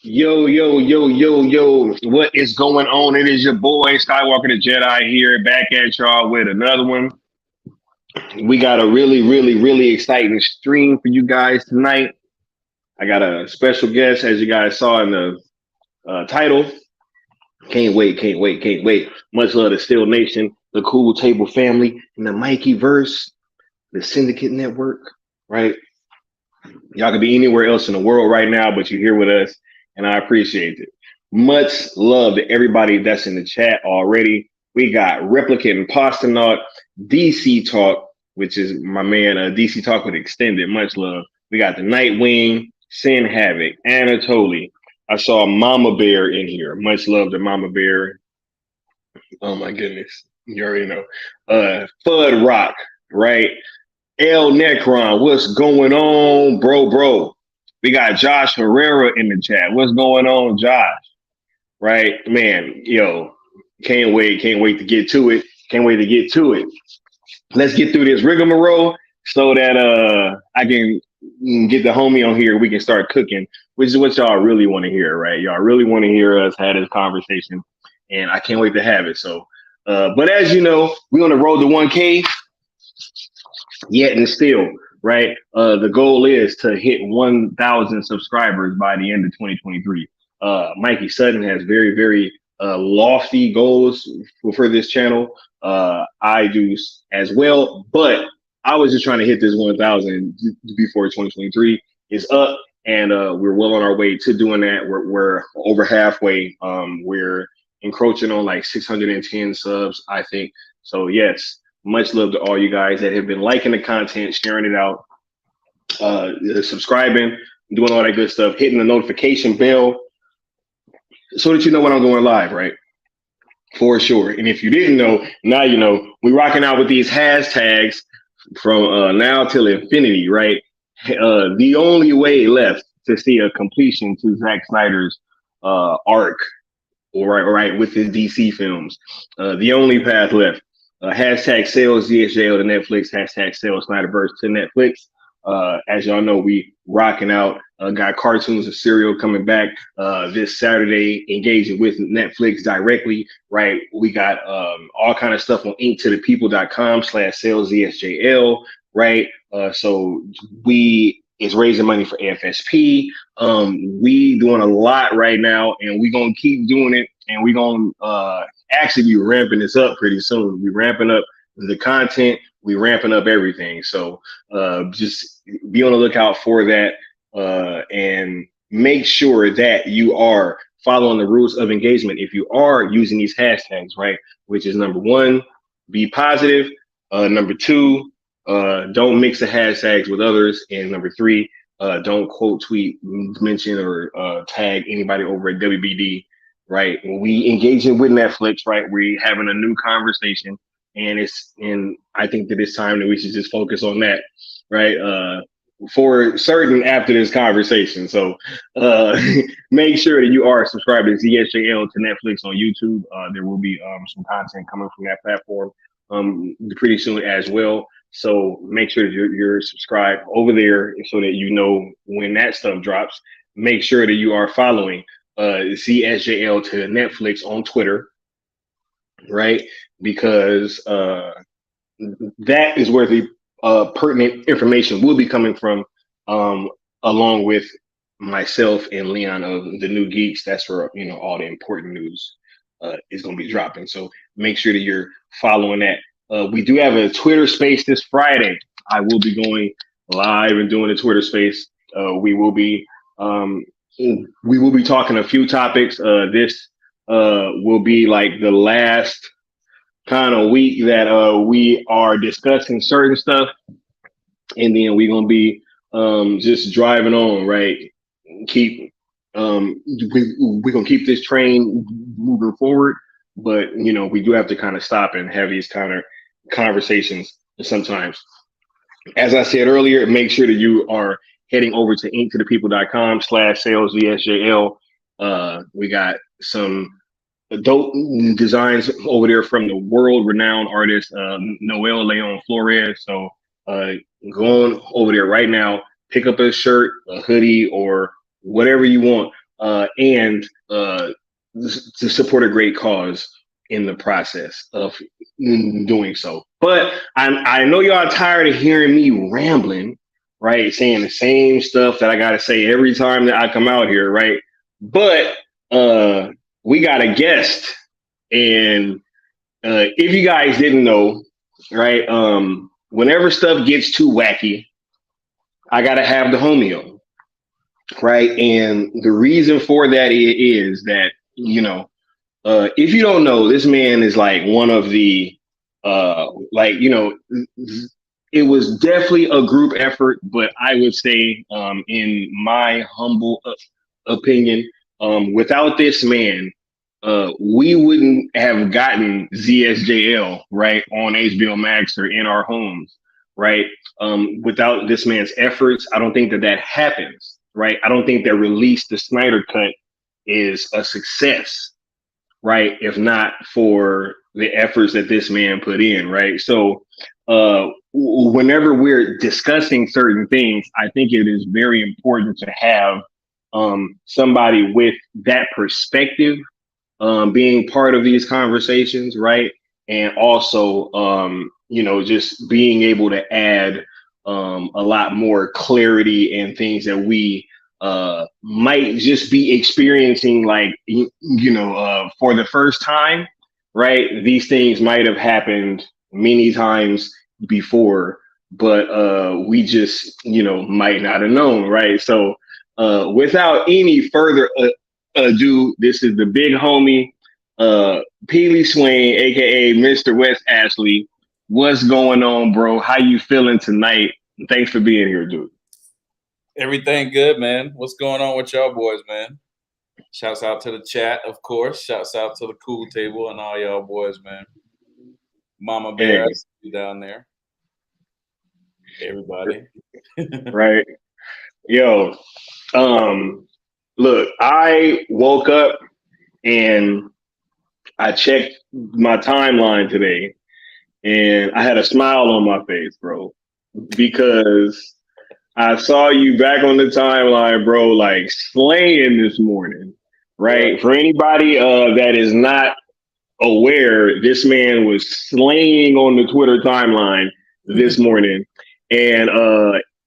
Yo, yo, yo, yo, yo, what is going on? It is your boy Skywalker the Jedi here, back at y'all with another one. We got a really exciting stream for you guys tonight. I got a special guest, as you guys saw in the title. Can't wait. Much love to Still Nation, the Cool Table family, and the Mikey Verse, the Syndicate Network, right? Y'all could be anywhere else in the world right now, but you're here with us, and I appreciate it. Much love to everybody that's in the chat already. We got Replicant and Postanaut, DC Talk, which is my man, DC Talk with Extended. Much love. We got the Nightwing, Sin Havoc, Anatoly. I saw Mama Bear in here. Much love to Mama Bear. Oh my goodness. You already know. Fud Rock, right? El Necron, what's going on, bro? We got Josh Herrera in the chat. What's going on, Josh? Right, man. Yo, can't wait to get to it. Can't wait to get to it. Let's get through this rigmarole so that I can get the homie on here. We can start cooking, which is what y'all really want to hear, right? Y'all really want to hear us have this conversation, and I can't wait to have it. So, but as you know, we're on the road to 1K yet and still, right? The goal is to hit 1,000 subscribers by the end of 2023. Mikey Sutton has very lofty goals for this channel. I do as well, but I was just trying to hit this 1,000 before 2023 is up, and we're well on our way to doing that. We're over halfway. We're encroaching on like 610 subs, I think. So yes, much love to all you guys that have been liking the content, sharing it out, subscribing, doing all that good stuff, hitting the notification bell so that you know when I'm going live, right? For sure. And if you didn't know, now you know. We rocking out with these hashtags from now till infinity, right? The only way left to see a completion to Zack Snyder's arc, right, with his DC films. The only path left. Hashtag sales ZSJL to Netflix, hashtag sales Snyderverse to Netflix. As y'all know, we rocking out. Got cartoons and serial coming back this Saturday, engaging with Netflix directly, right? We got all kind of stuff on inktothepeople.com/sales ZSJL, right? So we is raising money for AFSP. We doing a lot right now, and we gonna keep doing it, and we gonna actually be ramping this up pretty soon. We ramping up the content, we ramping up everything. So just be on the lookout for that, and make sure that you are following the rules of engagement. If you are using these hashtags, right, which is number one, be positive. Number two, don't mix the hashtags with others. And number three, don't quote, tweet, mention, or tag anybody over at WBD, right? When we engaging with Netflix, right, we having a new conversation, and I think that it's time that we should just focus on that, right? For certain after this conversation. So make sure that you are subscribed to ZSJL to Netflix on YouTube. There will be some content coming from that platform pretty soon as well. So make sure that you're subscribed over there so that you know when that stuff drops. Make sure that you are following ZSJL to Netflix on Twitter, right? Because that is where the pertinent information will be coming from, along with myself and Leon of the New Geeks. That's where all the important news is going to be dropping. So make sure that you're following that. We do have a Twitter space this Friday. I will be going live and doing a Twitter space. We will be talking a few topics. This will be like the last kind of week that we are discussing certain stuff, and then we're gonna be just driving on, right? We're gonna keep this train moving forward, but we do have to kind of stop and have these kind of conversations sometimes. As I said earlier, make sure that you are heading over to inktothepeople.com/sales VSJL. We got some dope designs over there from the world-renowned artist Noel Leon Flores. So go on over there right now, pick up a shirt, a hoodie, or whatever you want, and to support a great cause in the process of doing so. But I know y'all are tired of hearing me rambling, right? Saying the same stuff that I got to say every time that I come out here, right? But we got a guest, and if you guys didn't know, right, whenever stuff gets too wacky, I gotta have the homie on, right? And the reason for that is that if you don't know, this man is like one of the it was definitely a group effort, but I would say, in my humble opinion, without this man, we wouldn't have gotten ZSJL right on HBO Max or in our homes, right? Without this man's efforts, I don't think that that happens, right? I don't think that release the Snyder Cut is a success, right? If not for the efforts that this man put in, right? So, whenever we're discussing certain things, I think it is very important to have somebody with that perspective being part of these conversations, right? And also, just being able to add a lot more clarity and things that we might just be experiencing, like, for the first time, right? These things might have happened many times before, but we just, might not have known, right? So, without any further dude, this is the big homie, Peely Swain, aka Mrwestashley. What's going on, bro? How you feeling tonight? Thanks for being here, dude. Everything good, man. What's going on with y'all boys, man? Shouts out to the chat, of course. Shouts out to the cool table and all y'all boys, man. Mama Bear, Hey. I see you down there. Everybody. Right. Yo, look, I woke up and I checked my timeline today and I had a smile on my face, bro, because I saw you back on the timeline, bro, like slaying this morning, right? Yeah. For anybody that is not aware, this man was slaying on the Twitter timeline this morning. And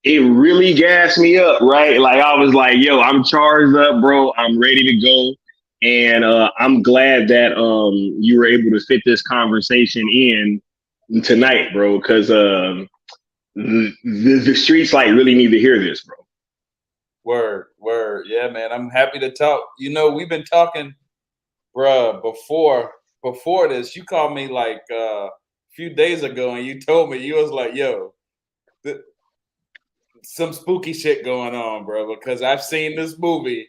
it really gassed me up, right? Like I was like, yo, I'm charged up, bro. I'm ready to go. And I'm glad that you were able to fit this conversation in tonight, bro, because the streets like really need to hear this, bro. Word. Yeah, man. I'm happy to talk. We've been talking, bruh, before this. You called me like a few days ago and you told me, you was like, yo, some spooky shit going on, bro, because I've seen this movie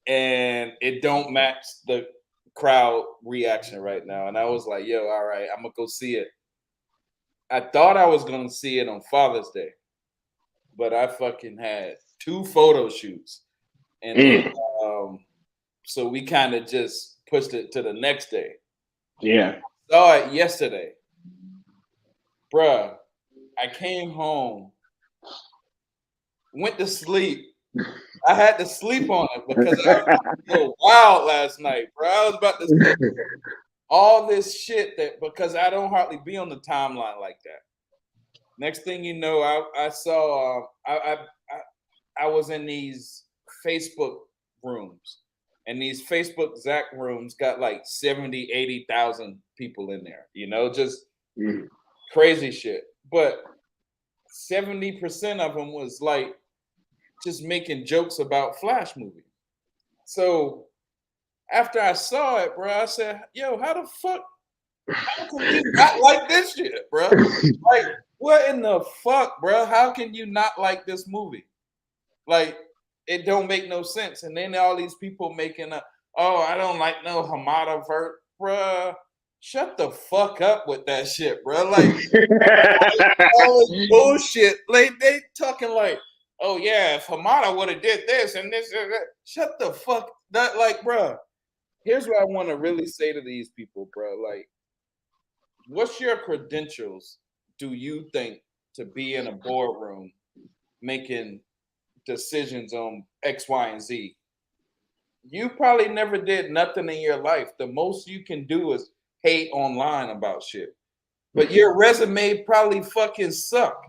and it don't match the crowd reaction right now. And I was like, yo, all right, I'm gonna go see it. I thought I was gonna see it on Father's Day, but I fucking had 2 photo shoots. And then so we kind of just pushed it to the next day. Yeah. Saw it yesterday. Bruh, I came home, went to sleep. I had to sleep on it because I was about to go wild last night, bro. I was about to say all this shit because I don't hardly be on the timeline like that. Next thing you know, I saw I was in these Facebook rooms, and these Facebook Zack rooms got like 70, 80,000 people in there, just crazy shit. But 70% of them was like just making jokes about Flash movie. So after I saw it, bro, I said, yo, how the fuck, how can you not like this shit, bro? Like, what in the fuck, bro? How can you not like this movie? Like, it don't make no sense. And then all these people making I don't like no Hamada vert, bro. Shut the fuck up with that shit, bro. Like, all this bullshit. Like, they talking like, oh yeah, if Hamada would have did this and this and that. Shut the fuck that, like, bro. Here's what I want to really say to these people, bro. Like, what's your credentials, do you think, to be in a boardroom making decisions on X, Y, and Z? You probably never did nothing in your life. The most you can do is hate online about shit. But your resume probably fucking suck.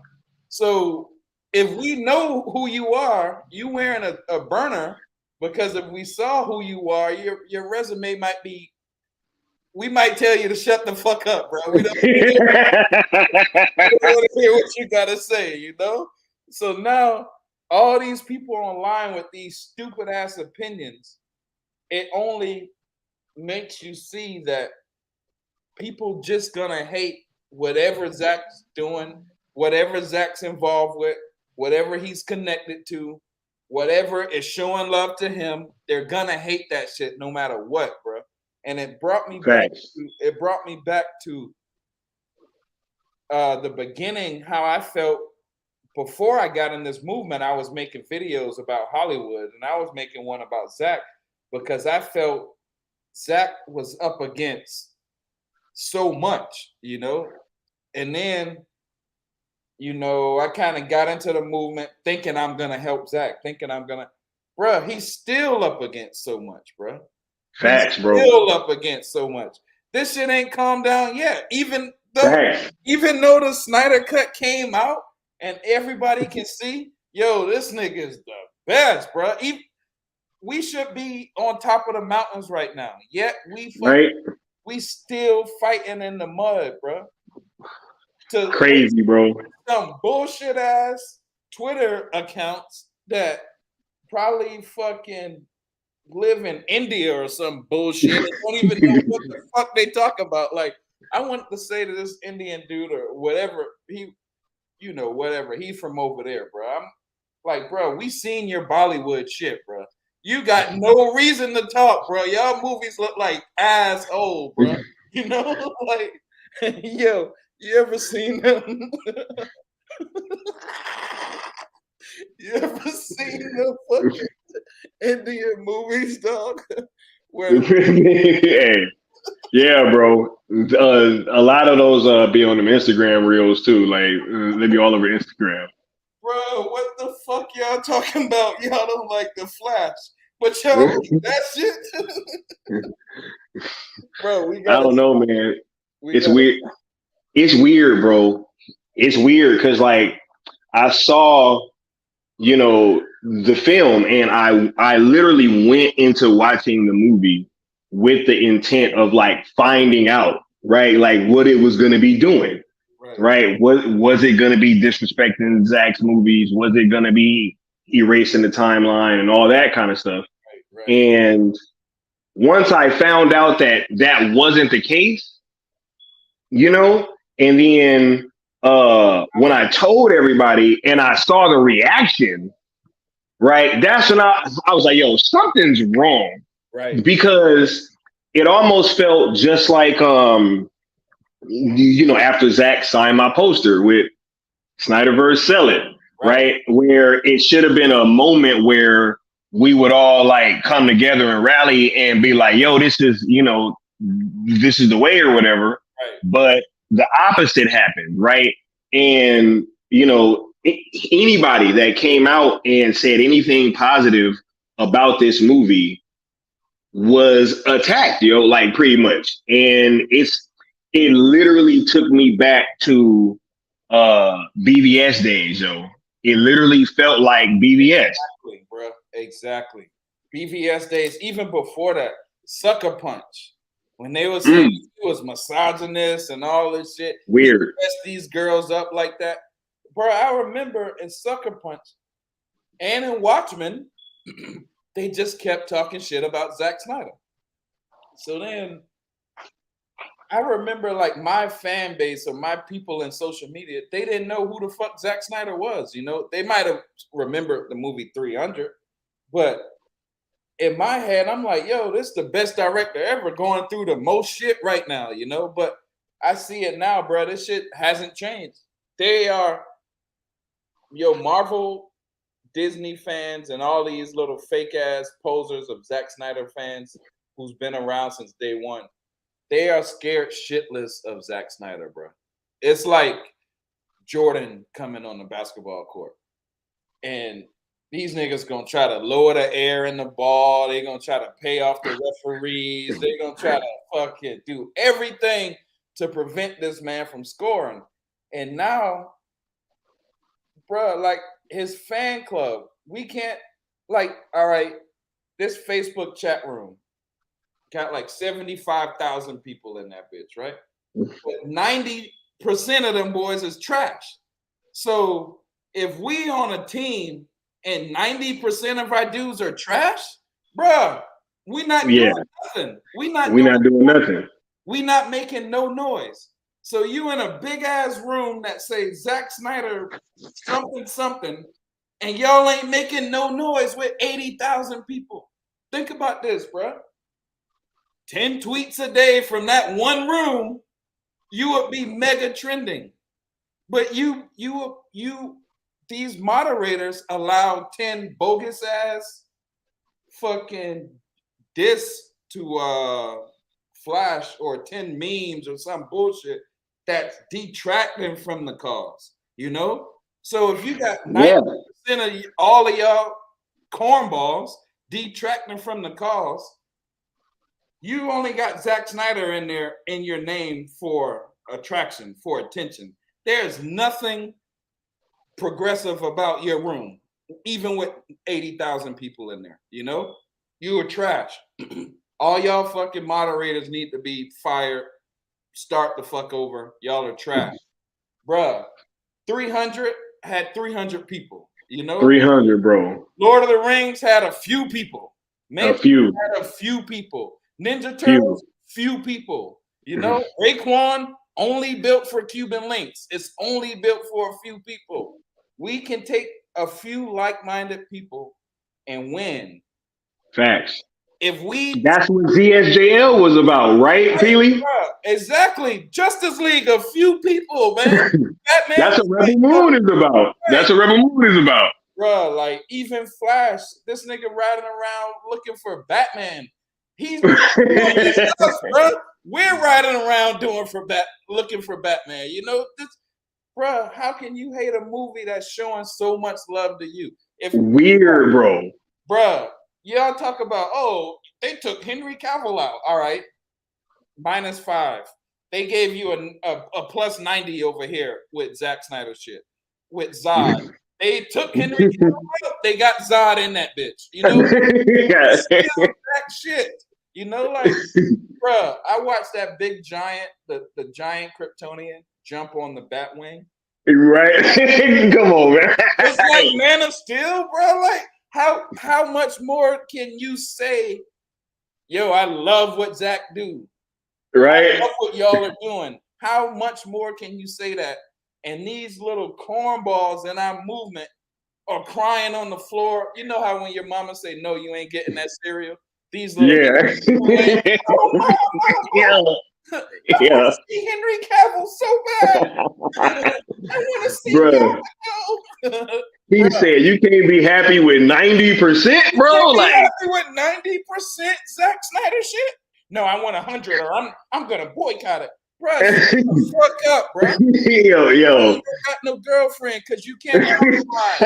So if we know who you are, you wearing a burner, because if we saw who you are, your resume might be, we might tell you to shut the fuck up, bro. We don't want to hear what you gotta say, So now all these people online with these stupid ass opinions, it only makes you see that people just gonna hate whatever Zack's doing, whatever Zack's involved with, whatever he's connected to, whatever is showing love to him. They're gonna hate that shit no matter what, bro. and it brought me Facts. back to the beginning, how I felt before I got in this movement. I was making videos about Hollywood, and I was making one about Zack because I felt Zack was up against so much, and then, I kind of got into the movement thinking I'm going to help Zack, bruh, he's still up against so much, bruh. Facts, bro. Still up against so much. This shit ain't calmed down yet. Even though the Snyder Cut came out and everybody can see, this nigga is the best, bro. We should be on top of the mountains right now. Yet we still fighting in the mud, bro. Crazy, bro. Some bullshit ass Twitter accounts that probably fucking live in India or some bullshit and don't even know what the fuck they talk about. Like, I want to say to this Indian dude or whatever, whatever, he's from over there, bro. I'm like, bro, we seen your Bollywood shit, bro. You got no reason to talk, bro. Y'all movies look like asshole, bro. Like, yo, you ever seen them? You ever seen the fucking Indian movies, dog? Yeah, bro. A lot of those be on them Instagram reels too. Like they be all over Instagram. Bro, what the fuck y'all talking about? Y'all don't like the Flash, but y'all like that shit. Bro, I don't know, man. It's weird. It's weird, bro. It's weird because like I saw, the film, and I literally went into watching the movie with the intent of like finding out, right? Like what it was going to be doing, right? Was it going to be disrespecting Zack's movies? Was it going to be erasing the timeline and all that kind of stuff? Right. And once I found out that wasn't the case, and then when I told everybody and I saw the reaction, right, that's when I was like, yo, something's wrong. Right. Because it almost felt just like, after Zack signed my poster with Snyderverse Sell It, right? Where it should have been a moment where we would all like come together and rally and be like, yo, this is the way or whatever. Right. But the opposite happened, right? And, anybody that came out and said anything positive about this movie was attacked, like pretty much. And it literally took me back to BVS days, yo. It literally felt like BVS. Exactly, bro. Exactly. BVS days, even before that, Sucker Punch. When they were saying he was misogynist and all this shit. Weird. He dressed these girls up like that. Bro, I remember in Sucker Punch and in Watchmen, they just kept talking shit about Zack Snyder. So then I remember like my fan base or my people in social media, they didn't know who the fuck Zack Snyder was. They might have remembered the movie 300, but in my head, I'm like, yo, this is the best director ever, going through the most shit right now, but I see it now, bro. This shit hasn't changed. They are, Marvel, Disney fans, and all these little fake ass posers of Zack Snyder fans who's been around since day one. They are scared shitless of Zack Snyder, bro. It's like Jordan coming on the basketball court. And these niggas gonna try to lower the air in the ball. They're gonna try to pay off the referees. They're gonna try to fucking do everything to prevent this man from scoring. And now, bro, like his fan club, we can't, like, all right, this Facebook chat room got like 75,000 people in that bitch, right? But 90% of them boys is trash. So if we on a team and 90% of our dudes are trash, bruh, we not doing nothing. We not doing nothing. We not making no noise. So you in a big ass room that say Zack Snyder something, and y'all ain't making no noise with 80,000 people. Think about this, bruh. 10 tweets a day from that one room, you would be mega trending. But these moderators allow 10 bogus ass fucking diss to flash or 10 memes or some bullshit that's detracting from the cause, you know? So if you got 90% of all of y'all cornballs detracting from the cause, you only got Zack Snyder in there in your name for attraction, for attention. There's nothing progressive about your room, even with 80,000 people in there, you know? You are trash. All y'all fucking moderators need to be fired. Start the fuck over. Y'all are trash. Bruh, 300 had 300 people, you know? 300, bro. Lord of the Rings had a few people. A few. Had a few people. Ninja Turtles, few people. You know, Raekwon only built for Cuban links. It's only built for a few people. We can take a few like-minded people and win. Facts. If we That's what ZSJL was about, right, Peely? Exactly. Justice League, a few people, man. That's what Rebel Moon is about. That's what Rebel Moon is about. Bruh, like even Flash, this nigga riding around looking for Batman. He's doing this us, bro. We're riding around looking for Batman. You know, bruh, how can you hate a movie that's showing so much love to you? Weird, bro. Bruh, y'all talk about, oh, they took Henry Cavill out. All right, -5. They gave you a plus 90 over here with Zack Snyder shit. With Zod. They took Henry Cavill out. They got Zod in that bitch. You know? That shit. You know, like, bruh, I watched that big giant, the giant Kryptonian jump on the Batwing. Right? Come on, man. It's like Man of Steel, bro. Like, how much more can you say? Yo, I love what Zach do. Right? I love what y'all are doing. How much more can you say that? And these little cornballs in our movement are crying on the floor. You know how when your mama say, "No, you ain't getting that cereal." These little I want to see Henry Cavill so bad. I want to see bro. He said you can't be happy with 90%, bro. Like happy with 90% Zack Snyder shit. No, I want 100, or I'm gonna boycott it, bro. Fuck up, bro. Yo. You got no girlfriend because you can't compromise.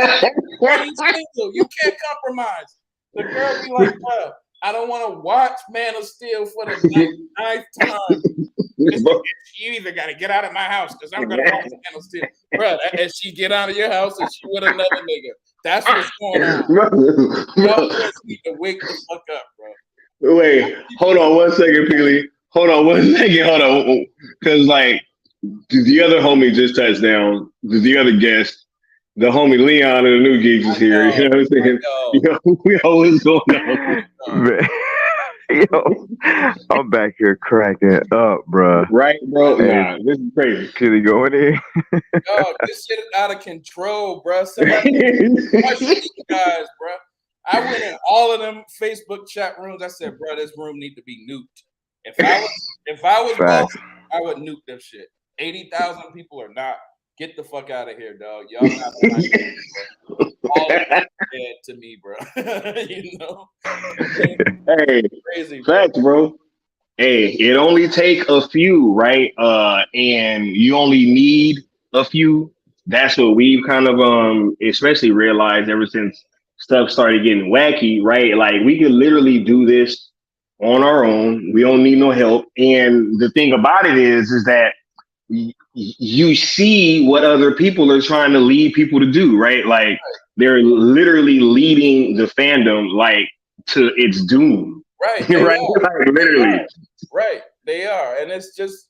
You can't compromise. The girl be like, bro, I don't want to watch Man of Steel for the 9th time. You either got to get out of my house because I'm going to watch Man of Steel. Bro, as she get out of your house and she with another nigga. That's what's going on. Y'all just need to wake the fuck up, bro. Wait, hold on 1 second, Peely. Hold on 1 second. Hold on. Because, like, the other homie just touched down. The other guest, the homie Leon and the new geeks is here. You know what I'm saying? Yo, what's going on? Yo, I'm back here cracking up, bro. Right, bro? Nah, this is crazy. Can he go in here? Yo, this shit is out of control, bro. Somebody these guys, bro. I went in all of them Facebook chat rooms. I said, bro, this room need to be nuked. If I was boss, I would nuke this shit. 80,000 people or not. Get the fuck out of here, dog. Y'all not all dead to me, bro. You know? Hey, crazy, facts, bro. Hey, it only take a few, right? And you only need a few. That's what we've kind of especially realized ever since stuff started getting wacky, right? Like we could literally do this on our own. We don't need no help. And the thing about it is that you see what other people are trying to lead people to do, right? Like they're literally leading the fandom like to its doom. Right. Right. Like, literally. Right. They are. And it's just,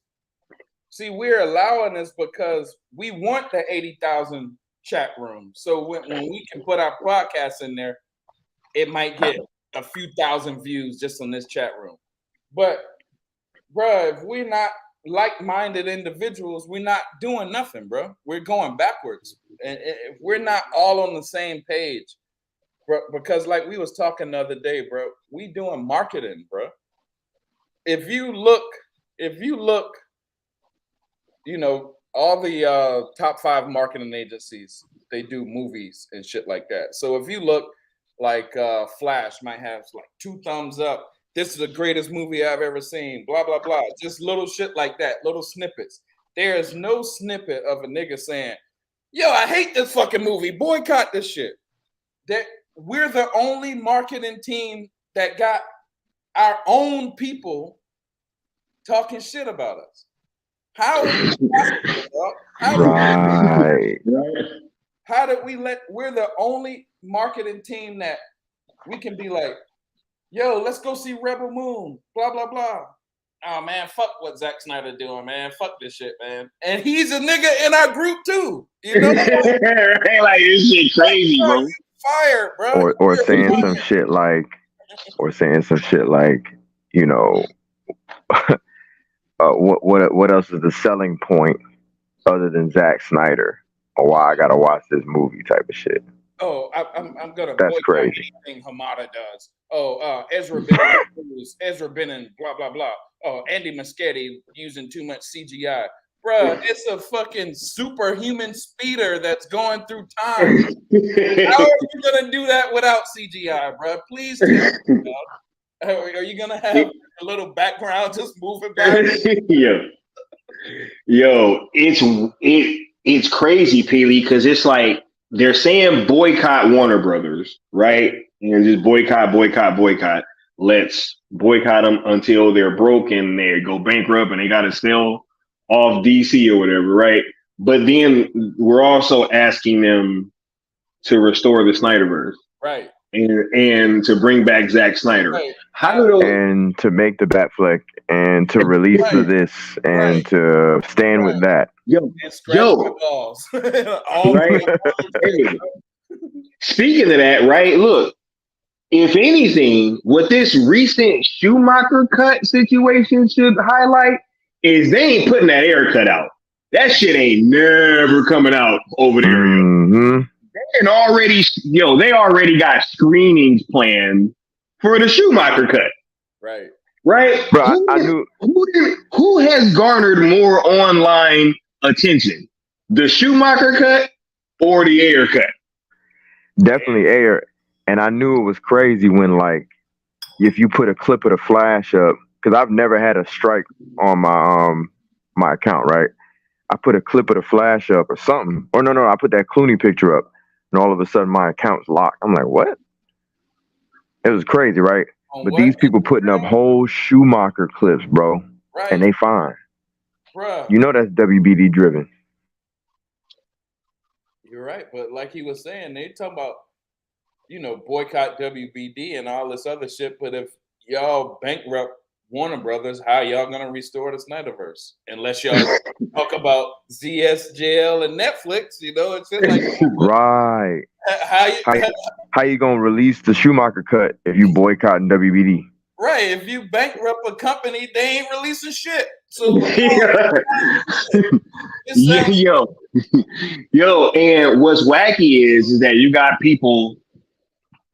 see, we're allowing this because we want the 80,000 chat room. So when we can put our podcast in there, it might get a few thousand views just on this chat room. But, bro, if we're not like-minded individuals, we're not doing nothing, bro. We're going backwards. And if we're not all on the same page, bro, because like we was talking the other day, bro, we doing marketing, bro. if you look, you know, all the top 5 marketing agencies, they do movies and shit like that. So if you look, like Flash might have like 2 thumbs up. This is the greatest movie I've ever seen. Blah blah blah. Just little shit like that, little snippets. There is no snippet of a nigga saying, "Yo, I hate this fucking movie. Boycott this shit." That we're the only marketing team that got our own people talking shit about us. How is it possible, Right. how did we we're the only marketing team that we can be like, yo, let's go see Rebel Moon, blah, blah, blah. Oh man, fuck what Zack Snyder doing, man. Fuck this shit, man. And he's a nigga in our group too. You know, like this shit crazy, bro. Fired, bro. Or saying some shit like, you know, what else is the selling point other than Zack Snyder, or why I gotta watch this movie type of shit. Oh, I'm gonna. That's crazy. Anything Hamada does. Oh, Ezra Bennett, blah blah blah. Oh, Andy Muschietti using too much CGI, bruh. It's a fucking superhuman speeder that's going through time. How are you gonna do that without CGI, bruh? Please tell me. Are you gonna have a little background just moving back? Yo, it's crazy, Peely, because it's like they're saying boycott Warner Brothers, right? And just boycott. Let's boycott them until they're broken, they go bankrupt, and they got to sell off DC or whatever, right? But then we're also asking them to restore the Snyderverse, right? And to bring back Zack Snyder. Right. And to make the Batfleck and to release this and to stand with that. Yo. Right? Hey, speaking of that, right? Look, if anything, what this recent Schumacher cut situation should highlight is they ain't putting that haircut out. That shit ain't never coming out over there. Mm-hmm. They already got screenings planned for the Schumacher cut. Right? Bro, I knew who has garnered more online attention? The Schumacher cut or the Ayer cut? Definitely Ayer. And I knew it was crazy when, like, if you put a clip of the Flash up, because I've never had a strike on my account, right? I put a clip of the Flash up or something. Or no, I put that Clooney picture up. And all of a sudden, my account's locked. I'm like, what? It was crazy, right? But these people putting up whole Schumacher clips, bro. Right. And they fine. Bruh. You know that's WBD driven. You're right. But like he was saying, they talking about, you know, boycott WBD and all this other shit. But if y'all bankrupt Warner Brothers, how y'all going to restore the Snyderverse? Unless y'all talk about ZSJL and Netflix, you know, it's just like... Right. How you gonna release the Schumacher cut if you boycotting WBD? Right. If you bankrupt a company, they ain't releasing shit. So yo, and what's wacky is that you got people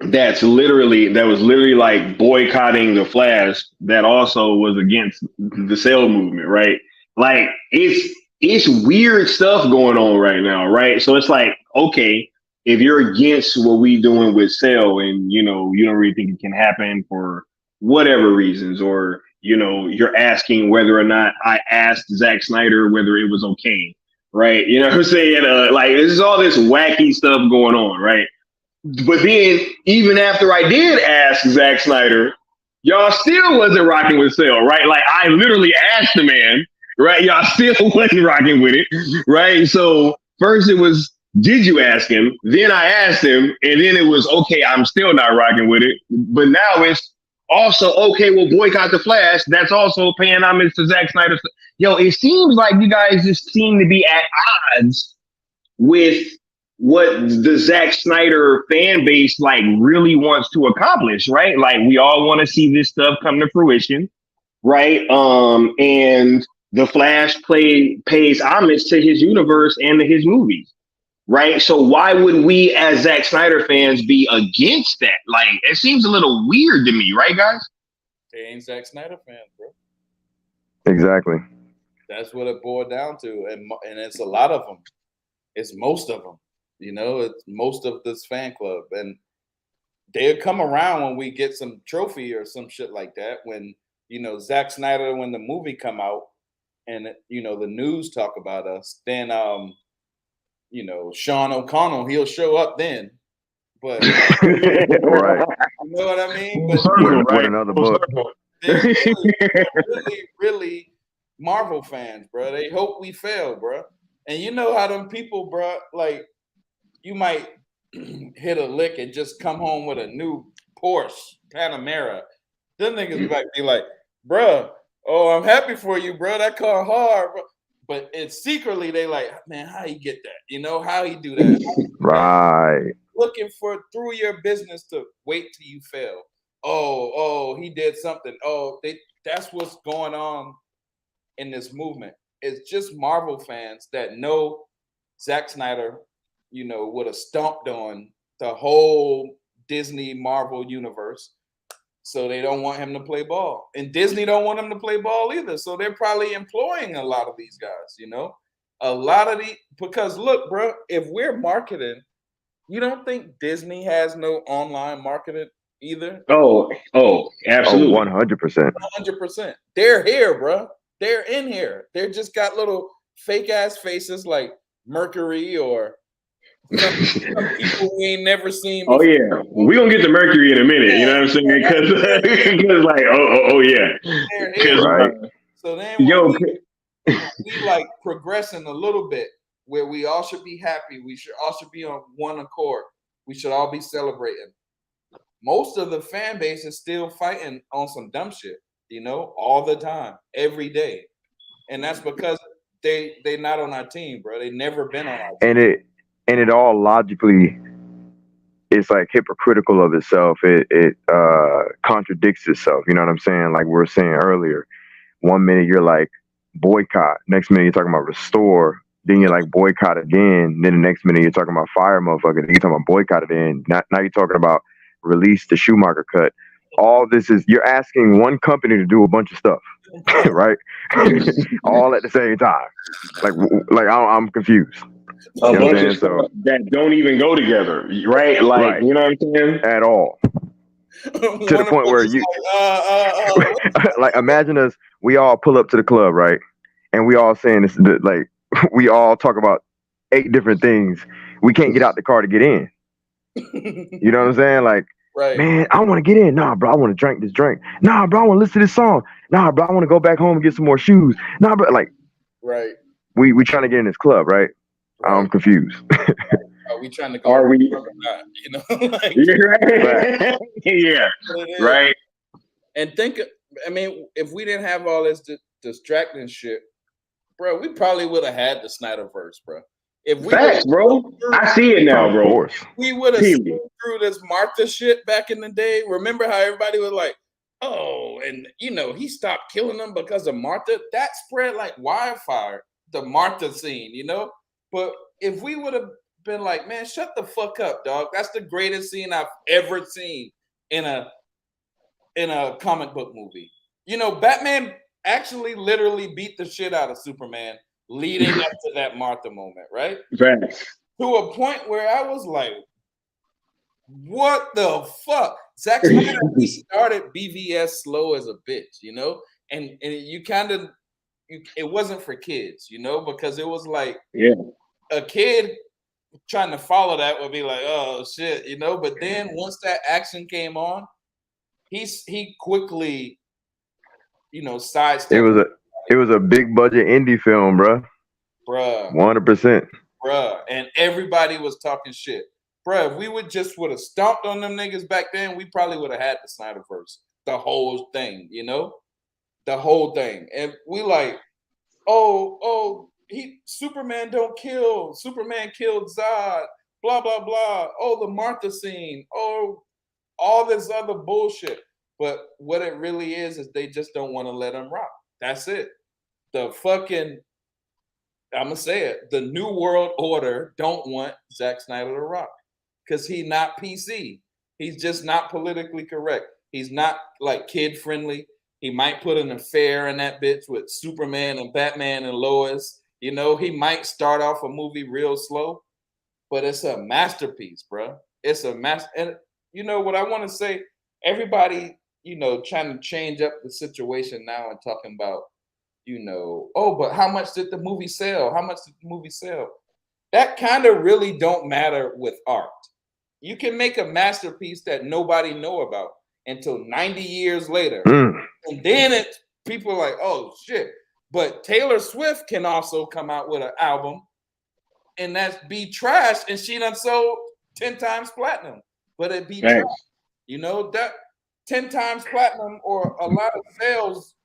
that was literally like boycotting the Flash that also was against the Cell movement, right? Like it's weird stuff going on right now, right? So it's like, okay, if you're against what we doing with Cell and, you know, you don't really think it can happen for whatever reasons, or, you know, you're asking whether or not I asked Zack Snyder whether it was okay, right? You know what I'm saying? Like, there's all this wacky stuff going on, right? But then, even after I did ask Zack Snyder, y'all still wasn't rocking with Cell, right? Like, I literally asked the man, right? Y'all still wasn't rocking with it, right? So first it was, did you ask him? Then I asked him, and then it was, okay, I'm still not rocking with it. But now it's also, okay, we'll boycott the Flash. That's also paying homage to Zack Snyder. Yo, it seems like you guys just seem to be at odds with what the Zack Snyder fan base like really wants to accomplish, right? Like, we all want to see this stuff come to fruition, right? And the Flash pays homage to his universe and to his movies, right? So why would we as Zack Snyder fans be against that? Like, it seems a little weird to me, right, guys? They ain't Zack Snyder fans, bro. Exactly. That's what it boiled down to, and it's a lot of them. It's most of them. You know, it's most of this fan club, and they'll come around when we get some trophy or some shit like that. When Zack Snyder, when the movie come out, and the news talk about us, then Sean O'Connell, he'll show up then. But Right. you know what I mean? Full But circle, With right? another Full book. circle. they're really, really Marvel fans, bro. They hope we fail, bro. And you know how them people, bro, like you might hit a lick and just come home with a new Porsche Panamera. Them niggas might be like, bruh, oh, I'm happy for you, bro. That car hard, bro. But it's secretly they like, man, how you get that? You know, how you do that? Right. Looking for through your business to wait till you fail. Oh, he did something. Oh, that's what's going on in this movement. It's just Marvel fans that know Zack Snyder, would have stomped on the whole Disney Marvel universe. So they don't want him to play ball. And Disney don't want him to play ball either. So they're probably employing a lot of these guys, A lot of because look, bro, if we're marketing, you don't think Disney has no online marketing either? Oh, absolutely. 100%. 100%. They're here, bro. They're in here. They just got little fake ass faces like Mercury or some people we ain't never seen before. Oh yeah, we gonna get to Mercury in a minute. You know what I'm saying? Because like, oh yeah, They're because here. Right. So then when we like progressing a little bit where we all should be happy, we should all should be on one accord. We should all be celebrating. Most of the fan base is still fighting on some dumb shit, all the time, every day. And that's because they not on our team, bro. They never been on our team. And it all logically is like hypocritical of itself. It contradicts itself. You know what I'm saying? Like we were saying earlier. One minute you're like boycott, next minute you're talking about restore, then you're like boycott again, then the next minute you're talking about fire motherfucker, then you're talking about boycott again. Now you're talking about release the Schumacher cut. All this is you're asking one company to do a bunch of stuff, right? All at the same time. Like I'm confused. a You know what I'm bunch saying? of stuff that don't even go together, right? Like, Right. you know what I'm saying? At all. To the point where you like imagine us, we all pull up to the club, right? And we all saying this, like we all talk about 8 different things. We can't get out the car to get in. You know what I'm saying? Like, right. Man, I want to get in. Nah, bro, I want to drink this drink. Nah, bro, I want to listen to this song. Nah, bro, I want to go back home and get some more shoes. Nah, bro, like, right. We trying to get in this club, right? I'm confused. Are we trying to go? Are we? Like, right. Yeah. Right. And if we didn't have all this distracting shit, bro, we probably would have had the Snyderverse, bro. If we Facts, bro. I see it now, bro. Of course. We would have seen through this Martha shit back in the day. Remember how everybody was like, oh, and he stopped killing them because of Martha? That spread like wildfire, the Martha scene, But if we would have been like, man, shut the fuck up, dog. That's the greatest scene I've ever seen in a comic book movie. Batman actually literally beat the shit out of Superman leading up to that Martha moment, right? Facts. To a point where I was like, what the fuck? Zack Snyder, he started BVS slow as a bitch, and you kind of, it wasn't for kids, because it was like a kid trying to follow that would be like, oh shit, but then once that action came on, he quickly, sidestepped. It was a big budget indie film, bruh. 100%. Bruh, and everybody was talking shit. Bruh, if we would have stomped on them niggas back then, we probably would have had the Snyderverse. The whole thing, The whole thing. And we like, Superman don't kill. Superman killed Zod. Blah, blah, blah. Oh, the Martha scene. Oh, all this other bullshit. But what it really is they just don't want to let him rock. That's it. The fucking, I'm going to say it, the New World Order don't want Zack Snyder to rock because he's not PC. He's just not politically correct. He's not like kid friendly. He might put an affair in that bitch with Superman and Batman and Lois. You know, he might start off a movie real slow, but it's a masterpiece, bro. It's a master. And you know what I want to say? Everybody, trying to change up the situation now and talking about, oh, but how much did the movie sell? How much did the movie sell? That kind of really don't matter with art. You can make a masterpiece that nobody know about until 90 years later. And then people are like, oh shit. But Taylor Swift can also come out with an album and that's be trash, and she done sold 10 times platinum. But it be trash. That 10 times platinum or a lot of sales,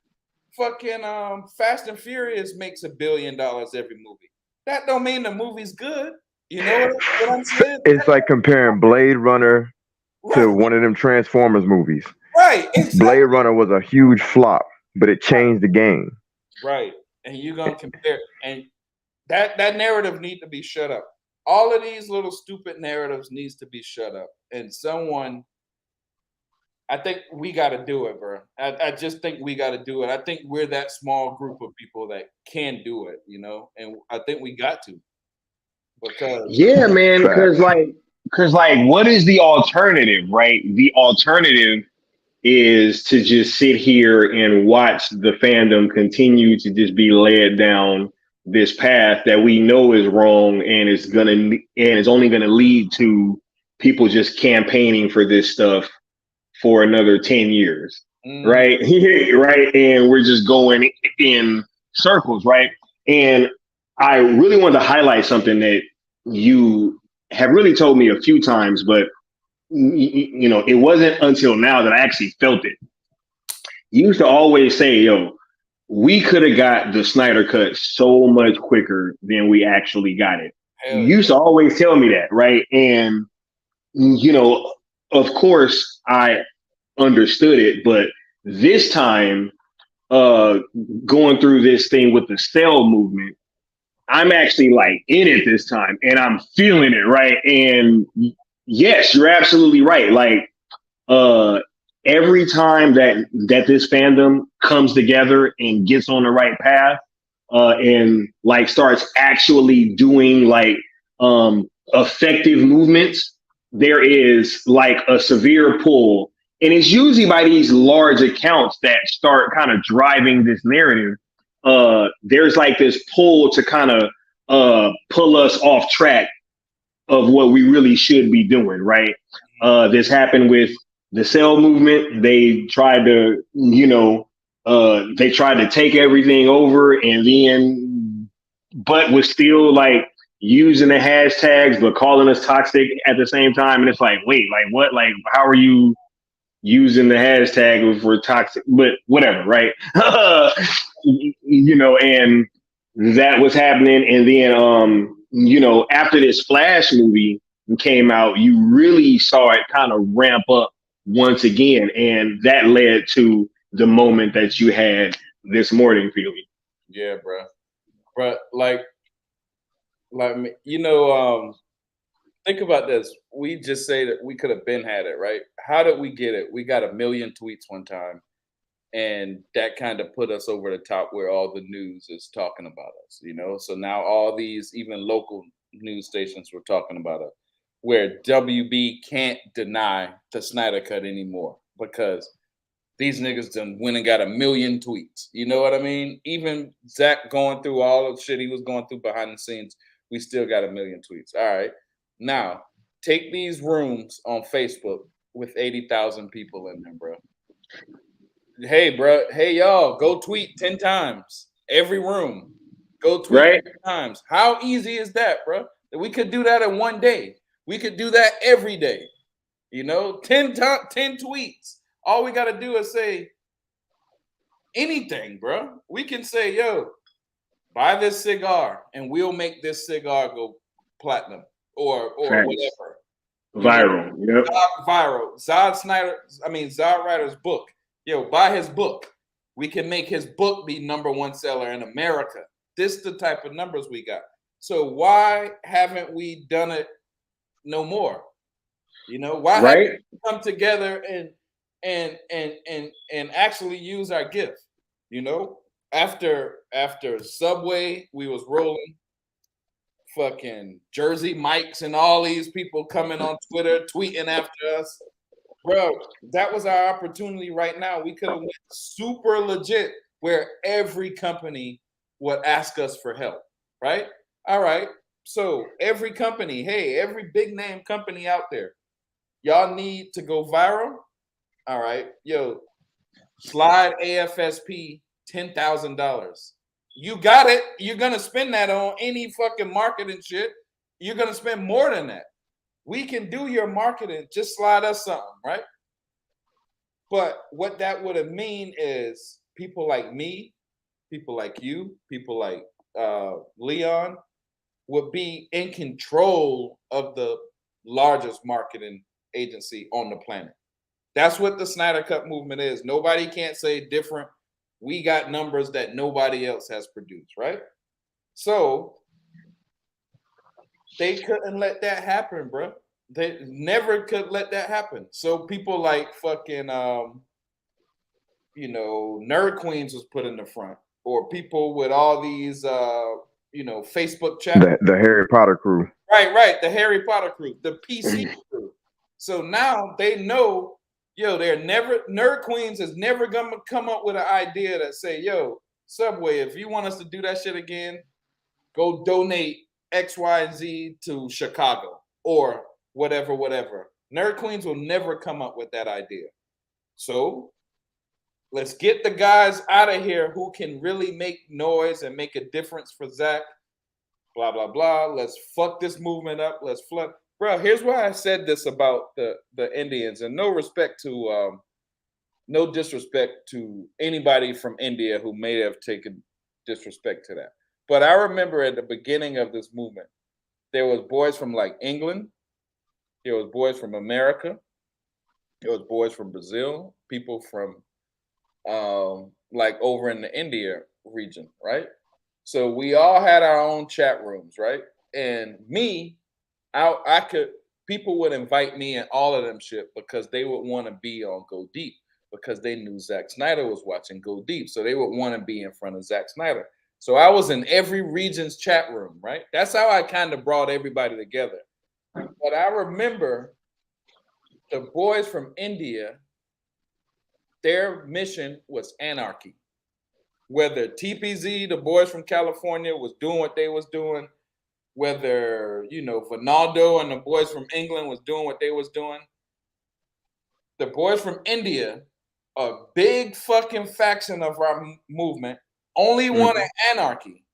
fucking Fast and Furious makes $1 billion every movie. That don't mean the movie's good. You know what I'm saying? It's like comparing Blade Runner to one of them Transformers movies. Right. Exactly. Blade Runner was a huge flop, but it changed the game. Right. And you're gonna compare, and that narrative need to be shut up. All of these little stupid narratives needs to be shut up. And I think we got to do it, bro. I just think we got to do it. I think we're that small group of people that can do it, and I think we got to. Because yeah, man, because what is the alternative, right? The alternative is to just sit here and watch the fandom continue to just be led down this path that we know is wrong, and it's only gonna lead to people just campaigning for this stuff for another 10 years, right? Right. And we're just going in circles, right? And I really wanted to highlight something that you have really told me a few times, but it wasn't until now that I actually felt it. You used to always say, yo, we could have got the Snyder Cut so much quicker than we actually got it. You used to always tell me that, right? And, of course, I understood it, but this time, going through this thing with the cell movement, I'm actually like in it this time, and I'm feeling it, right? And yes, you're absolutely right. Like, every time that this fandom comes together and gets on the right path, and like starts actually doing like effective movements, there is like a severe pull, and it's usually by these large accounts that start kind of driving this narrative. There's like this pull to kind of pull us off track of what we really should be doing, right? This happened with the cell movement. They tried to, take everything over, and then, but was still like using the hashtags, but calling us toxic at the same time. And it's like, wait, like what? Like, how are you using the hashtag if we're toxic? But whatever, right? And that was happening. And then, after this Flash movie came out, you really saw it kind of ramp up once again. And that led to the moment that you had this morning, Feely. Yeah, bro. But think about this. We just say that we could have been had it, right? How did we get it? We got 1 million tweets one time, and that kind of put us over the top where all the news is talking about us, So now all these even local news stations were talking about us, where WB can't deny the Snyder Cut anymore because these niggas done went and got 1 million tweets. You know what I mean? Even Zack going through all the shit he was going through behind the scenes, we still got 1 million tweets. All right. Now, take these rooms on Facebook with 80,000 people in them, bro. Hey, bro. Hey, y'all, go tweet 10 times. Every room. Go tweet 10 times. How easy is that, bro? We could do that in one day. We could do that every day. 10 tweets. All we got to do is say anything, bro. We can say, yo, buy this cigar, and we'll make this cigar go platinum or whatever. Viral. Yep. Viral. Zack Ryder's book. Yo, buy his book. We can make his book be #1 seller in America. This is the type of numbers we got. So why haven't we done it no more? Why haven't we come together and and actually use our gift. You know, after Subway, we was rolling. Fucking Jersey Mikes and all these people coming on Twitter tweeting after us. Bro, that was our opportunity right now. We could have went super legit where every company would ask us for help, right? All right. So every company, hey, every big name company out there, y'all need to go viral. All right. Yo, slide AFSP $10,000. You got it. You're going to spend that on any fucking marketing shit. You're going to spend more than that. We can do your marketing. Just slide us something, right? But what that would have mean is people like me, people like you, people like Leon would be in control of the largest marketing agency on the planet. That's what the Snyder Cut movement is. Nobody can't say different. We got numbers that nobody else has produced, right? So they couldn't let that happen, bro. They never could let that happen. So people like fucking, Nerd Queens was put in the front, or people with all these, Facebook chat. The Harry Potter crew. Right. The Harry Potter crew, the PC crew. So now they know, Nerd Queens is never gonna come up with an idea that say, yo, Subway, if you want us to do that shit again, go donate X, Y, and Z to Chicago or whatever. Nerd Queens will never come up with that idea. So let's get the guys out of here who can really make noise and make a difference for Zack. Blah, blah, blah. Let's fuck this movement up. Let's flood. Bro, here's why I said this about the Indians, and no disrespect to anybody from India who may have taken disrespect to that. But I remember at the beginning of this movement, there was boys from like England, there was boys from America, there was boys from Brazil, people from like over in the India region, right? So we all had our own chat rooms, right? And me, people would invite me and all of them shit because they would want to be on Go Deep because they knew Zack Snyder was watching Go Deep. So they would want to be in front of Zack Snyder. So I was in every region's chat room, right? That's how I kind of brought everybody together. But I remember the boys from India, their mission was anarchy. Whether TPZ, the boys from California, was doing what they was doing, whether, Ronaldo and the boys from England was doing what they was doing, the boys from India, a big fucking faction of our movement, only wanted anarchy.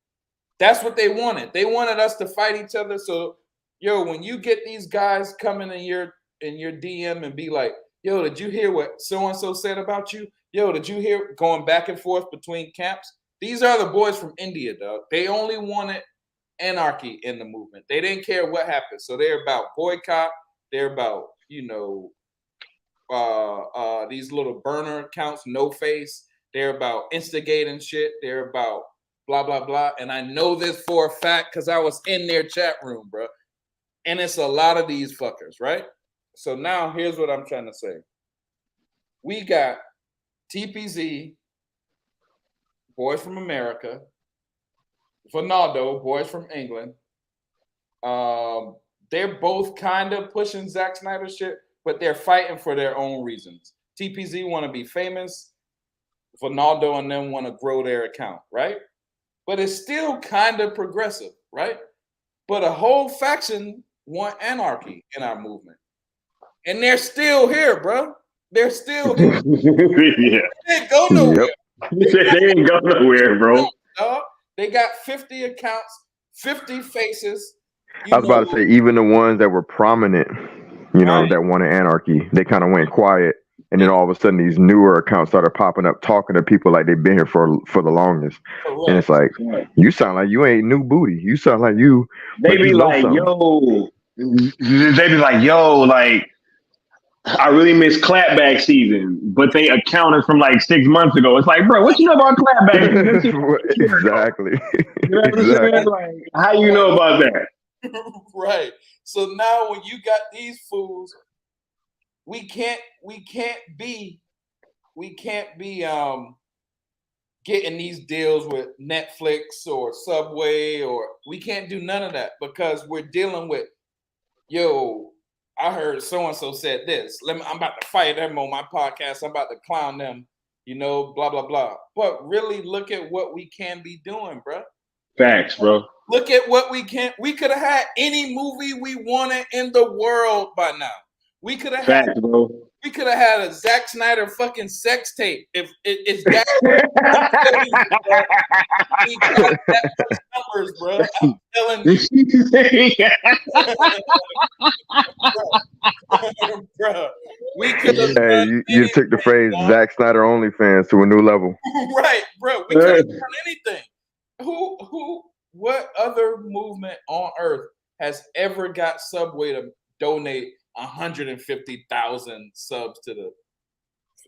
That's what they wanted. They wanted us to fight each other. So, when you get these guys coming in your DM and be like, yo, did you hear what so-and-so said about you? Yo, did you hear going back and forth between camps? These are the boys from India, dog. They only wanted anarchy in the movement. They didn't care what happened. So they're about boycott. They're about, these little burner accounts, no face. They're about instigating shit. They're about blah, blah, blah. And I know this for a fact because I was in their chat room, bro. And it's a lot of these fuckers, right? So now here's what I'm trying to say. We got TPZ, boys from America, Ronaldo, boys from England. They're both kind of pushing Zack Snyder shit, but they're fighting for their own reasons. TPZ want to be famous. Ronaldo and them want to grow their account, right? But it's still kind of progressive, right? But a whole faction want anarchy in our movement. And they're still here, bro. They're still here. Yeah. They didn't go nowhere. Yep. They didn't go nowhere, bro. They got 50 accounts, 50 faces. I was about to say, even the ones that were prominent, that wanted anarchy, they kind of went quiet. And then all of a sudden, these newer accounts started popping up, talking to people like they've been here for the longest. Correct. And it's like, you sound like you ain't new booty. You sound like you. They be like, yo. They be like, yo, like, I really miss clapback season, but they accounted from like 6 months ago. It's like, bro, what you know about clapback? Exactly. You know what I'm saying? Like, how you know about that? Right. So now when you got these fools we can't be getting these deals with Netflix or Subway, or we can't do none of that because we're dealing with, yo, I heard so-and-so said this. I'm about to fire them on my podcast. I'm about to clown them, blah, blah, blah. But really look at what we can be doing, bro. Facts, bro. Look at what we could have had any movie we wanted in the world by now. We could have had a Zack Snyder fucking sex tape. If it's that, we got that numbers, bro. I'm telling you, bro. We could have. Hey, you took the phrase Zack Snyder OnlyFans to a new level. Right, bro. We could have done anything. What other movement on earth has ever got Subway to donate 150,000 subs to the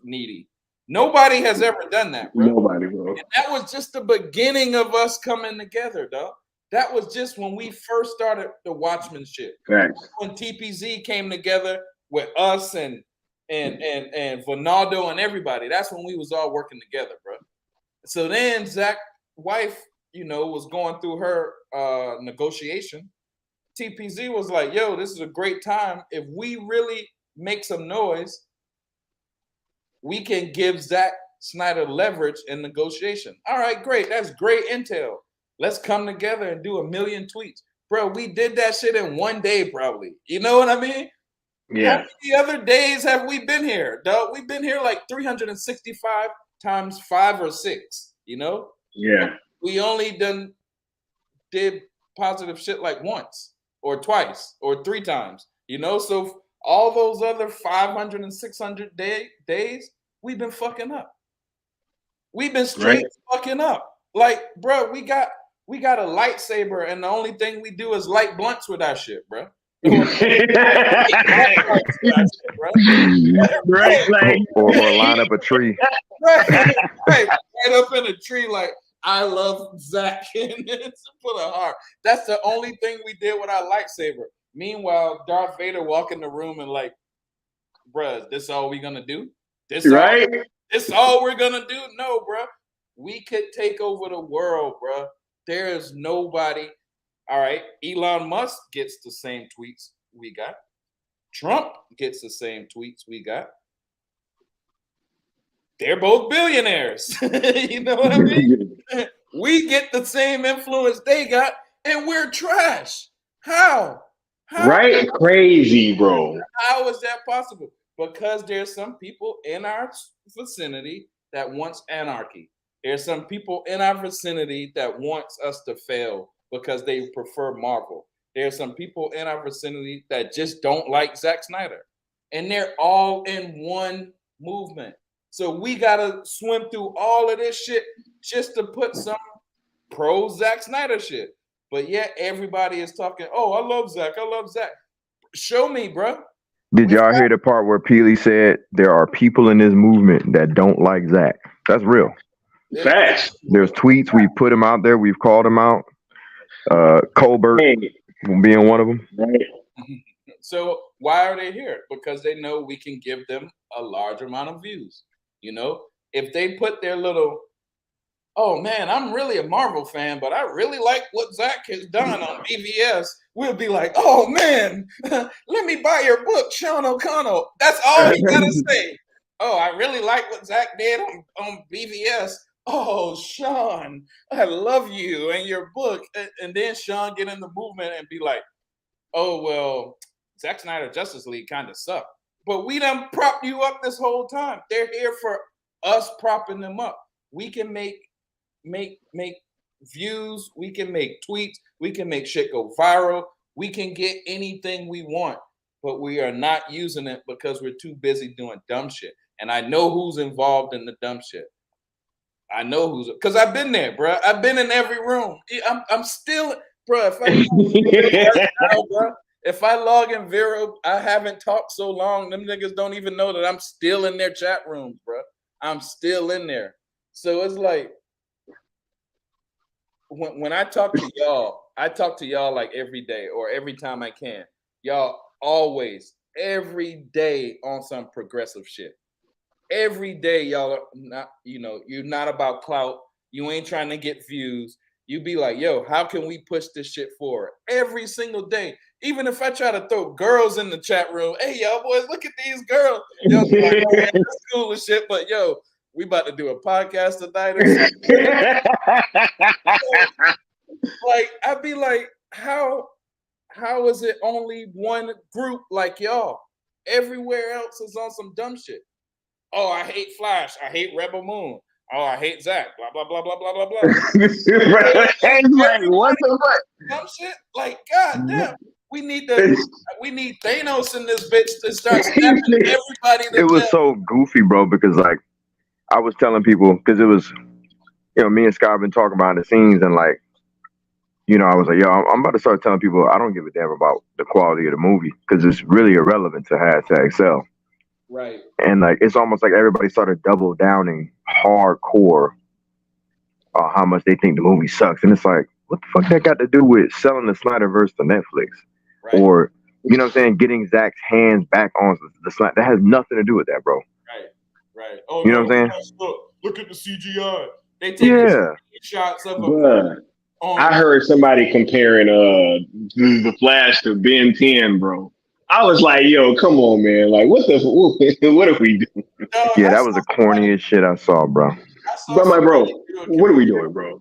needy? Nobody has ever done that, bro. Nobody, bro. And that was just the beginning of us coming together, dog. That was just when we first started the Watchmen shit. Thanks. When TPZ came together with us and Ronaldo and everybody. That's when we was all working together, bro. So then Zach's wife, was going through her negotiation. TPZ was like, yo, this is a great time. If we really make some noise, we can give Zack Snyder leverage in negotiation. All right, great. That's great intel. Let's come together and do 1 million tweets. Bro, we did that shit in one day probably. You know what I mean? Yeah. How many other days have we been here, dog? We've been here like 365 times 5 or 6, Yeah. We only did positive shit like once or twice or 3 times, So all those other 500 and 600 days, we've been fucking up. We've been straight fucking up. Like, bro, we got a lightsaber, and the only thing we do is light blunts with our shit, bro. Right, like, or line up a tree. Right up in a tree, like, I love Zach, and put a heart. That's the only thing we did with our lightsaber. Meanwhile, Darth Vader walk in the room and like, bruh, this all we gonna do? This all we're gonna do? No, bruh. We could take over the world, bruh. There is nobody. All right, Elon Musk gets the same tweets we got. Trump gets the same tweets we got. They're both billionaires. You know what I mean? We get the same influence they got, and we're trash. How? Right? Crazy, bro. How is that possible? Because there's some people in our vicinity that wants anarchy. There's some people in our vicinity that wants us to fail because they prefer Marvel. There's some people in our vicinity that just don't like Zack Snyder. And they're all in one movement. So we gotta swim through all of this shit just to put some pro Zack Snyder shit. But yet everybody is talking, oh, I love Zack. Show me, bro. Did y'all hear the part where Peely said there are people in this movement that don't like Zack? That's real. Facts. There's tweets. We've put them out there. We've called them out. Colbert being one of them. Right. So why are they here? Because they know we can give them a large amount of views. If they put their little, oh man, I'm really a Marvel fan, but I really like what Zack has done on BVS, we'll be like, oh man, let me buy your book, Sean O'Connell. That's all you gotta say. Oh, I really like what Zack did on BVS. Oh, Sean, I love you and your book. And then Sean get in the movement and be like, oh, well, Zack Snyder Justice League kind of sucked. But we done propped you up this whole time. They're here for us propping them up. We can make views. We can make tweets. We can make shit go viral. We can get anything we want. But we are not using it because we're too busy doing dumb shit. And I know who's involved in the dumb shit. I know who's, because I've been there, bro. I've been in every room. I'm still, bro. If I log in Vero, I haven't talked so long. Them niggas don't even know that I'm still in their chat rooms, bro. I'm still in there. So it's like when I talk to y'all like every day or every time I can. Y'all always every day on some progressive shit. Every day, y'all are not, you're not about clout. You ain't trying to get views. You be like, yo, how can we push this shit forward? Every single day. Even if I try to throw girls in the chat room, hey, y'all boys, look at these girls. Y'all be like, oh, yeah, that's cool and shit. But yo, we about to do a podcast tonight or something. Like, I'd be like, how is it only one group like y'all? Everywhere else is on some dumb shit. Oh, I hate Flash. I hate Rebel Moon. Oh, I hate Zack. Blah blah blah blah blah blah blah. Like, what the fuck? Dumb shit. Like, god damn. We need Thanos in this bitch to start snapping everybody. It was so goofy, bro, because like I was telling people, because it was, me and Scott have been talking behind the scenes, and like, I was like, yo, I'm about to start telling people I don't give a damn about the quality of the movie because it's really irrelevant to #sell. Right. And like, it's almost like everybody started double downing hardcore on how much they think the movie sucks. And it's like, what the fuck that got to do with selling the Snyderverse to Netflix? Right. Or, what I'm saying, getting Zack's hands back on the Snyder. That has nothing to do with that, bro. Right. Oh, you know what I'm saying? Look at the CGI. They take shots of them. I heard somebody comparing the Flash to Ben 10, bro. I was like, yo, come on, man. Like, what are we doing? Yeah, that was the corniest shit I saw, bro. But my bro, what are we doing, bro?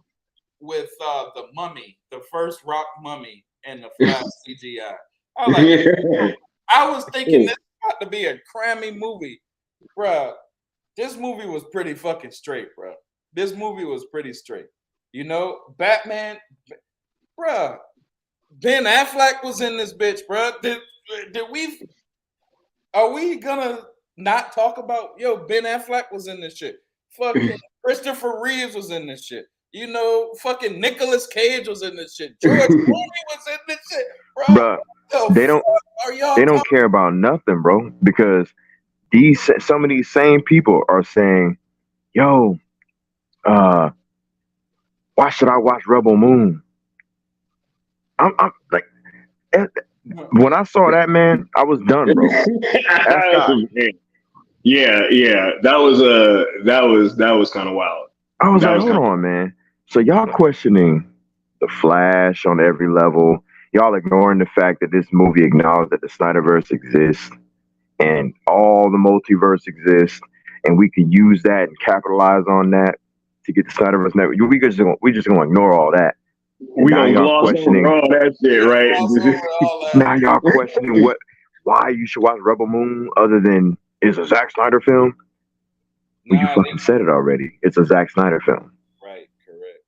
With the Mummy, the first rock mummy and the Flash CGI. I was like, I was thinking this was about to be a crammy movie. Bruh, this movie was pretty fucking straight, bro. This movie was pretty straight. Batman, bruh, Ben Affleck was in this bitch, bruh. Are we gonna not talk about, Ben Affleck was in this shit. Fucking Christopher Reeves was in this shit. Fucking Nicolas Cage was in this shit. George Clooney was in this shit, bro. They don't care about nothing, bro, because some of these same people are saying, yo, why should I watch Rebel Moon? I'm like, when I saw that, man, I was done, bro. Yeah, that was kind of wild. I was like, hold on, man. So y'all questioning the Flash on every level. Y'all ignoring the fact that this movie acknowledged that the Snyderverse exists and all the multiverse exists, and we can use that and capitalize on that to get the Snyderverse network. We just gonna ignore all that. We gonna gloss over all that shit, right? Now y'all questioning why you should watch Rebel Moon other than it's a Zack Snyder film. Well, you fucking said it already. It's a Zack Snyder film. Right, correct.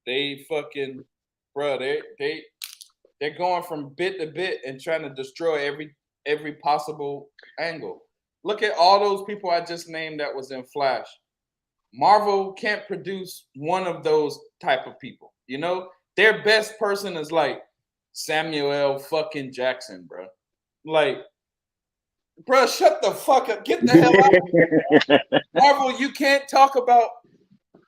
They fucking, bro. They're going from bit to bit and trying to destroy every possible angle. Look at all those people I just named that was in Flash. Marvel can't produce one of those type of people. Their best person is like Samuel L. fucking Jackson, bro. Like, bro, shut the fuck up. Get the hell out. Marvel, you can't talk about,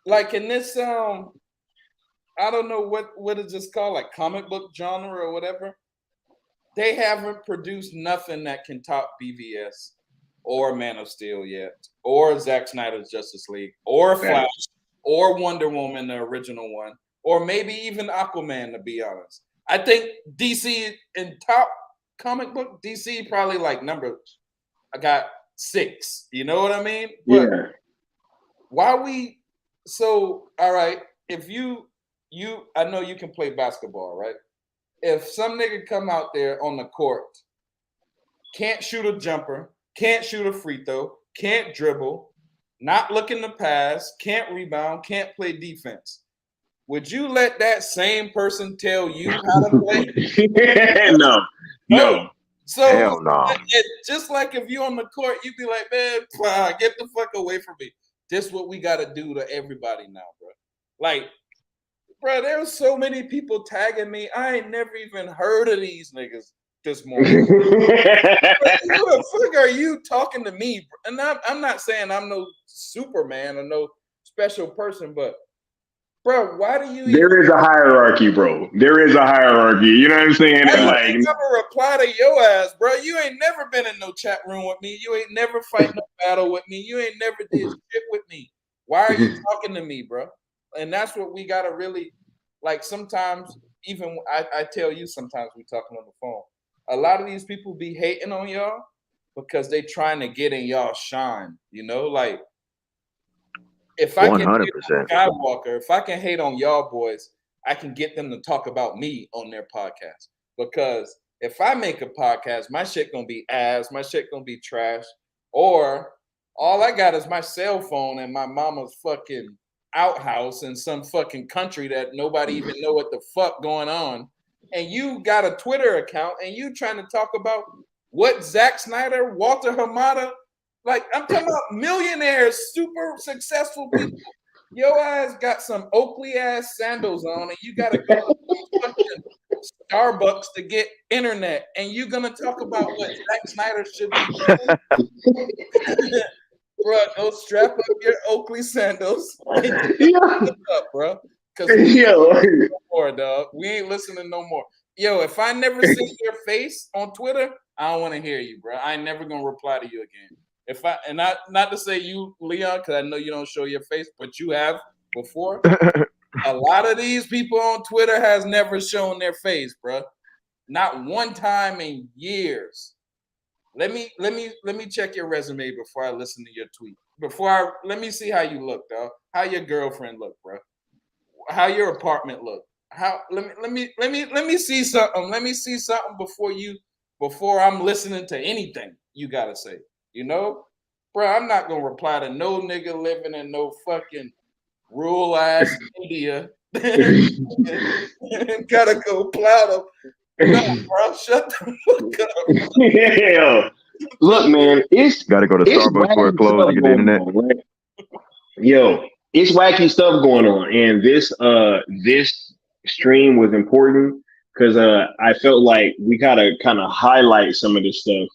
like, in this I don't know what is this called, like comic book genre or whatever. They haven't produced nothing that can top BVS or Man of Steel yet, or Zack Snyder's Justice League, or Flash, or Wonder Woman, the original one, or maybe even Aquaman, to be honest. I think DC in top comic book, DC probably like I got 6. You know what I mean? But all right, if you I know you can play basketball, right? If some nigga come out there on the court, can't shoot a jumper, can't shoot a free throw, can't dribble, not looking to pass, can't rebound, can't play defense, would you let that same person tell you how to play? No. So hell no. Just like if you're on the court, you'd be like, man, get the fuck away from me. This is what we got to do to everybody now, bro. Like, bro, there's so many people tagging me. I ain't never even heard of these niggas this morning. Who the fuck are you talking to me? And I'm not saying I'm no Superman or no special person, but Bro, why do you There is a hierarchy, bro. There is a hierarchy. You know what I'm saying? It's like, never reply to your ass, bro. You ain't never been in no chat room with me. You ain't never fight no battle with me. You ain't never did shit with me. Why are you talking to me, bro? And that's what we gotta really like. Sometimes, even I tell you, sometimes we talking on the phone. A lot of these people be hating on y'all because they trying to get in y'all shine. You know, like if I can hate on Skywalker, if I can hate on y'all boys, I can get them to talk about me on their podcast. Because if I make a podcast, my shit gonna be ass, my shit gonna be trash, or all I got is my cell phone and my mama's fucking outhouse in some fucking country that nobody even know what the fuck going on. And you got a Twitter account and you trying to talk about what Zack Snyder, Walter Hamada, like I'm talking about millionaires, super successful people. Your ass got some Oakley ass sandals on, and you gotta go to fucking Starbucks to get internet, and you're gonna talk about what Zack Snyder should be doing. Bro, go strap up your Oakley sandals. Up, bro. Cause no more, dog. We ain't listening no more. Yo, if I never see your face on Twitter, I don't want to hear you, bro. I ain't never gonna reply to you again. If I and not to say you, Leon, because I know you don't show your face, but you have before. A lot of these people on Twitter has never shown their face, bro. Not one time in years. Let me check your resume before I listen to your tweet. Let me see how you look, dog. How your girlfriend look, bro. How your apartment look. Let me see something. Let me see something before I'm listening to anything you gotta say. You know, bro, I'm not gonna reply to no nigga living in no fucking rural ass India. Gotta go plow them. No, bro, shut the fuck up. Yeah. Look, man, it's gotta go to Starbucks for a close to get the internet. Right? Yo, it's wacky stuff going on, and this stream was important because I felt like we gotta kind of highlight some of this stuff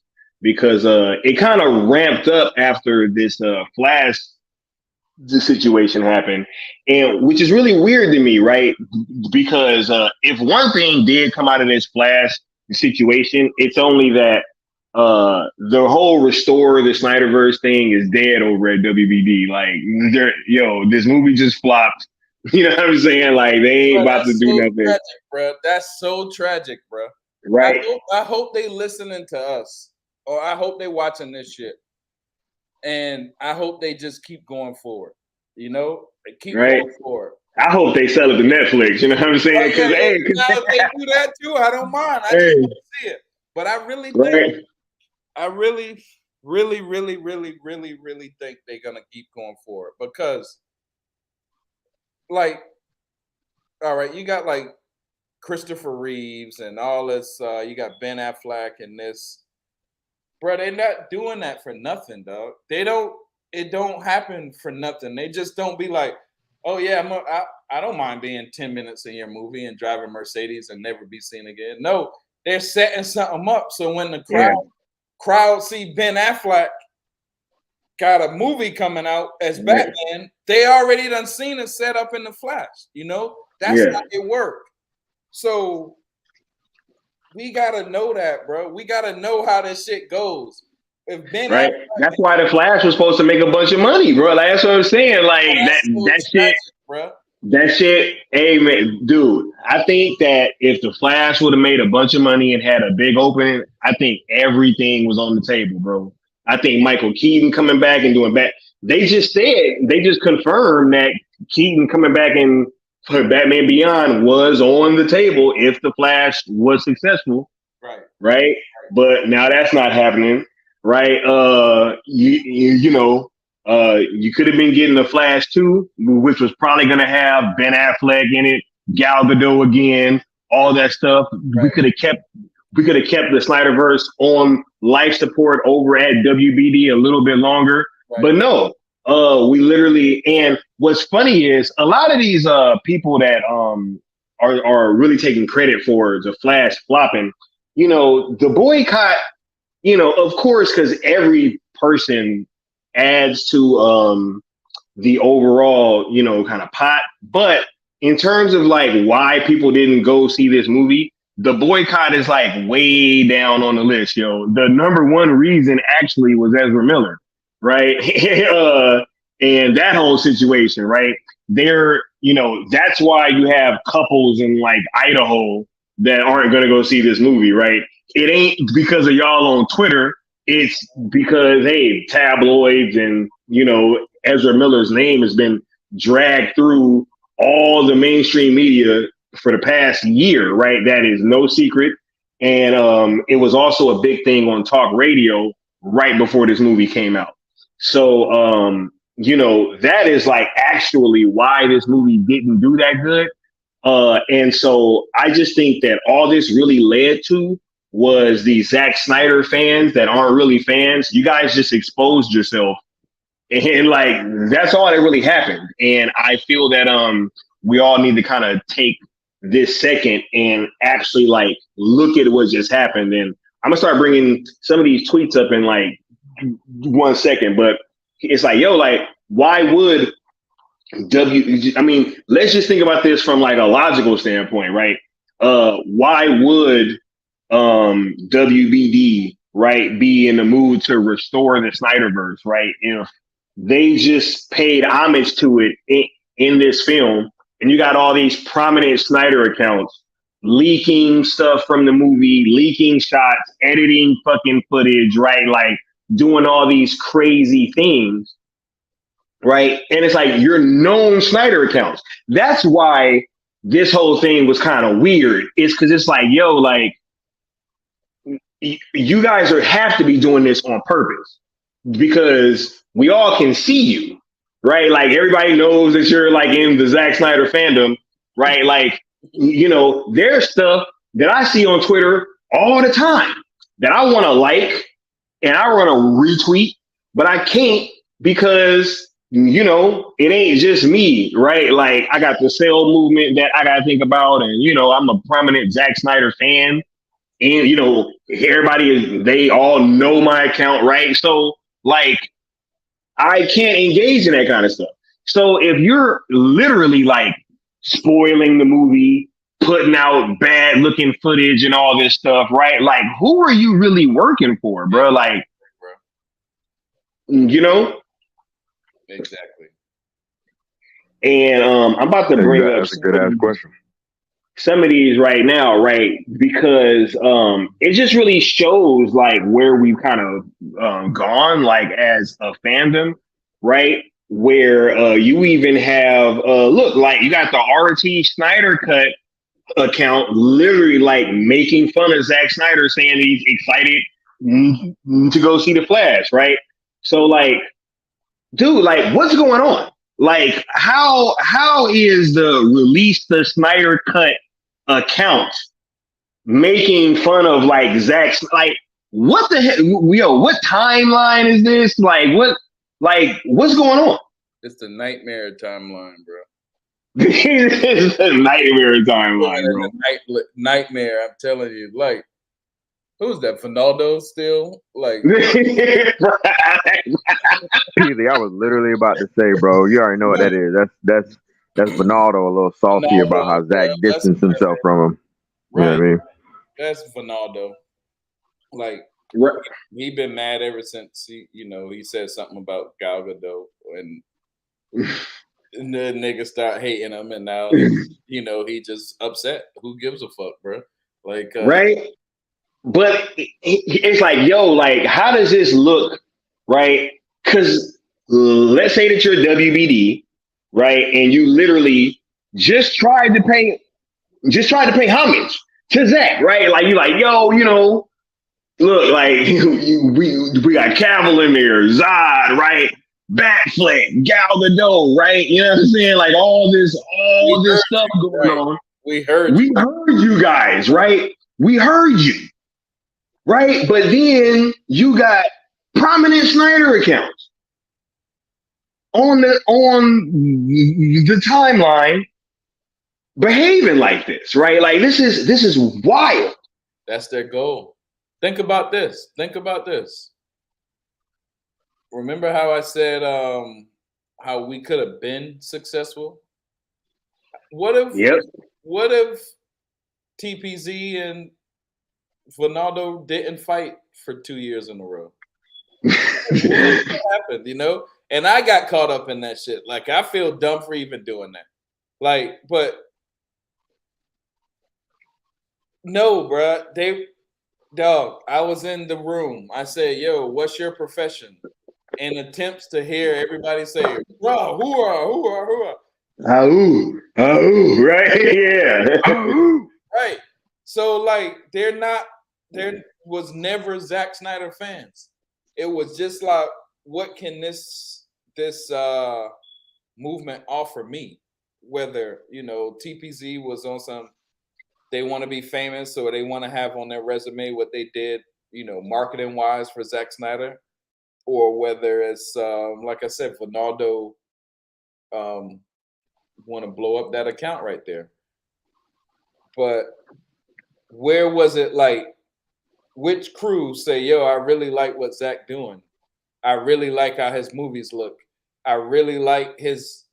because it kind of ramped up after this Flash situation happened, and which is really weird to me, right? Because if one thing did come out of this Flash situation, it's only that the whole restore the Snyderverse thing is dead over at WBD. Like, this movie just flopped. You know what I'm saying? Like, they ain't about to do nothing. Tragic, bro. That's so tragic, bro. Right. I hope they listening to us, or I hope they watching this shit, and I hope they just keep going forward. You know, keep going forward. I hope they sell it to Netflix. You know what I'm saying? Because if they do that too, I don't mind. I just want to see it. But I really think, I really, really, really, really, really, really think they're gonna keep going forward because, like, all right, you got like Christopher Reeves and all this. You got Ben Affleck and this, bro. They're not doing that for nothing, dog. They don't. It don't happen for nothing. They just don't be like, oh yeah, I don't mind being 10 minutes in your movie and driving Mercedes and never be seen again. No, they're setting something up so when the crowd see Ben Affleck got a movie coming out as Batman, they already done seen it set up in the Flash. You know, that's how it work. So we gotta know that, bro. We gotta know how this shit goes. If Ben Affleck, that's why the Flash was supposed to make a bunch of money, bro. Like, that's what I'm saying. Like that shit, bro. That shit, hey man, dude. I think that if the Flash would have made a bunch of money and had a big opening, I think everything was on the table, bro. I think Michael Keaton coming back and doing they just confirmed that Keaton coming back and for Batman Beyond was on the table if the Flash was successful. Right. But now that's not happening. Right. You could have been getting the Flash 2, which was probably going to have Ben Affleck in it, Gal Gadot again, all that stuff. Right. We could have kept the Snyderverse on life support over at WBD a little bit longer. Right. But no, we literally, and what's funny is a lot of these people that are really taking credit for the Flash flopping, the boycott, of course, because every person adds to the overall, kind of pot. But in terms of like why people didn't go see this movie, the boycott is like way down on the list, yo. The number one reason actually was Ezra Miller, right? And that whole situation, right? There, that's why you have couples in like Idaho that aren't going to go see this movie, right? It ain't because of y'all on Twitter. It's because, hey, tabloids and, Ezra Miller's name has been dragged through all the mainstream media for the past year, right? That is no secret. And it was also a big thing on talk radio right before this movie came out. So, that is like actually why this movie didn't do that good. And so I just think that all this really led to was the Zack Snyder fans that aren't really fans. You guys just exposed yourself. And like, that's all that really happened. And I feel that we all need to kind of take this second and actually like look at what just happened. And I'm gonna start bringing some of these tweets up in like 1 second, but it's like, yo, like, why would let's just think about this from like a logical standpoint, right? Why would WBD, right, be in the mood to restore the Snyderverse, right? If they just paid homage to it in this film, and you got all these prominent Snyder accounts leaking stuff from the movie, leaking shots, editing fucking footage, right? Like doing all these crazy things, right? And it's like your known Snyder accounts. That's why this whole thing was kind of weird. It's because it's like, yo, like, you guys have to be doing this on purpose because we all can see you, right? Like everybody knows that you're like in the Zack Snyder fandom, right? Like, there's stuff that I see on Twitter all the time that I want to like and I want to retweet, but I can't because, it ain't just me, right? Like I got the sale movement that I got to think about. And, I'm a prominent Zack Snyder fan. And, they all know my account, right? So, like, I can't engage in that kind of stuff. So if you're literally, like, spoiling the movie, putting out bad looking footage and all this stuff, right? Like, who are you really working for, bro? Like, Exactly. And I'm about to bring up that's a good ass question. Some of these right now, right? Because it just really shows like where we've kind of gone, like as a fandom, right? Where you even have look, like you got the RT Snyder Cut account literally like making fun of Zack Snyder, saying he's excited to go see the Flash, right? So like, dude, like what's going on? Like, how is the release the Snyder Cut account making fun of like Zack? Like, what the heck? Yo, what timeline is this? What's going on? It's the nightmare timeline, bro. It's a nightmare timeline, bro. Nightmare, I'm telling you. Like, who's that? Finaldo still? Like, Peely, I was literally about to say, bro. You already know what that is. That's Finaldo a little salty Finaldo, about how Zach distanced himself from him. Right. You know what I mean? That's Finaldo. Like, he been mad ever since he said something about Gal Gadot, and the nigga start hating him, and now he just upset. Who gives a fuck, bro? Like, right. But it's like, yo, like, how does this look, right? Because let's say that you're WBD, right, and you literally just tried to pay homage to Zack, right? Like you like, yo, look, like we got Cavill in there, Zod, right? Batfleck, Gal Gadot, right? You know what I'm saying? Like all this stuff going on. We heard you guys, right? We heard you. Right, but then you got prominent Snyder accounts on the timeline behaving like this, right? Like this is wild. That's their goal. Think about this. Remember how I said how we could have been successful? What if Yep. what if TPZ and Ronaldo didn't fight for 2 years in a row? What happened, you know? And I got caught up in that shit. Like, I feel dumb for even doing that. Like, but no, bruh. I was in the room. I said, yo, what's your profession? And attempts to hear everybody say, bro, who are. Right? Yeah. Right. So, like, there was never Zack Snyder fans. It was just like, what can this movement offer me? Whether, you know, TPZ was on some, they want to be famous, or they want to have on their resume what they did, you know, marketing wise for Zack Snyder, or whether it's like I said, Ronaldo want to blow up that account right there. But where was it, like, which crew say, yo, I really like what Zack doing. I really like how his movies look. I really like his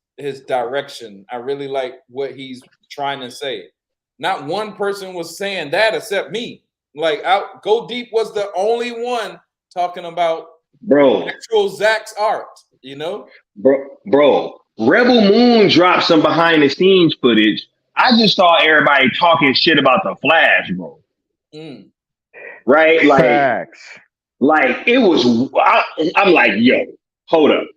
direction. I really like what he's trying to say. Not one person was saying that except me. Like, Go Deep was the only one talking about actual Zack's art, you know? Bro, Rebel Moon dropped some behind the scenes footage. I just saw everybody talking shit about the Flash, bro. Right? Like, facts. Like, it was, I'm like, yo, hold up.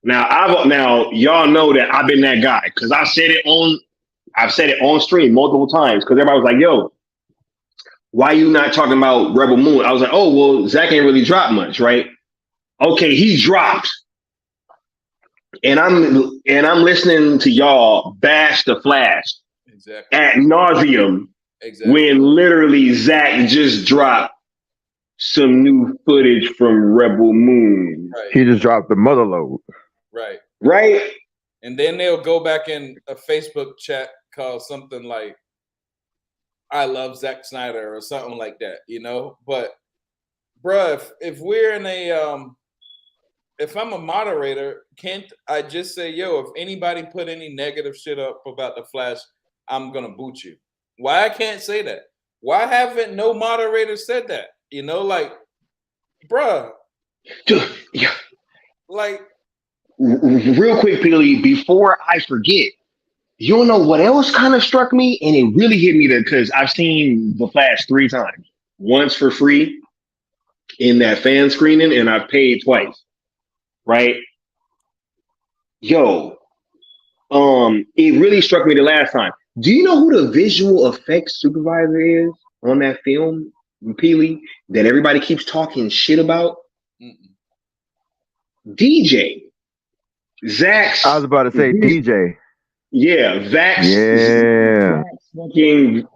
Now y'all know that I've been that guy, because I've said it on stream multiple times, because everybody was like, yo, why you not talking about Rebel Moon? I was like, oh, well, Zack ain't really dropped much, right? Okay, he dropped. And I'm listening to y'all bash the Flash ad nauseum when literally Zack just dropped some new footage from Rebel Moon. Right. He just dropped the mother load. Right. And then they'll go back in a Facebook chat called something like, I love Zack Snyder or something like that, you know? But bruh, if we're in a if I'm a moderator, can't I just say, yo, if anybody put any negative shit up about the Flash, I'm gonna boot you? Why I can't say that? Why haven't no moderator said that? You know, like, bruh. Yeah. Like, real quick, Billy, before I forget, you don't know what else kind of struck me? And it really hit me because I've seen The Flash 3 times. Once for free in that fan screening, and I've paid twice. Right? Yo, it really struck me the last time. Do you know who the visual effects supervisor is on that film, Peely, that everybody keeps talking shit about? DJ. Zack's. I was about to say DJ. Yeah, Zack's. Yeah. Fucking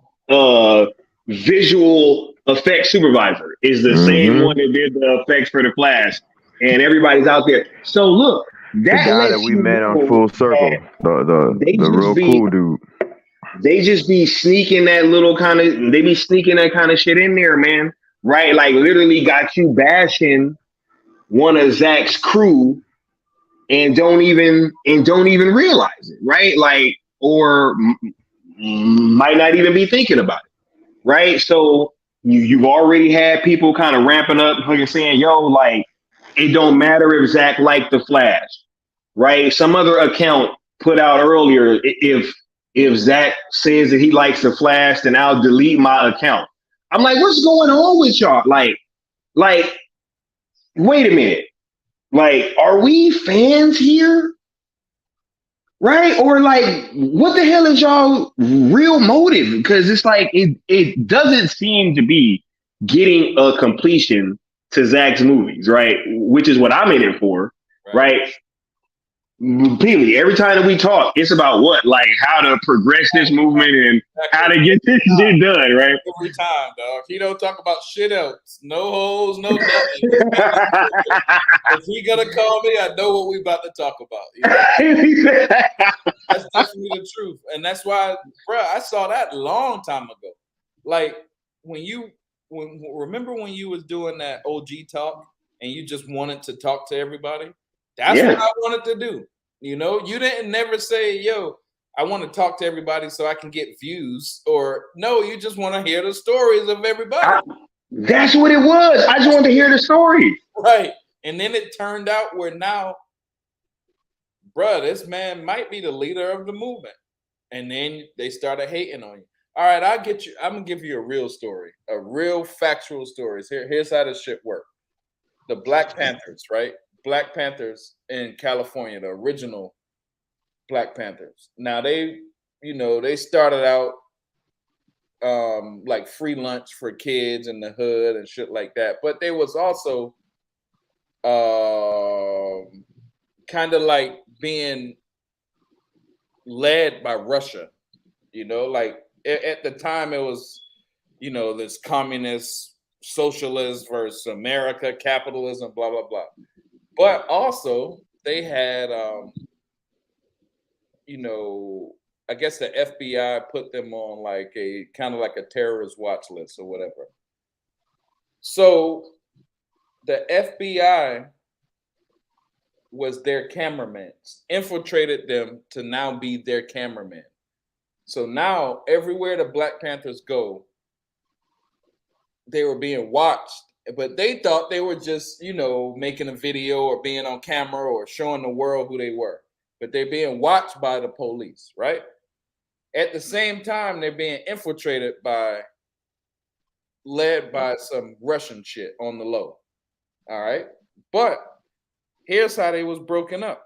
visual effects supervisor is the same one that did the effects for the Flash, and everybody's out there. So look, the guy that we met on Full Circle, the real cool dude. They just be sneaking that kind of shit in there, man. Right? Like, literally got you bashing one of Zack's crew and don't even realize it, right? Like, or might not even be thinking about it, right? So you've already had people kind of ramping up, saying, yo, like, it don't matter if Zack liked the Flash, right? Some other account put out earlier, if Zack says that he likes the Flash, then I'll delete my account. I'm like, what's going on with y'all? Like, wait a minute. Like, are we fans here? Right? Or like, what the hell is y'all real motive? Because it's like, it doesn't seem to be getting a completion to Zack's movies, right? Which is what I'm in it for, right? Peely, every time that we talk, it's about what? Like, how to progress this movement and how to get this shit done, right? Every time, dog. He don't talk about shit else. No holes, no nothing. If he gonna call me, I know what we about to talk about. You know? That's definitely the truth. And that's why, bro, I saw that a long time ago. Like, remember when you was doing that OG talk and you just wanted to talk to everybody? That's what I wanted to do. You know, you didn't never say, yo, I want to talk to everybody so I can get views, or no, you just want to hear the stories of everybody. That's what it was. I just wanted to hear the story. Right. And then it turned out where now, bruh, this man might be the leader of the movement. And then they started hating on you. All right, I'll get you. I'm gonna give you a real story, a real factual story. Here's how this shit worked. The Black Panthers, right? Black Panthers in California, the original Black Panthers. Now they started out like free lunch for kids in the hood and shit like that. But they was also kind of like being led by Russia, like at the time it was, this communist socialist versus America, capitalism, blah, blah, blah. But also they had, I guess the FBI put them on like a kind of like a terrorist watch list or whatever. So the FBI was their cameraman, infiltrated them to now be their cameraman. So now everywhere the Black Panthers go, they were being watched, but they thought they were just, making a video or being on camera or showing the world who they were. But they're being watched by the police, right? At the same time, they're being infiltrated led by some Russian shit on the low. All right. But here's how they was broken up.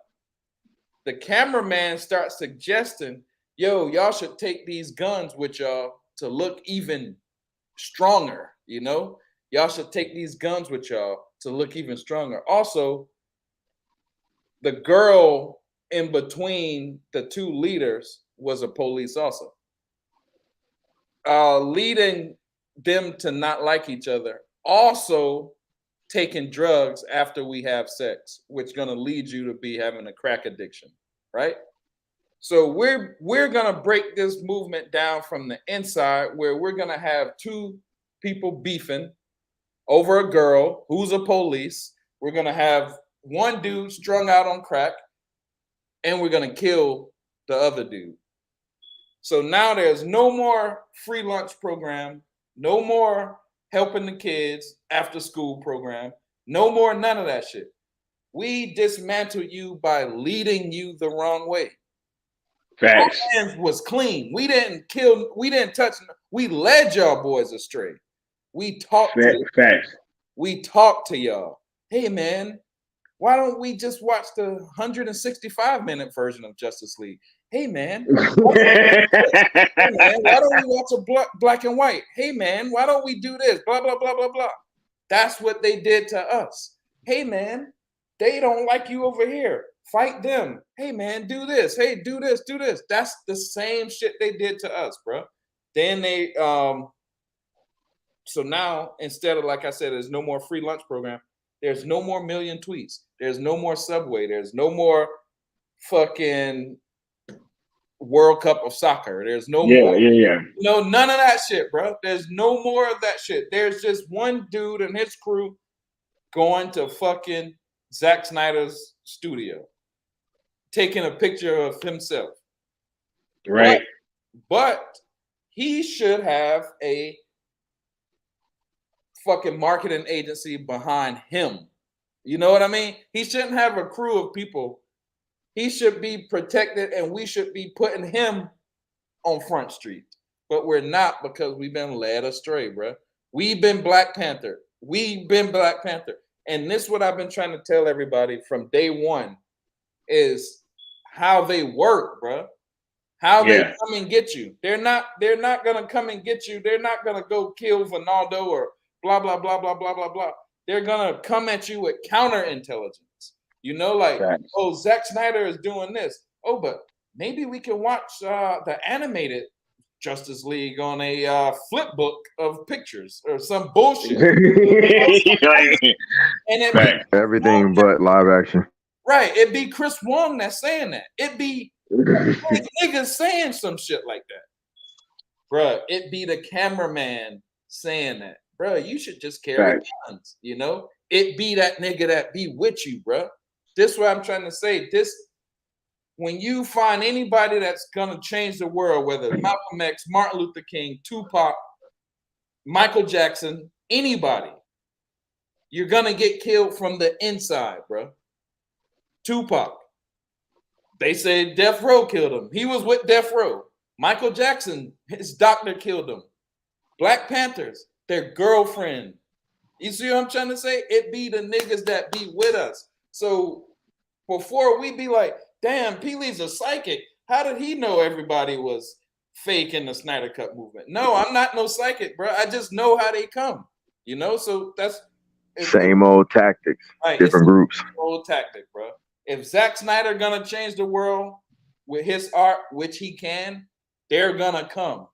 The cameraman starts suggesting, y'all should take these guns with y'all to look even stronger, Y'all should take these guns with y'all to look even stronger. Also, the girl in between the two leaders was a police also. Leading them to not like each other. Also, taking drugs after we have sex, which is going to lead you to be having a crack addiction, right? So we're going to break this movement down from the inside, where we're going to have two people beefing over a girl who's a police. We're going to have one dude strung out on crack, and we're going to kill the other dude. So now there's no more free lunch program, no more helping the kids after school program, no more none of that shit. We dismantle you by leading you the wrong way. Facts. Our hands was clean. We didn't kill, we didn't touch, we led y'all boys astray. We talked to Facts. We talked to y'all. Hey man, why don't we just watch the 165-minute version of Justice League? Hey man, why don't we watch a black and white? Hey man, why don't we do this? Blah, blah, blah, blah, blah. That's what they did to us. Hey man, they don't like you over here. Fight them. Hey man, do this. Hey, do this, do this. That's the same shit they did to us, bro. Then they, so now instead of, like I said, there's no more free lunch program. There's no more million tweets. There's no more Subway. There's no more fucking World Cup of soccer. There's no more. None of that shit, bro. There's no more of that shit. There's just one dude and his crew going to fucking Zack Snyder's studio, taking a picture of himself. Right. But he should have a fucking marketing agency behind him. You know what I mean? He shouldn't have a crew of people. He should be protected, and we should be putting him on Front Street. But we're not, because we've been led astray, bro. We've been Black Panther. We've been Black Panther. And this is what I've been trying to tell everybody from day one, is how they work, bro. How they come and get you. They're not gonna come and get you. They're not gonna go kill Ronaldo or blah, blah, blah, blah, blah, blah, blah. They're gonna come at you with counterintelligence. Like, oh, Zack Snyder is doing this. Oh, but maybe we can watch the animated Justice League on a flip book of pictures or some bullshit. And everything but live action. Right. It'd be Chris Wong that's saying that. It'd be niggas saying some shit like that. Bruh, it'd be the cameraman saying that. Bruh, you should just carry guns, It be that nigga that be with you, bruh. This is what I'm trying to say. when you find anybody that's gonna change the world, whether Malcolm X, Martin Luther King, Tupac, Michael Jackson, anybody, you're gonna get killed from the inside, bro. Tupac, they said Death Row killed him. He was with Death Row. Michael Jackson, his doctor killed him. Black Panthers, their girlfriend. You see what I'm trying to say? It be the niggas that be with us. So before we be like, damn, P-Lee's a psychic. How did he know everybody was fake in the Snyder Cut movement? No, I'm not no psychic, bro. I just know how they come. You know, so that's same old tactics, right, different groups. Old tactic, bro. If Zack Snyder gonna change the world with his art, which he can, they're gonna come.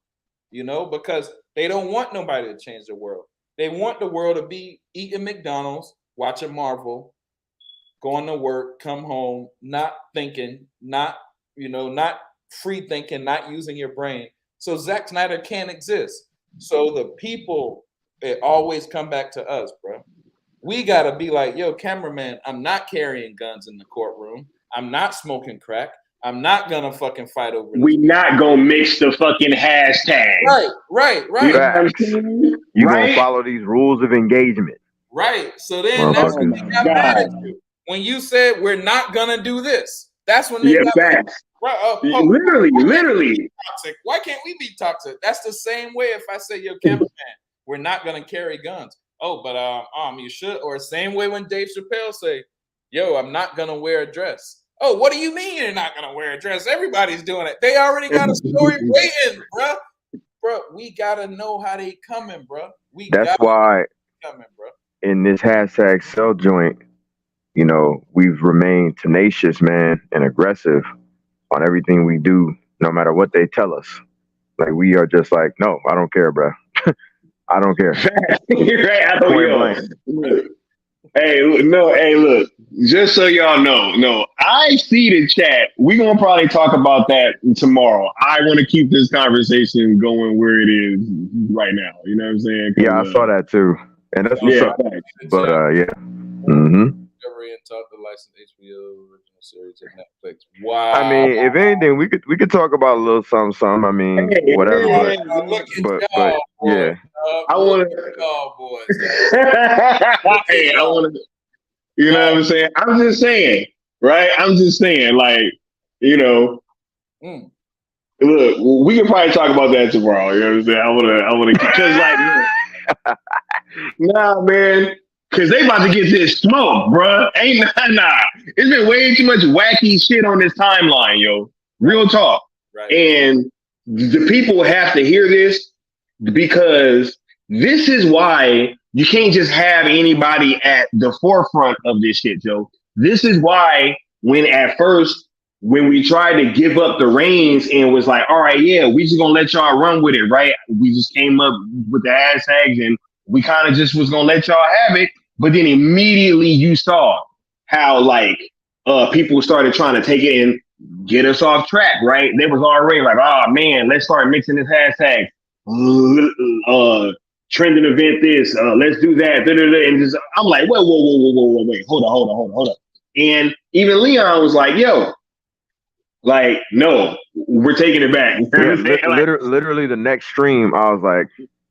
You know, because they don't want nobody to change the world. They want the world to be eating McDonald's, watching Marvel, going to work, come home, not thinking, not free thinking, not using your brain. So Zack Snyder can't exist. So the people, it always come back to us, bro. We got to be like, yo, cameraman, I'm not carrying guns in the courtroom. I'm not smoking crack. I'm not going to fucking fight over this. We not going to mix the fucking hashtag. Right. You going to follow these rules of engagement. Right. So then that's when they got mad at you. When you said we're not going to do this, that's when they got mad. Literally. Toxic. Why can't we be toxic? That's the same way if I say, yo, cameraman, we're not going to carry guns. Oh, but you should. Or same way when Dave Chappelle say, yo, I'm not going to wear a dress. Oh, what do you mean you're not going to wear a dress? Everybody's doing it. They already got a story waiting, bro. Bro, we got to know how they coming, bro. That's why coming, bro. In this hashtag cell joint, you know, we've remained tenacious, man, and aggressive on everything we do, no matter what they tell us. Like, we are just like, no, I don't care, bro. I don't care. You're right. I don't Hey, look, just so y'all know, I see the chat. We're going to probably talk about that tomorrow. I want to keep this conversation going where it is right now. You know what I'm saying? Yeah, I saw that too. And that's what's up. But, yeah. Mm-hmm. Talk the licensed HBO original series of Netflix. Wow. I mean, if anything, we could talk about a little something. I mean, whatever. But yeah. I want to. Hey, I want to. You know what I'm saying? I'm just saying, right? I'm just saying, like, you know. Look, we can probably talk about that tomorrow. You know what I'm saying? I want to, because like, nah, man. Because they about to get this smoke, bruh. Nah. It's been way too much wacky shit on this timeline, yo. Real talk. Right. And the people have to hear this, because this is why you can't just have anybody at the forefront of this shit, yo. This is why when we tried to give up the reins and was like, all right, yeah, we just gonna let y'all run with it, right? We just came up with the hashtags and we kind of just was gonna let y'all have it. But then immediately you saw how like people started trying to take it and get us off track, right? They was already like, oh man, let's start mixing this hashtag. Trending event this, let's do that. And just, I'm like, wait, hold on. And even Leon was like, yo, like, no, we're taking it back. Literally the next stream, I was like,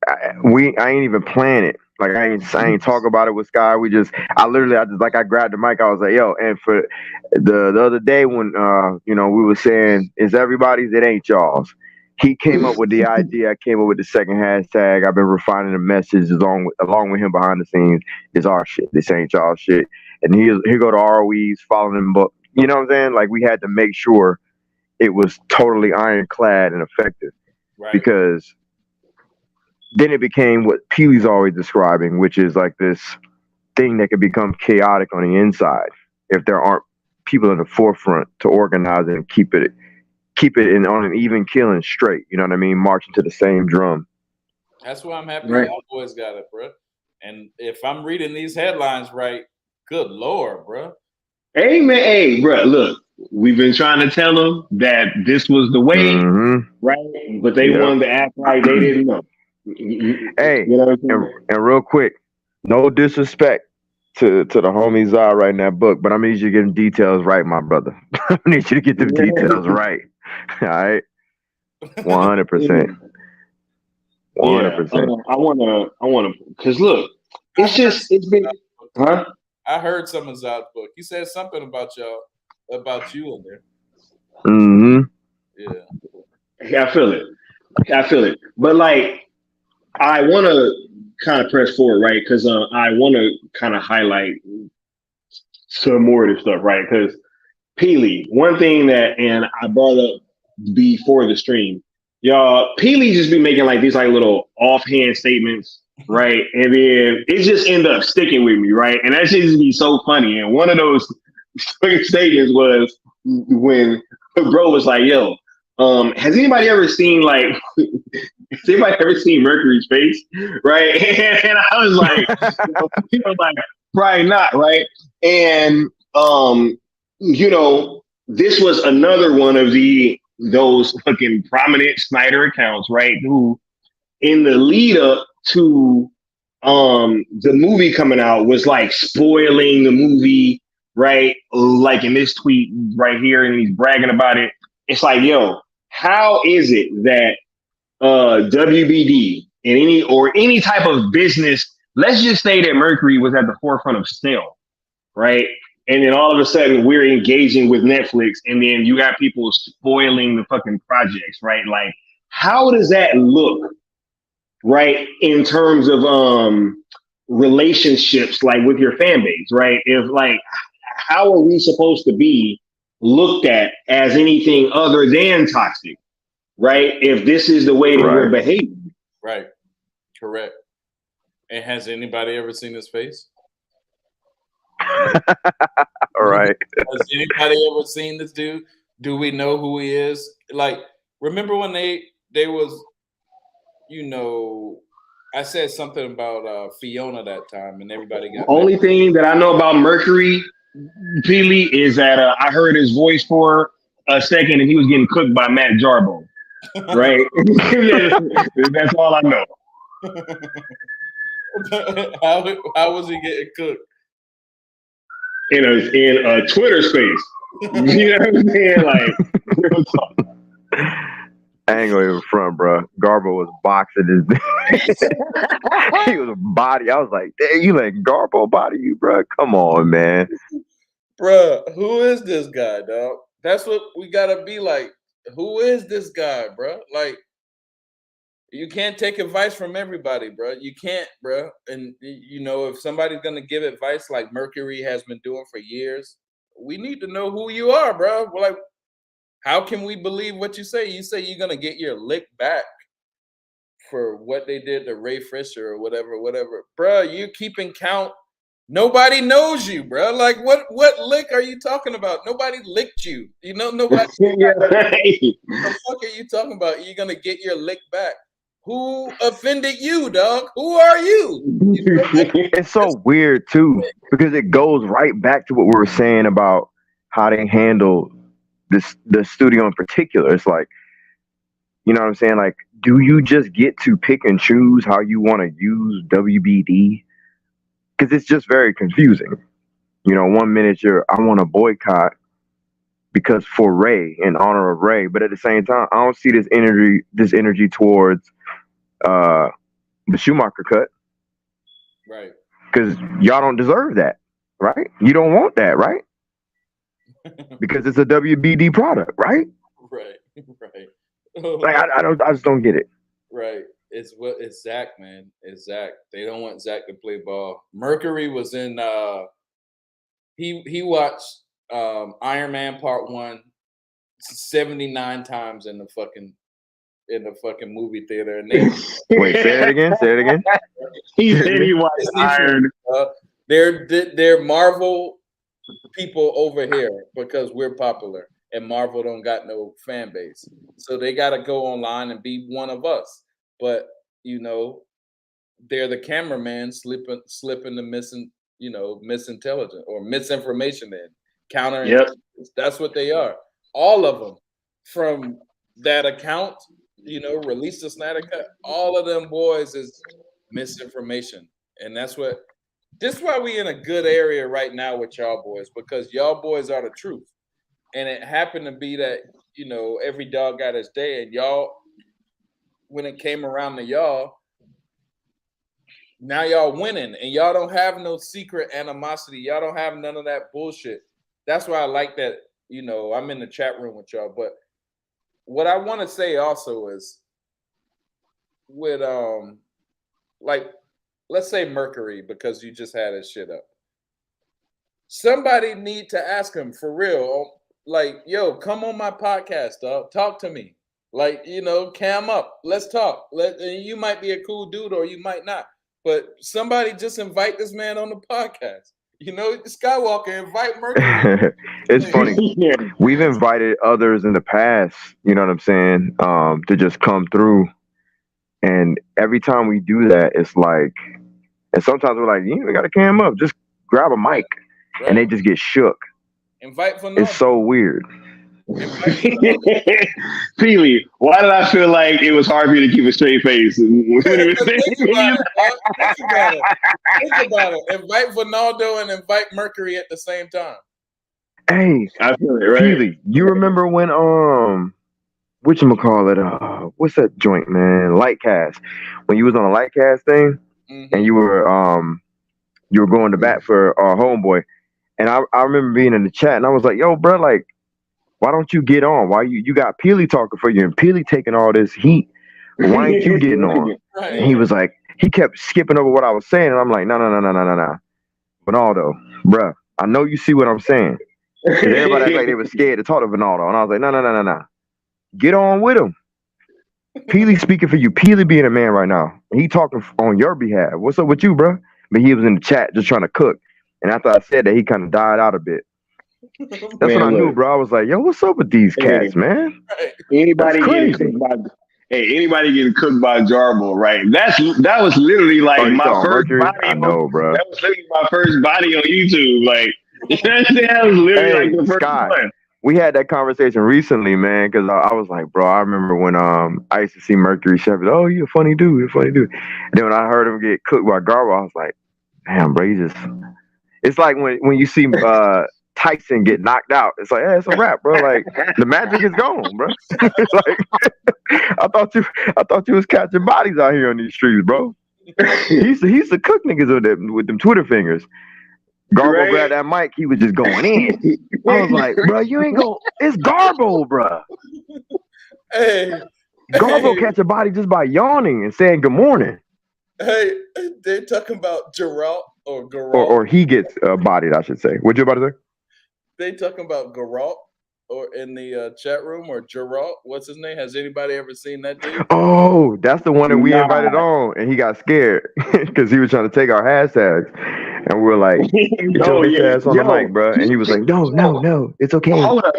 I ain't even plan it. Like I ain't talk about it with Sky. I grabbed the mic. I was like, yo, and for the other day when we were saying it's everybody's, it ain't y'all's. He came up with the idea. I came up with the second hashtag. I've been refining the message along with him behind the scenes. It's our shit. This ain't y'all shit. And he'll go to ROEs, following him. But you know what I'm saying? Like we had to make sure it was totally ironclad and effective, right? Because then it became what Peely's always describing, which is like this thing that could become chaotic on the inside if there aren't people in the forefront to organize it and keep it on an even keel and straight. You know what I mean? Marching to the same drum. That's why I'm happy y'all boys got it, bro. And if I'm reading these headlines right, good Lord, bro. Hey, man, hey, bro, look, we've been trying to tell them that this was the way, right? But they wanted to act like they didn't know. Hey, you know and real quick, no disrespect to the homie Zah writing that book, but I need you to get them details right, my brother. I need you to get them details right. All right, 100%, Yeah, 100%. I wanna, cause look, it's been, huh? I heard some of Zod's book. He said something about you in there. Mm-hmm. Yeah. Yeah, I feel it. But like, I want to kind of press forward, right? Because I want to kind of highlight some more of this stuff, right? Because Peely, one thing that, and I brought up before the stream, y'all, Peely just be making like these like little offhand statements, right? And then it just end up sticking with me, right? And that shit just be so funny. And one of those statements was when bro was like, "Yo, has anybody ever seen like?" Has anybody ever seen Mercury's face? Right. And I was like, like, probably not, right? And this was another one of those fucking prominent Snyder accounts, right? Who in the lead up to the movie coming out was like spoiling the movie, right? Like in this tweet right here, and he's bragging about it. It's like, yo, how is it that WBD and any type of business, let's just say that Mercury was at the forefront of sale, right? And then all of a sudden we're engaging with Netflix, and then you got people spoiling the fucking projects, right? Like, how does that look, right? In terms of relationships, like with your fan base, right? If like, how are we supposed to be looked at as anything other than toxic, right? If this is the way that we're behaving. Right. Correct. And has anybody ever seen his face? All right. Has anybody ever seen this dude? Do we know who he is? Like, remember when they was, I said something about Fiona that time, and everybody got only thing that I know about Mercury, Peely, is that I heard his voice for a second, and he was getting cooked by Matt Jarbo. Right? That's all I know. How was he getting cooked? In a Twitter space. You know what I'm saying? Like, I ain't gonna even front, bro. Garbo was boxing his. He was a body. I was like, "Damn, you let Garbo body you, bro? Come on, man." Bro, who is this guy, dog? That's what we gotta be like. Who is this guy, bro? Like, you can't take advice from everybody, bro. You can't, bro. And if somebody's gonna give advice like Mercury has been doing for years, we need to know who you are, bro. We're like, how can we believe what you say? You say you're gonna get your lick back for what they did to Ray Fisher or whatever, bro. You keeping count. Nobody knows you, bro. Like, what lick are you talking about? Nobody licked you. Nobody. yeah, right. What the fuck are you talking about? You're gonna get your lick back. Who offended you, dog? Who are you? It's so weird too, because it goes right back to what we were saying about how they handle the studio in particular. It's like, you know what I'm saying? Like, do you just get to pick and choose how you want to use WBD? Because it's just very confusing. 1 minute I want to boycott because for Ray, in honor of Ray, but at the same time, I don't see this energy towards the Schumacher cut. Right. Because y'all don't deserve that, right? You don't want that, right? Because it's a WBD product, right? Right. Like, I just don't get it. Right. It's Zack, man. It's Zack. They don't want Zack to play ball. Mercury was in he watched Iron Man Part 1 79 times in the fucking movie theater. And Wait, say it again. He said he watched Iron. They're Marvel people over here because we're popular, and Marvel don't got no fan base, so they got to go online and be one of us. But they're the cameraman slipping the misintelligence or misinformation in counter. Yep. That's what they are. All of them from that account, release the Snyder cut. All of them boys is misinformation, and that's what this is why we in a good area right now with y'all boys, because y'all boys are the truth. And it happened to be that, every dog got his day, and y'all, when it came around to y'all, now y'all winning, and y'all don't have no secret animosity. Y'all don't have none of that bullshit. That's why I like that, I'm in the chat room with y'all. But what I want to say also is with like, let's say Mercury, because you just had his shit up. Somebody need to ask him for real, like, yo, come on my podcast, dog. Talk to me. Like, cam up. Let's talk. You might be a cool dude or you might not. But somebody just invite this man on the podcast. Skywalker, invite Mercury. It's funny. We've invited others in the past, you know what I'm saying, to just come through. And every time we do that, it's like, and sometimes we're like, you ain't got to cam up. Just grab a mic. Right. And they just get shook. Invite for It's so weird. Peely, why did I feel like it was hard for you to keep a straight face? Think about it. Invite Ronaldo and invite Mercury at the same time. Hey, I feel it, right? Peely, you remember when whatchamacallit, what's that joint, man? Lightcast. When you was on a Lightcast thing, and you were going to bat for homeboy. And I remember being in the chat, and I was like, yo, bro, like, why don't you get on? Why you got Peely talking for you, and Peely taking all this heat? Why ain't you getting on? Right. And he was like, he kept skipping over what I was saying, and I'm like, no. Ronaldo, bruh, I know you see what I'm saying. Everybody act like they were scared to talk to Ronaldo, and I was like, no. Get on with him. Peely speaking for you. Peely being a man right now. He talking on your behalf. What's up with you, bro? But he was in the chat just trying to cook. And after I said that, he kind of died out a bit. That's when I knew, bro. I was like, yo, what's up with these cats, man? Anybody getting cooked by Jarbo, right? That was literally like my first body. I know, bro. That was literally my first body on YouTube. Like, that was literally like the first one. We had that conversation recently, man, because I was like, bro, I remember when I used to see Mercury Shepard. Oh, you a funny dude, And then when I heard him get cooked by Garbo, I was like, damn, bro, it's like when you see Tyson get knocked out. It's like, hey, it's a wrap, bro. Like, the magic is gone, bro. Like, I thought you was catching bodies out here on these streets, bro. He used to cook niggas with them Twitter fingers. Garbo grabbed that mic, he was just going in. I was like, bro, you ain't go. It's Garbo, bro. Hey, Garbo catch a body just by yawning and saying good morning. Hey, they talking about Geralt or Geralt. Or he gets bodied, I should say. What you about to say? They talking about Geralt or in the chat room, or Geralt. What's his name? Has anybody ever seen that dude? Oh, that's the one that we invited on, and he got scared because he was trying to take our hashtags. And we were like, get your bitch ass on the mic, bro. And he was like, no, it's okay. Hold up,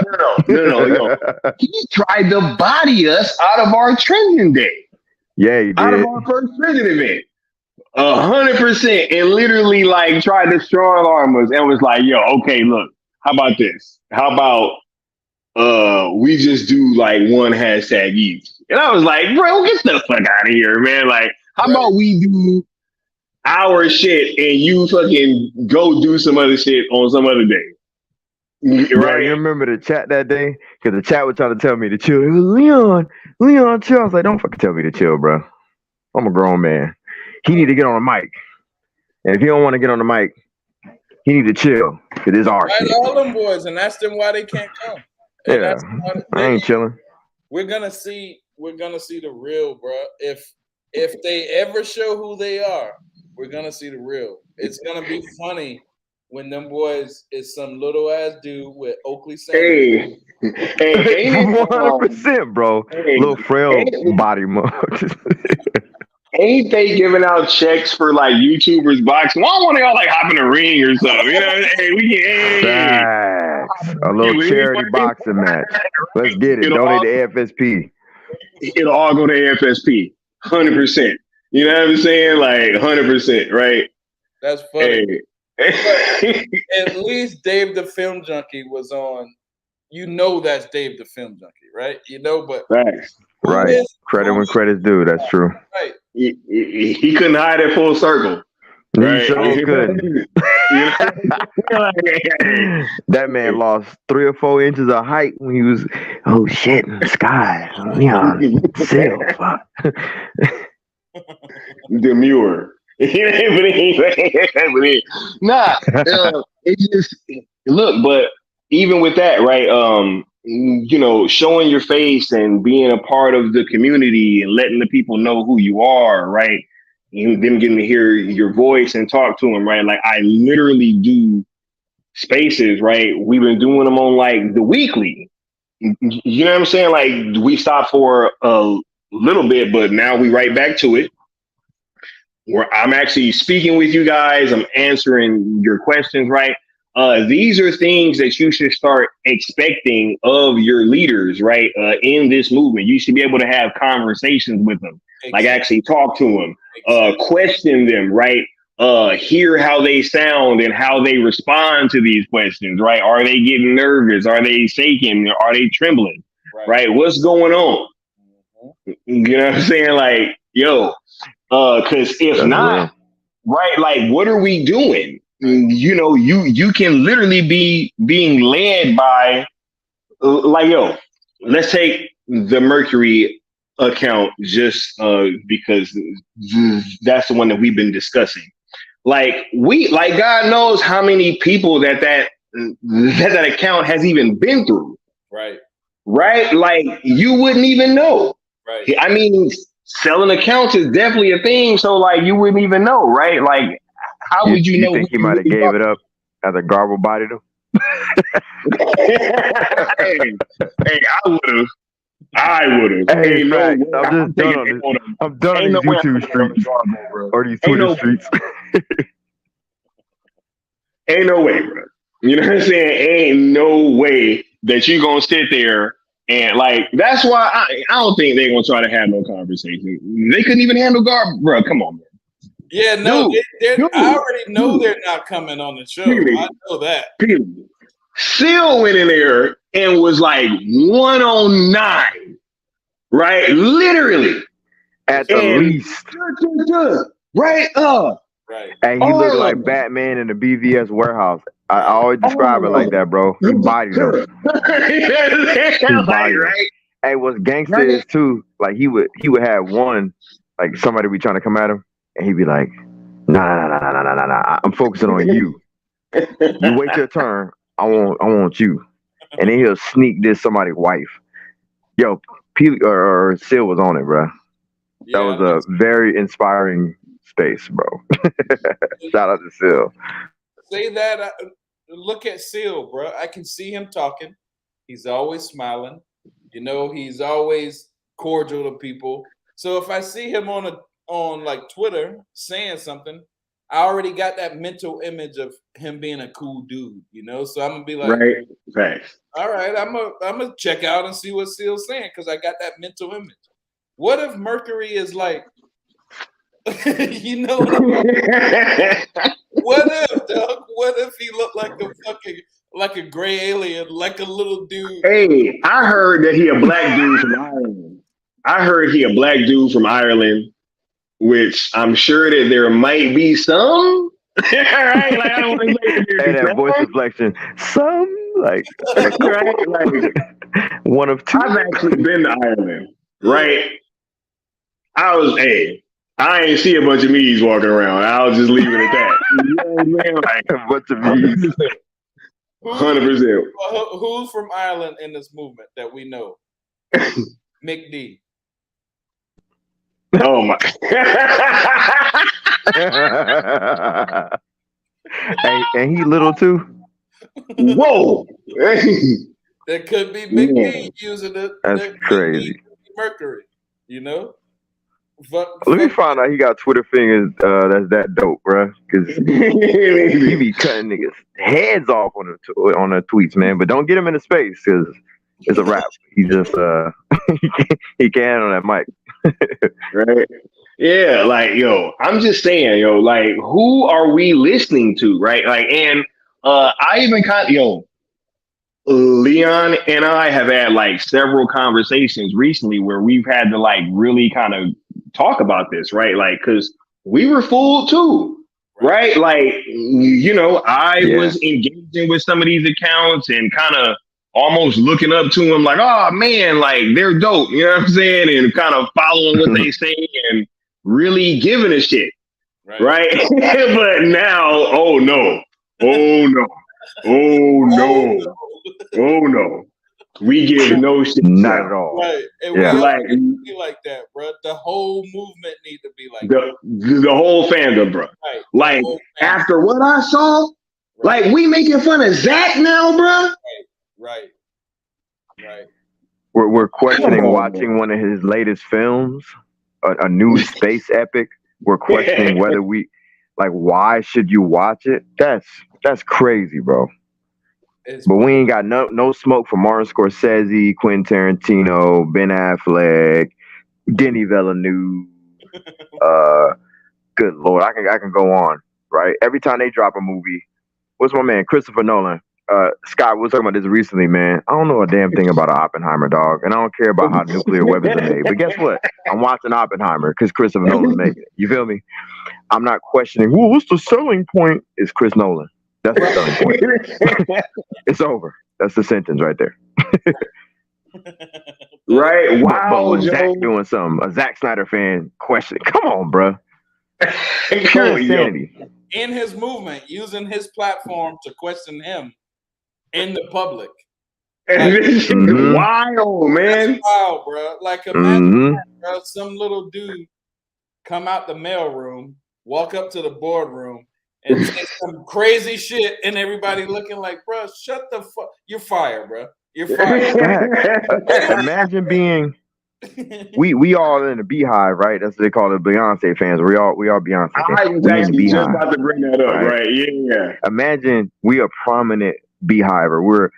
no, yo. He tried to body us out of our training day. Yeah, he did. Out of our first training event. 100%. And literally, like, tried to strong arm us and was like, yo, okay, look, how about this? How about we just do, like, one hashtag each? And I was like, bro, get the fuck out of here, man. Like, how about we do our shit and you fucking go do some other shit on some other day? Right? Yeah, you remember the chat that day? Because the chat was trying to tell me to chill. It was Leon, chill. I was like, don't fucking tell me to chill, bro. I'm a grown man. He need to get on the mic. And if he don't want to get on the mic, he need to chill. Because it's our shit. All them boys, and that's them why they can't come. And yeah, I ain't chilling. We're gonna see the real, bro. If they ever show who they are, we're gonna see the real. It's gonna be funny when them boys is some little ass dude with Oakley sandals. Hey, 100%, bro. Hey, little frail body mugs. Ain't they giving out checks for like YouTubers boxing? Why don't y'all like hop in a ring or something? You know, hey, we can a little charity boxing match. Let's get it. Donate to AFSP. It'll all go to AFSP. 100%. You know what I'm saying? Like 100%, right? That's funny. Hey. At least Dave the Film Junkie was on. You know that's Dave the Film Junkie, right? You know, but right. Credit when credit's due. That's true. Right. He couldn't hide at Full Circle. Right? Sure couldn't. That man lost 3 or 4 inches of height when he was. Oh shit! In the sky, silver. Demure. Nah, it just look, but even with that, right? Showing your face and being a part of the community and letting the people know who you are, right? And them getting to hear your voice and talk to them, right? Like I literally do spaces, right? We've been doing them on like the weekly. You know what I'm saying? Like we stopped for a little bit, but now we right back to it. Where I'm actually speaking with you guys, I'm answering your questions, right? These are things that you should start expecting of your leaders, right? In this movement, you should be able to have conversations with them, like actually talk to them, question them, right? Hear how they sound and how they respond to these questions, right? Are they getting nervous? Are they shaking? Are they trembling? Right? What's going on? You know what I'm saying? Like, yo, because if not, right, like, what are we doing? You know, you can literally be being led by, like, yo, let's take the Mercury account just because that's the one that we've been discussing. Like God knows how many people that account has even been through. Right? Like you wouldn't even know. Right. I mean, selling accounts is definitely a thing. So like you wouldn't even know, right? Like how would you know? You think he might have gave it up as a garble bodied him? hey, I would have. Hey, I'm done on these YouTube streets or these Twitter streets. Ain't no way, bro. You know what I'm saying? Ain't no way that you gonna sit there and like. That's why I don't think they're gonna try to have no conversation. They couldn't even handle bro. Come on, man. Yeah, no, I already know they're not coming on the show. I know that. Seal went in there and was like 109, right? Literally, at the least, right? Right. And he looked like Batman in the BVS warehouse. I always describe it like that, bro. He bodied him. Right? Hey, what's gangster is too, like he would have one, like somebody be trying to come at him, and he'd be like, nah. I'm focusing on you. You wait your turn. I want you. And then he'll sneak this somebody's wife. Yo, or Seal was on it, bro. That was a very inspiring space, bro. Shout out to Seal. Say that. Look at Seal, bro. I can see him talking. He's always smiling. You know, he's always cordial to people. So if I see him on like Twitter saying something, I already got that mental image of him being a cool dude. You know, so I'm gonna be like, right. All right, I'm gonna check out and see what Seal's saying because I got that mental image. What if Mercury is like? You know what if, dog? What if he looked like a gray alien, like a little dude? Hey, I heard that he a black dude from Ireland. Which I'm sure that there might be some. Right? Like, I don't want to say that voice inflection. Some like right? Like one of two. I've actually been to Ireland, right? I ain't see a bunch of me's walking around. I was just leaving it at that. You know what I'm saying? Like a bunch of me's. 100%. Who's from Ireland in this movement that we know? Mick D. Oh my! and he little too. Whoa! That could be Mick D using it. That's crazy. Mercury, you know. Let me find out he got Twitter fingers. That's that dope, bro. Because he be cutting niggas heads off on the tweets, man. But don't get him in the space because it's a wrap. He just he can't handle that mic. Right? Yeah, like yo, I'm just saying, yo, like who are we listening to, right? Like, and I even Leon and I have had like several conversations recently where we've had to like really kind of talk about this, right? Like, because we were fooled too. right? Like, I was engaging with some of these accounts and kind of almost looking up to them like, oh man, like they're dope, you know what I'm saying? And kind of following what they say and really giving a shit, right? But now, oh no, oh no, oh no, oh no. We give no shit. Not at all. Right. And we all need to be like that, bro. The whole movement need to be like that. The whole fandom, bro. Right. Like, after what I saw, like, we making fun of Zack now, bro. Right. We're questioning watching one of his latest films, a new space epic. We're questioning whether why should you watch it? That's crazy, bro. But we ain't got no smoke for Martin Scorsese, Quentin Tarantino, Ben Affleck, Denis Villeneuve. Good Lord, I can go on, right? Every time they drop a movie, what's my man, Christopher Nolan? Scott, we were talking about this recently, man. I don't know a damn thing about Oppenheimer, dog, and I don't care about how nuclear weapons are made. But guess what? I'm watching Oppenheimer because Christopher Nolan's making it. You feel me? I'm not questioning. Well, what's the selling point? It's Chris Nolan. That's the selling point. It's over. That's the sentence right there. Right? Wow. But was Zack doing something? A Zack Snyder fan question. Come on, bro. Pure insanity. In his movement, using his platform to question him in the public. This shit is wild, man. That's wild, bro. Like, imagine bro, some little dude come out the mailroom, walk up to the boardroom, and say some crazy shit, and everybody looking like, bro, shut the fuck. You're fired, bro. You're fired. Imagine being. We all in the beehive, right? That's what they call it, Beyonce fans. We all Beyonce fans. I was actually just about to bring that up, right? Yeah. Imagine we a prominent beehiver. We're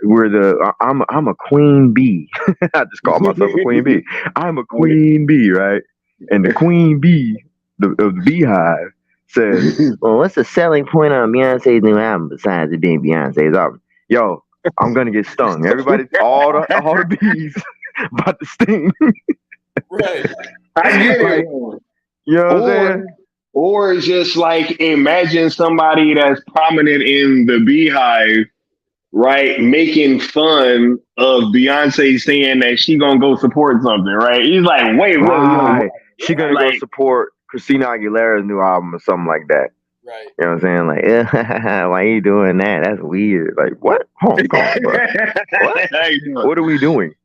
the I'm a queen bee. I just call myself a queen bee. I'm a queen bee, right? And the queen bee of the beehive says, "Well, what's the selling point on Beyonce's new album besides it being Beyonce's album?" Yo, I'm gonna get stung. Everybody, all the bees about to sting. Right. I get it. You know what I'm saying? Or just like, imagine somebody that's prominent in the beehive, right, making fun of Beyonce saying that she gonna go support something, right? He's like, wait, what? She gonna go support Christina Aguilera's new album or something like that. Right. You know what I'm saying? Like, why are you doing that? That's weird. Like, what? Hold on, bro. What are we doing?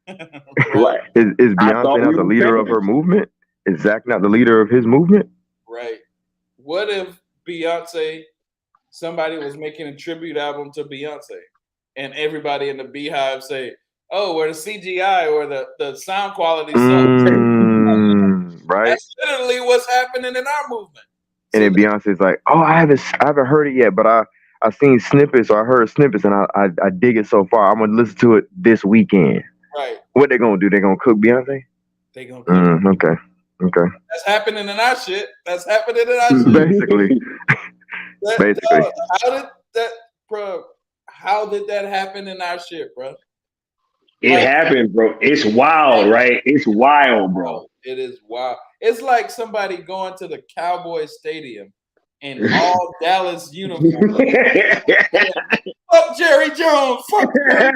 Right. Is Beyonce not the leader of her movement? Is Zack not the leader of his movement? Right. What if Beyonce, somebody was making a tribute album to Beyonce, and everybody in the beehive say, "Oh, where the CGI or the sound quality sucks." Right. That's literally what's happening in our movement. And then Beyonce's like, "Oh, I haven't heard it yet, but I've seen snippets, or I heard snippets, and I dig it so far. I'm gonna listen to it this weekend." Right. What they gonna do? They gonna cook Beyonce? They gonna cook. Okay. That's happening in our shit. That's happening in our shit. Basically. How did that happen in our shit, bro? It happened, bro. It's wild, right? It's wild, bro. It is wild. It's like somebody going to the Cowboys Stadium in all Dallas uniforms. Fuck Jerry Jones. Fuck Jerry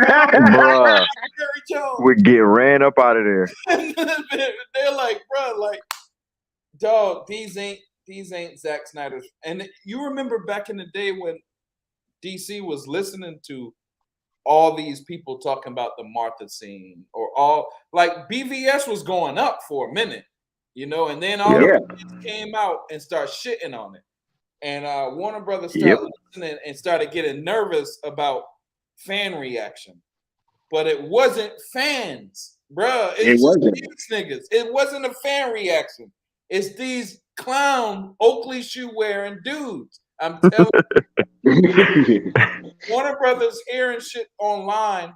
Jones. We get ran up out of there. They're like, bro, like, dog, these ain't Zack Snyder's. And you remember back in the day when DC was listening to all these people talking about the Martha scene, or all, like, BVS was going up for a minute, you know, and then all the came out and started shitting on it. And Warner Brothers started listening and started getting nervous about fan reaction. But it wasn't fans, bruh. It wasn't these niggas. It wasn't a fan reaction. It's these clown Oakley shoe wearing dudes. I'm telling you. Warner Brothers hearing shit online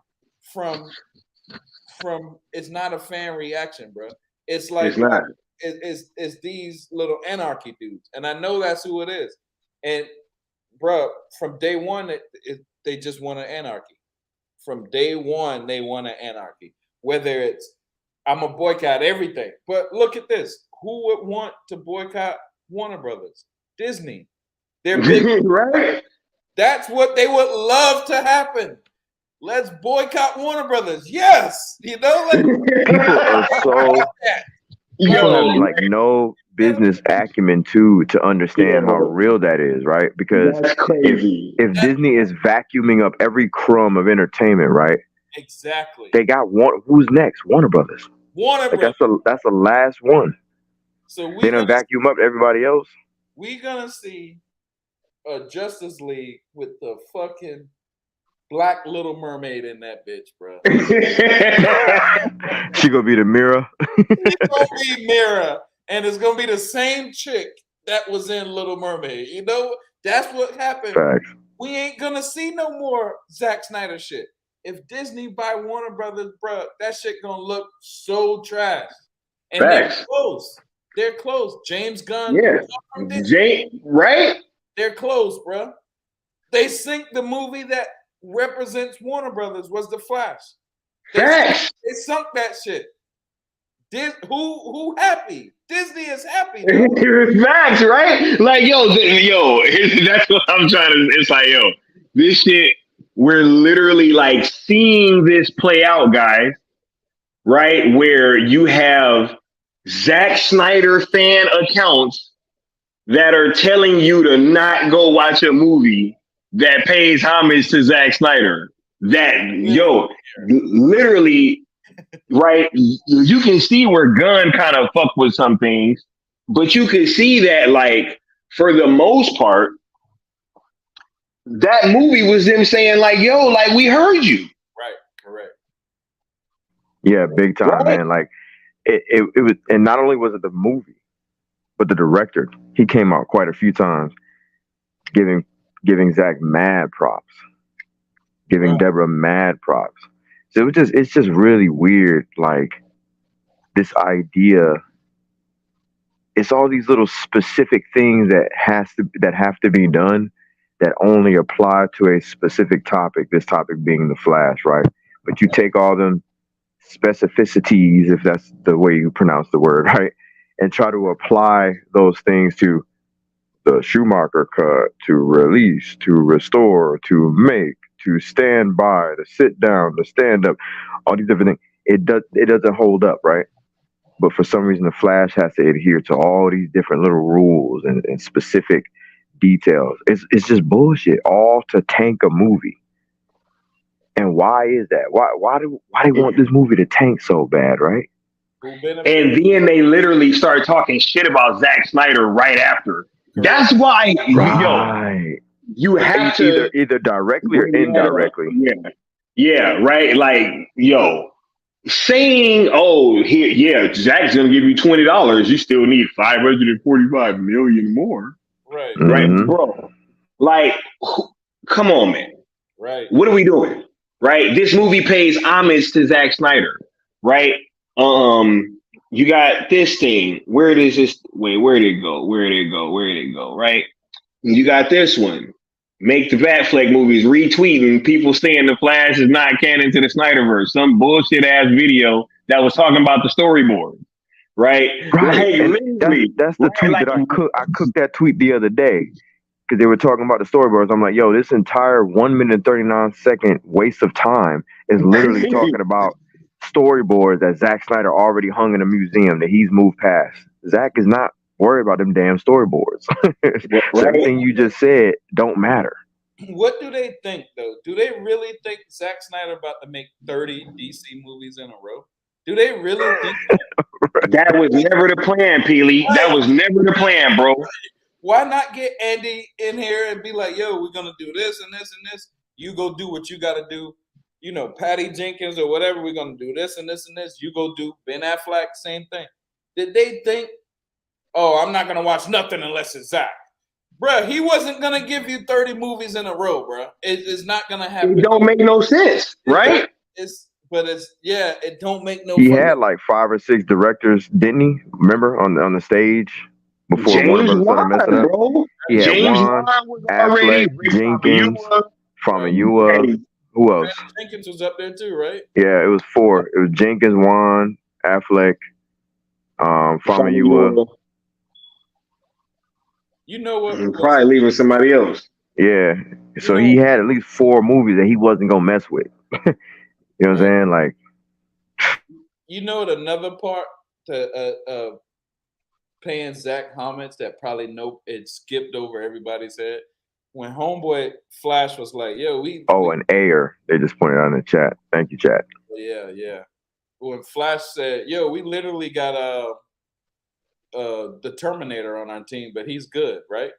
from it's not a fan reaction, bro. It's like, it's not. It's these little anarchy dudes, and I know that's who it is. And bro, from day one, they just want an anarchy. From day one, they want an anarchy. Whether it's, I'm gonna boycott everything, but look at this: who would want to boycott Warner Brothers? Disney. They're big, right? That's what they would love to happen. Let's boycott Warner Brothers. Yes, People are so people have like no business acumen to understand how real that is, right? Because that's crazy. If Disney is vacuuming up every crumb of entertainment, right? Exactly. They got one. Who's next? Warner Brothers. Warner Brothers. That's the last one. So they don't vacuum up everybody else. We're gonna see a Justice League with the fucking Black Little Mermaid in that bitch, bro. She gonna be the Mirror. She's gonna be Mirror, and it's gonna be the same chick that was in Little Mermaid. You know, that's what happened. Facts. We ain't gonna see no more Zack Snyder shit. If Disney buy Warner Brothers, bro, that shit gonna look so trash. And Facts. They're close. James Gunn. Yeah. Right? They're close, bro. They synced the movie that represents Warner Brothers was The Flash. They sunk that shit. Who happy? Disney is happy. Facts, right? Like, that's what I'm trying to. It's like, this shit. We're literally like seeing this play out, guys. Right, where you have Zack Snyder fan accounts that are telling you to not go watch a movie that pays homage to Zack Snyder. That, literally, right? You can see where Gunn kind of fucked with some things, but you can see that, like, for the most part, that movie was them saying, like, like, we heard you. Right, correct. Yeah, big time, right? Man. Like, it was, and not only was it the movie, but the director. He came out quite a few times, giving Zack mad props, giving Deborah mad props. So it's just really weird. Like, this idea, it's all these little specific things that have to be done that only apply to a specific topic. This topic being the Flash, right? But you take all them specificities, if that's the way you pronounce the word, right, and try to apply those things to the Schumacher cut, to release, to restore, to make, to stand by, to sit down, to stand up, all these different things. It doesn't hold up, right? But for some reason, the Flash has to adhere to all these different little rules and specific details. It's just bullshit, all to tank a movie. And why is that? Why do they want this movie to tank so bad, right? And then they literally start talking shit about Zack Snyder right after. That's why, you have to either directly or indirectly. Yeah, right. Like, saying, Zack's gonna give you $20. You still need 545 million more. Right, right, bro. Like, come on, man. Right. What are we doing? Right. This movie pays homage to Zack Snyder. Right. You got this thing. Where did it go? Right. You got this one. Make the Batfleck movies, retweeting people saying the Flash is not canon to the Snyderverse. Some bullshit ass video that was talking about the storyboard. Right. Like, that's the tweet that I cooked that tweet the other day. Because they were talking about the storyboards. I'm like, this entire 1 minute and 39-second waste of time is literally talking about storyboards that Zack Snyder already hung in a museum that he's moved past. Zack is not worried about them damn storyboards. So everything you just said don't matter. What do they think, though? Do they really think Zack Snyder about to make 30 DC movies in a row? Do they really think that? That was never the plan, Peely. That was never the plan, bro. Why not get Andy in here and be like, we're going to do this and this and this. You go do what you got to do. Patty Jenkins or whatever, we're going to do this and this and this. You go do Ben Affleck, same thing. Did they think, I'm not going to watch nothing unless it's Zack? Bruh, he wasn't going to give you 30 movies in a row, bruh. It's not going to happen. It don't make no sense, right? It don't make no sense. He had like 5 or 6 directors, didn't he? Remember on the stage? Before James Wan, bro. Yeah, James Wan, was Affleck, Jenkins, Famuyiwa. Who else? Jenkins was up there too, right? Yeah, it was 4. It was Jenkins, Wan, Affleck, Famuyiwa. You know what? Probably leaving somebody else. Yeah. So he had at least 4 movies that he wasn't gonna mess with. You know what I'm saying? Like, you know what? Another part to paying Zach homage that probably it skipped over everybody's head. When Homeboy Flash was like, "Yo, an Ayer." They just pointed out in the chat. Thank you, chat. Yeah. When Flash said, "Yo, we literally got the Terminator on our team, but he's good, right?"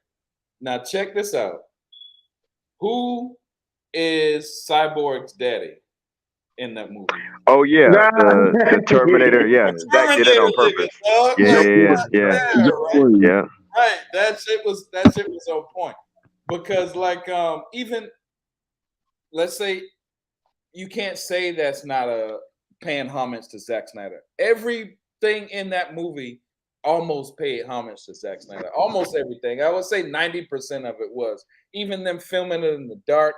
Now check this out. Who is Cyborg's daddy in that movie? Oh yeah, the Terminator. Yeah, Zach did it on purpose. Yeah. Right. That shit was on point. Because even let's say you can't say that's not a paying homage to Zack Snyder. Everything in that movie almost paid homage to Zack Snyder. Almost everything. I would say 90% of it was. Even them filming it in the dark.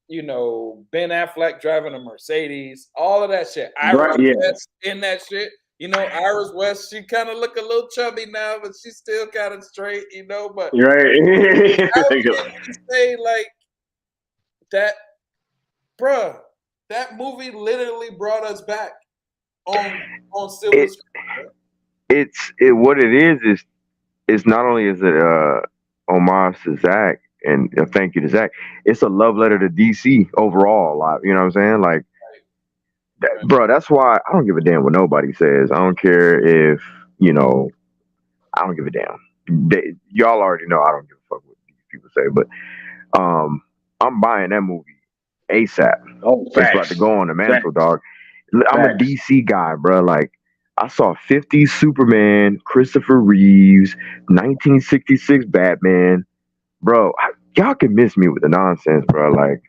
You know, Ben Affleck driving a Mercedes, all of that shit. Iris West in that shit. You know, Iris West, she kind of look a little chubby now, but she's still kind of straight, you know. But right. I would say like that, bruh, that movie literally brought us back on Silver Screen. What it is it's not only is it homage to Zach and thank you to Zach, it's a love letter to DC overall. You know what I'm saying? Like, bro, that's why I don't give a damn what nobody says. I don't care if, you know, I don't give a damn. Y'all already know I don't give a fuck what these people say, but I'm buying that movie ASAP. It's about to go on the mantle, dog. I'm a DC guy, bro. Like, I saw 50s Superman, Christopher Reeves, 1966 Batman. Bro, y'all can miss me with the nonsense, bro. Like,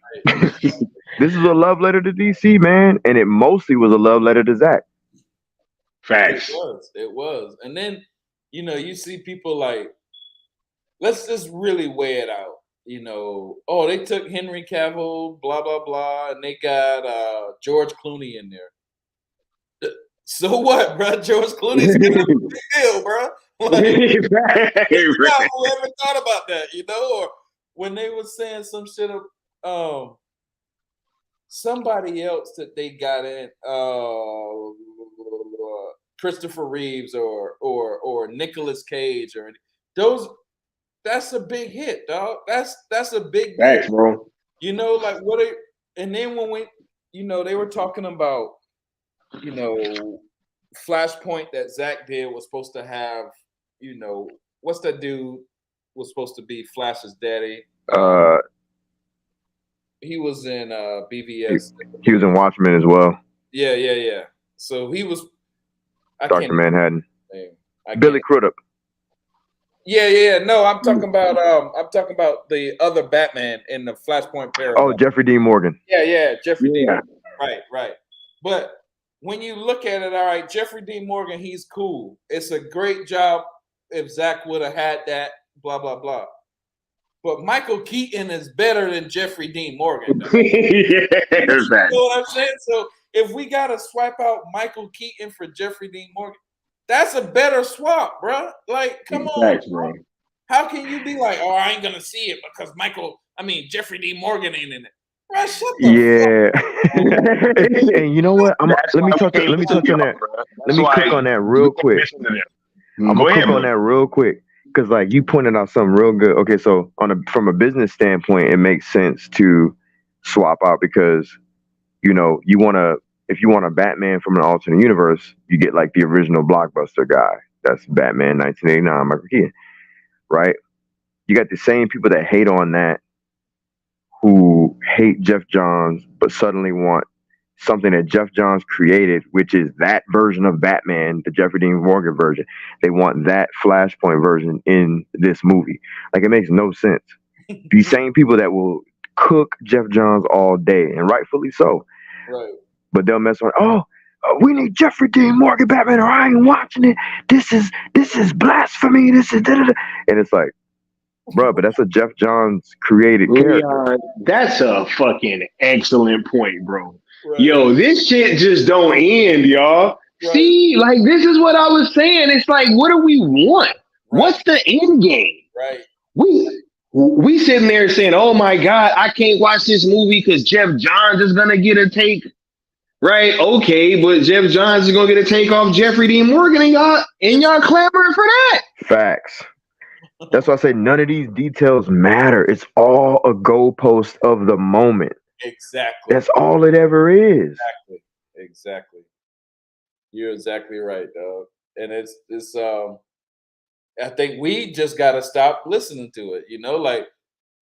this is a love letter to DC, man. And it mostly was a love letter to Zach. Facts. It was. And then, you know, you see people like, let's just really weigh it out. You know, they took Henry Cavill, blah, blah, blah, and they got George Clooney in there. So what, bro? George Clooney's a big deal, bro. Like, whoever thought about that, you know? Or when they were saying some shit of somebody else that they got in, Christopher Reeves or Nicolas Cage or those. That's a big hit, dog. That's a big Thanks, deal. bro. You know, like and then when we, you know, they were talking about, you know, Flashpoint that Zach did was supposed to have, you know, what's that dude was supposed to be Flash's daddy? He was in BVS. He was in Watchmen as well. Yeah. So he was Dr. Manhattan. Billy Crudup. Yeah. No, I'm talking about the other Batman in the Flashpoint paragraph. Oh, Jeffrey Dean Morgan. Yeah, Jeffrey Dean Morgan. Right. But when you look at it, all right, Jeffrey Dean Morgan, he's cool. It's a great job if Zach would have had that, blah, blah, blah. But Michael Keaton is better than Jeffrey Dean Morgan. You know what I'm saying? So if we got to swipe out Michael Keaton for Jeffrey Dean Morgan, that's a better swap, bro. Like, come on. Bro. How can you be like, I ain't going to see it because Jeffrey Dean Morgan ain't in it. Bro, shut the fuck up. And you know what? Let me touch on that. Let me cook on that real quick. I'm going to cook on that real quick. Because like you pointed out something real good. Okay, so from a business standpoint, it makes sense to swap out because, you know, if you want a Batman from an alternate universe, you get like the original blockbuster guy. That's Batman 1989, Michael Keaton, right? You got the same people that hate on that who hate Jeff Johns, but suddenly want something that Jeff Johns created, which is that version of Batman, the Jeffrey Dean Morgan version. They want that Flashpoint version in this movie. Like, it makes no sense. These same people that will cook Jeff Johns all day, and rightfully so. Right. But they'll mess around. We need Jeffrey Dean Morgan Batman, or I ain't watching it. This is blasphemy. This is da-da-da. And it's like, bro, but that's a Jeff Johns created character. That's a fucking excellent point, bro. Right. Yo, this shit just don't end, y'all. Right. See, like, this is what I was saying. It's like, what do we want? Right. What's the end game? Right. We sitting there saying, "Oh my God, I can't watch this movie because Jeff Johns is gonna get a take." Right? Okay, but Jeff Johns is gonna get a take off Jeffrey Dean Morgan, and y'all clamoring for that. Facts. That's why I say none of these details matter. It's all a goalpost of the moment. Exactly. That's all it ever is. Exactly. You're exactly right, dog. And it's I think we just gotta stop listening to it. You know, like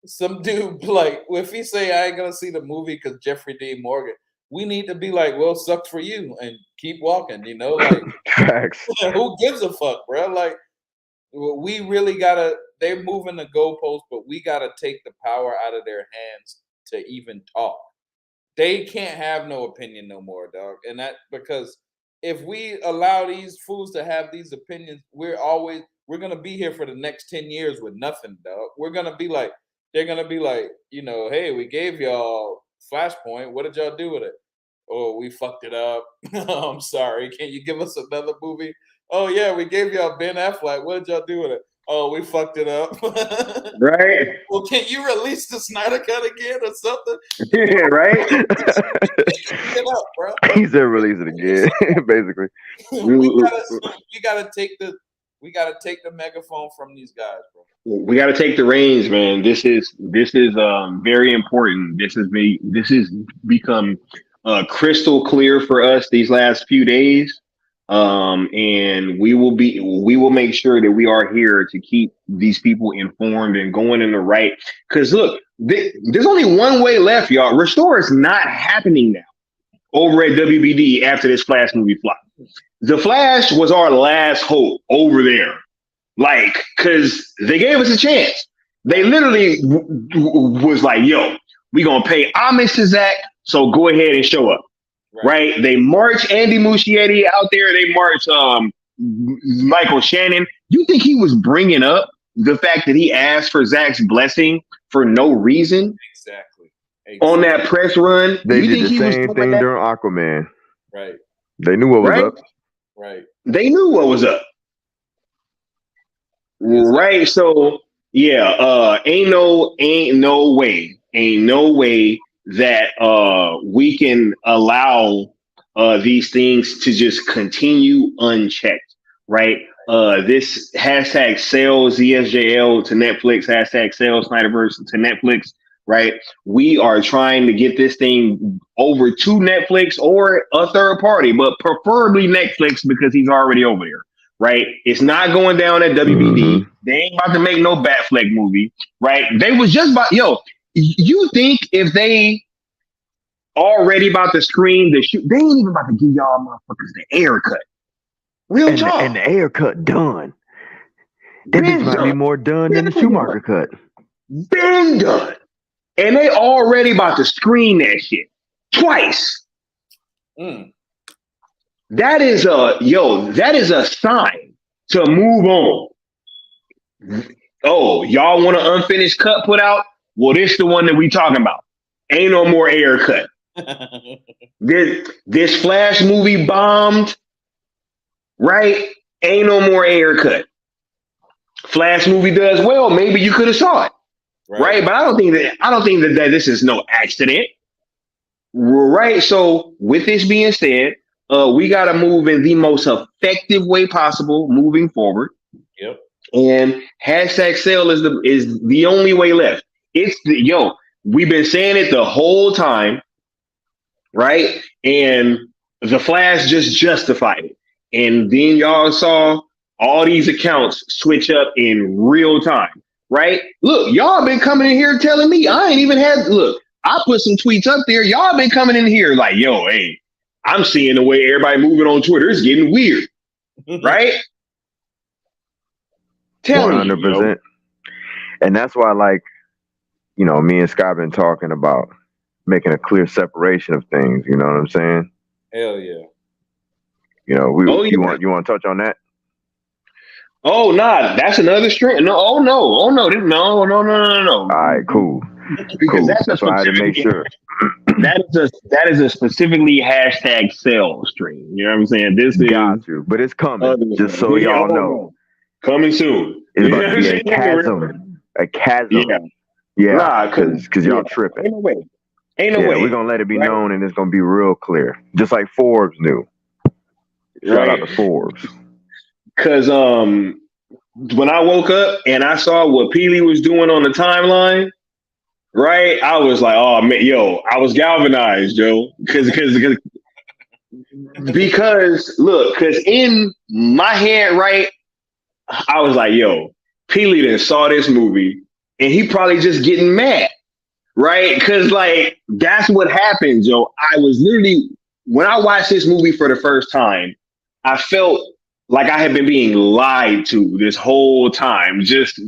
some dude, like if he say I ain't gonna see the movie because Jeffrey Dean Morgan, we need to be like, well, sucks for you, and keep walking. You know, like Facts. who gives a fuck, bro? Like we really gotta. They're moving the goalposts, but we gotta take the power out of their hands to even talk. They can't have no opinion no more, dog. And that because if we allow these fools to have these opinions, we're gonna be here for the next 10 years with nothing, dog. We're gonna be like, they're gonna be like, you know, hey, we gave y'all Flashpoint. What did y'all do with it? Oh, we fucked it up. I'm sorry. Can you give us another movie? Oh yeah, we gave y'all Ben Affleck. What did y'all do with it? Oh, we fucked it up. Right? Well, can you release the Snyder Cut again or something? Yeah, right? Get up, bro. He said release it again, basically. we gotta take the megaphone from these guys, bro. We got to take the reins, man. This is very important. This has become crystal clear for us these last few days. And we will make sure that we are here to keep these people informed and going in the right. Because look, there's only one way left, y'all. Restore is not happening now over at WBD after this Flash movie flop. The Flash was our last hope over there, like, because they gave us a chance. They literally was like, "Yo, we gonna pay homage to Zack, so go ahead and show up." Right? They march Andy Muschietti out there. They march Michael Shannon. You think he was bringing up the fact that he asked for Zack's blessing for no reason? Exactly. On that press run, they did the same thing during Aquaman. Right. They knew what was up. Right. They knew what was up. Right. So yeah, ain't no way that we can allow these things to just continue unchecked, right? This hashtag sales ZSJL to Netflix, hashtag sales Snyderverse to Netflix, right? We are trying to get this thing over to Netflix or a third party, but preferably Netflix because he's already over there, right? It's not going down at WBD. Mm-hmm. They ain't about to make no Batfleck movie, right? They was just about, you think if they already about to screen the shoot, they ain't even about to give y'all motherfuckers the air cut. Real talk. And the air cut done. That bitch might be more done than the Schumacher cut. Been done. And they already about to screen that shit twice. That is a sign to move on. Oh, y'all want an unfinished cut put out? Well, this the one that we talking about. Ain't no more air cut. This Flash movie bombed, right? Ain't no more air cut. Flash movie does well. Maybe you could have saw it, right? But I don't think that this is no accident, right? So, with this being said, we got to move in the most effective way possible moving forward. Yep. And hashtag sale is the only way left. We've been saying it the whole time, right? And the Flash just justified it. And then y'all saw all these accounts switch up in real time, right? Look, y'all been coming in here telling me I put some tweets up there. Y'all been coming in here like, hey, I'm seeing the way everybody moving on Twitter. It's getting weird, right? Tell 100%. Me, and that's why, me and Scott been talking about making a clear separation of things. You know what I'm saying? Hell yeah. You want to touch on that? Oh, nah, that's another string. No. All right, cool. Because that's why I had to make sure. That is a specifically hashtag sale stream. You know what I'm saying? This is got you, but it's coming. Just so y'all know, coming soon. It's about to be a chasm. A chasm. Yeah. Nah, because y'all tripping. Ain't no way. Ain't no way. We're gonna let it be right? known, and it's gonna be real clear, just like Forbes knew. Shout out to Forbes. Because when I woke up and I saw what Peely was doing on the timeline, right, I was like, oh man, I was galvanized, because look, because in my head, right, I was like, Peely done saw this movie and he probably just getting mad, right? Because like that's what happens, I was literally, when I watched this movie for the first time, I felt like I had been being lied to this whole time, just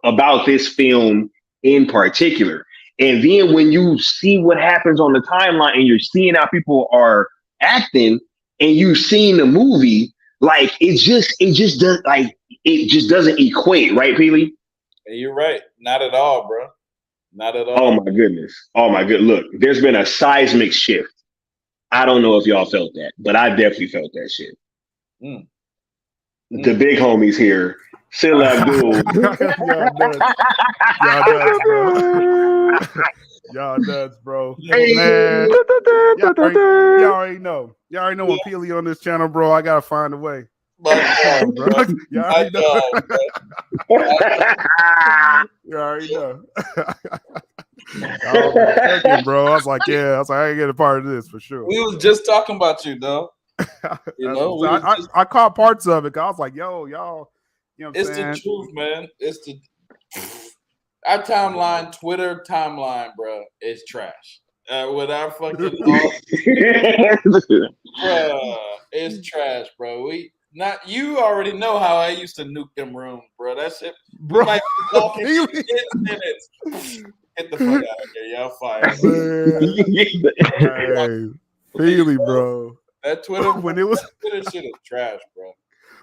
about this film in particular. And then when you see what happens on the timeline and you're seeing how people are acting and you've seen the movie, like it just doesn't equate, right, Peely? You're right. Not at all, bro. Not at all. Oh my goodness. Look, there's been a seismic shift. I don't know if y'all felt that, but I definitely felt that shit. The big homies here. Sil Abdul. Y'all nuts, bro. Man. Y'all already know. Y'all already know when Peely on this channel, bro. I gotta find a way. Y'all already know. You already know. Bro. I was like, I ain't get a part of this for sure. We was just talking about you, though. I caught parts of it. 'Cause I was like, y'all, you know what I'm saying? The truth, man. Our timeline, Twitter timeline, bro, is trash. With our fucking it's trash, bro. You already know how I used to nuke them rooms, bro. That shit, bro. Like talking 10 minutes. Get the fuck out of here, y'all fired. Peely, bro. That Twitter Twitter shit is trash, bro.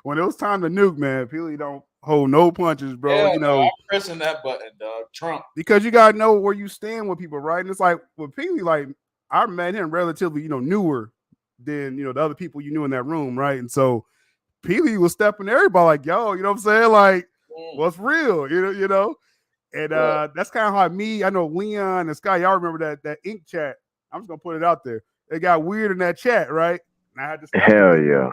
When it was time to nuke, man, Peely don't hold no punches, bro. I'm pressing that button, dog. Trump. Because you gotta know where you stand with people, right? And it's like with Peely, like I met him relatively, newer than the other people you knew in that room, right? And so Peely was stepping everybody like, yo, you know what I'm saying? Like, what's real? You know? And that's kind of how I know Leon and Sky, y'all remember that ink chat. I'm just gonna put it out there. It got weird in that chat, right? And I had to hell yeah.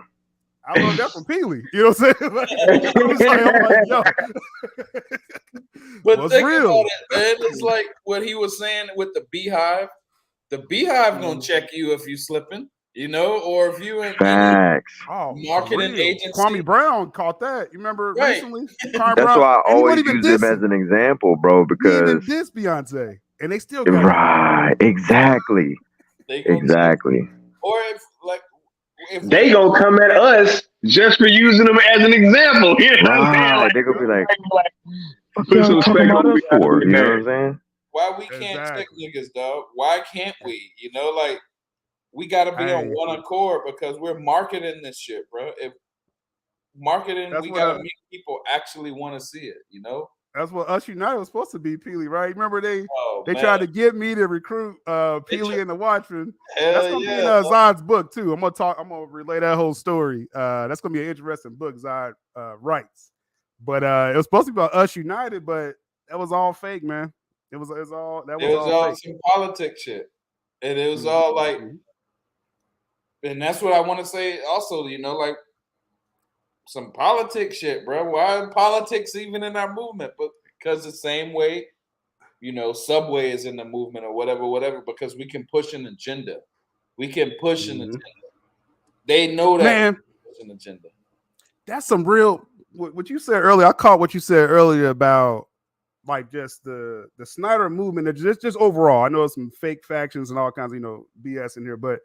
I learned that from Peely. You know what I'm saying? I'm like, yo. But think about it, man. It's like what he was saying with the Beehive. The Beehive gonna check you if you slipping, or if you in facts. Marketing agency. Kwame Brown caught that. You remember recently? That's why I always use him as an example, bro, because he even dissed Beyonce, and they still got right. Exactly. Exactly. Or if they gonna come at us just for using them as an example. You know what I'm saying? Like, they're gonna be like, put some respect on me before. You know what I'm saying? Why we can't check niggas, dog? Why can't we? We gotta be on one accord because we're marketing this shit, bro. If marketing, we gotta make people actually want to see it. That's what Us United was supposed to be, Peely, right? Remember they tried to get me to recruit Peely and the Watchmen. That's gonna be in Zod's book too. I'm gonna relay that whole story. That's gonna be an interesting book Zod writes. But it was supposed to be about Us United, but that was all fake, man. It was all some politics shit. And it was all like, and that's what I want to say also, like some politics shit, bro. Why politics even in our movement? But because the same way, Subway is in the movement or whatever, because we can push an agenda. We can push an agenda. They know that, man. Push an agenda. That's some real, what you said earlier. I caught what you said earlier about like just the Snyder movement, just overall. I know some fake factions and all kinds of BS in here, but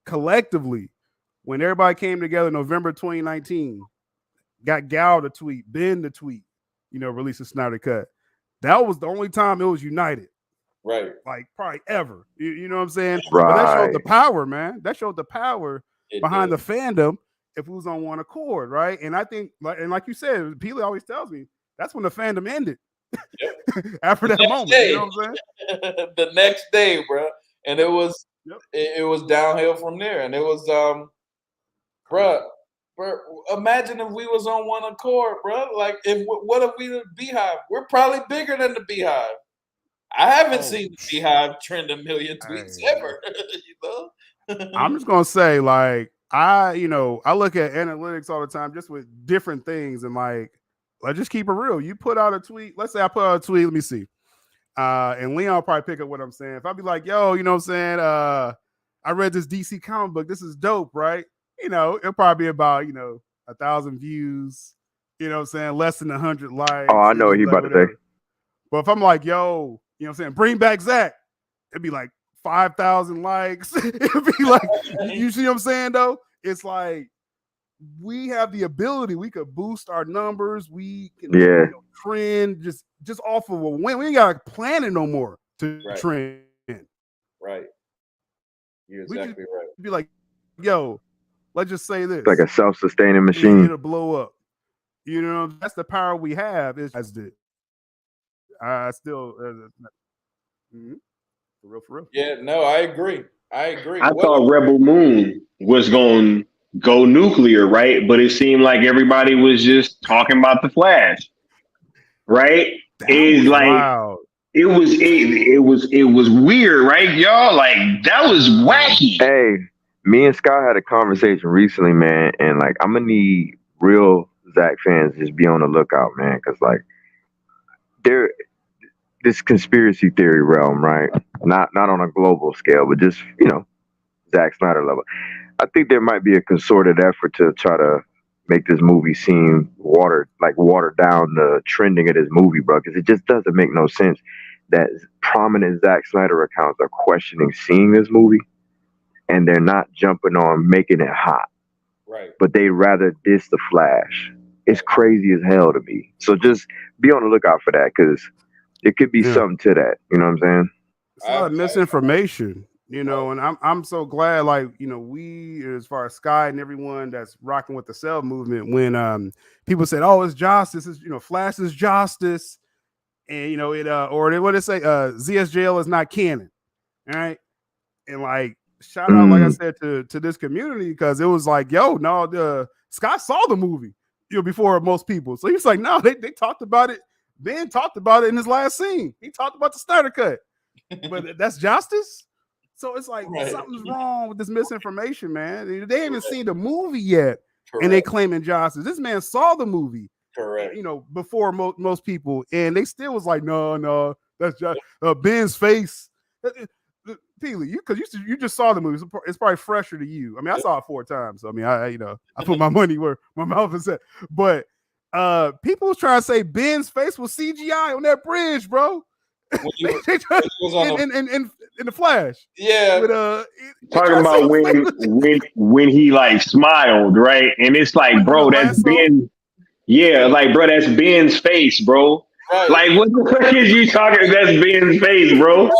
collectively, when everybody came together in November 2019, got Gal to tweet, Ben to tweet, release a Snyder cut. That was the only time it was united, right? Like probably ever. You know what I'm saying? Right. But that showed the power, man. That showed the power behind the fandom if it was on one accord, right? And I think, like you said, Peely always tells me, that's when the fandom ended. Yep. After that moment, you know what I'm saying? The next day, bro, and it was it was downhill from there, and it was, bro. Bro, imagine if we was on one accord, bro. Like, what if we the Beehive? We're probably bigger than the Beehive. I haven't seen the Beehive trend a million tweets ever. You know. I'm just gonna say, like, I look at analytics all the time, just with different things, and like, let's just keep it real. You put out a tweet. Let's say I put out a tweet. Let me see. And Leon will probably pick up what I'm saying. If I be like, yo, you know what I'm saying? I read this DC comic book. This is dope, right? It'll probably be about 1,000 views. You know what I'm saying? Less than 100 likes. Oh, I know what he about to say. But if I'm like, yo, you know what I'm saying? Bring back Zack. It'd be like 5,000 likes. It'd be like, you see what I'm saying though? It's like we have the ability. We could boost our numbers. We can trend just off of a win. We ain't got to plan it no more to trend. Right. You're exactly right. Be like, yo, let's just say this. It's like a self-sustaining machine. It'll blow up. That's the power we have. I still for real. Yeah, no, I agree. I thought Rebel Moon was going to go nuclear, right? But it seemed like everybody was just talking about the Flash, right? It's like wild. It was weird, right, y'all? Like that was wacky. Hey, me and Scott had a conversation recently, man, and like I'm gonna need real Zack fans to just be on the lookout, man, because like this conspiracy theory realm, right? Not on a global scale, but just Zack Snyder level. I think there might be a concerted effort to try to make this movie seem watered down the trending of this movie, bro. Because it just doesn't make no sense that prominent Zack Snyder accounts are questioning seeing this movie, and they're not jumping on making it hot. Right. But they'd rather diss the Flash. It's crazy as hell to me. So just be on the lookout for that, because it could be something to that. You know what I'm saying? It's a lot of misinformation, and I'm so glad, like, we, as far as Sky and everyone that's rocking with the Cell movement, when people said, oh, it's justice, it's, Flash is justice, and or what they say, ZSJL is not canon, all right? And like, shout out, like I said, to this community, because it was like, yo, no, the Sky saw the movie, before most people. So he's like, no, they talked about it. Ben talked about it in his last scene. He talked about the Snyder cut, but that's justice. So it's like something's wrong with this misinformation, man. They haven't seen the movie yet, and they claiming justice. This man saw the movie, before most people, and they still was like, no, that's just Ben's face. Peely, because you just saw the movie. It's probably fresher to you. I mean, I saw it 4 times. So, I mean, I put my money where my mouth is at. But people was trying to say Ben's face was CGI on that bridge, bro. In the Flash. Yeah. With, talking about when he like smiled, right? And it's like, bro, that's Ben. Yeah, like, bro, that's Ben's face, bro. Right. Like, what the fuck is you talking? That's Ben's face, bro.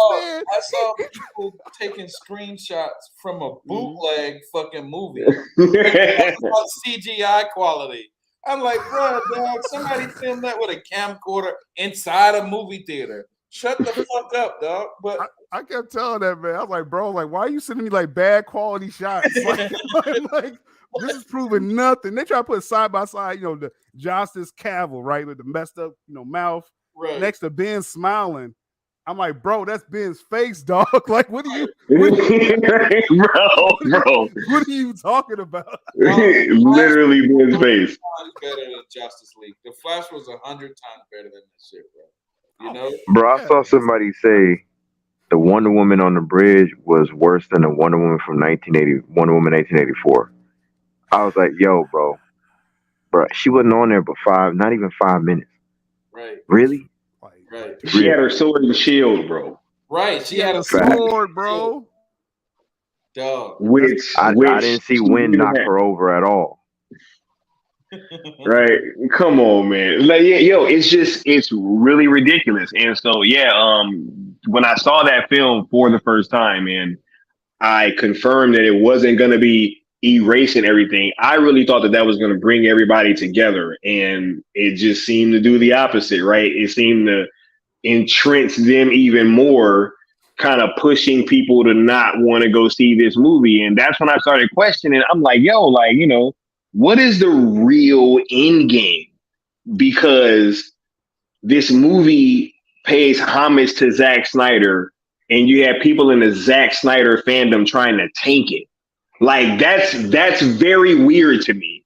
I saw people taking screenshots from a bootleg fucking movie. About CGI quality. I'm like, bro, dog, somebody filmed that with a camcorder inside a movie theater. Shut the fuck up, dog. But I kept telling that man, I was like, bro, like, why are you sending me like bad quality shots? Like this is proving nothing. They try to put side by side, the Justice Cavill, right, with the messed up, mouth next to Ben smiling. I'm like, bro, that's Ben's face, dog. Like, what are you, bro? What are you talking about? Literally Ben's face. Better than Justice League. The Flash was 100 times better than that shit, bro. Bro, I saw somebody say the Wonder Woman on the bridge was worse than the Wonder Woman from Wonder Woman 1984. I was like, yo, bro, she wasn't on there but not even 5 minutes. Right. Really? Right. She had her sword and shield, bro. Right. She had a sword, bro. Dog. Which I didn't see Wind knock her over at all. Right. Come on, man. Like, it's really ridiculous. And so, when I saw that film for the first time and I confirmed that it wasn't going to be erasing everything, I really thought that was going to bring everybody together, and it just seemed to do the opposite, right? It seemed to entrench them even more, kind of pushing people to not want to go see this movie. And that's when I started questioning. I'm like, yo, like, what is the real end game? Because this movie pays homage to Zack Snyder, and you have people in the Zack Snyder fandom trying to tank it. Like that's very weird to me.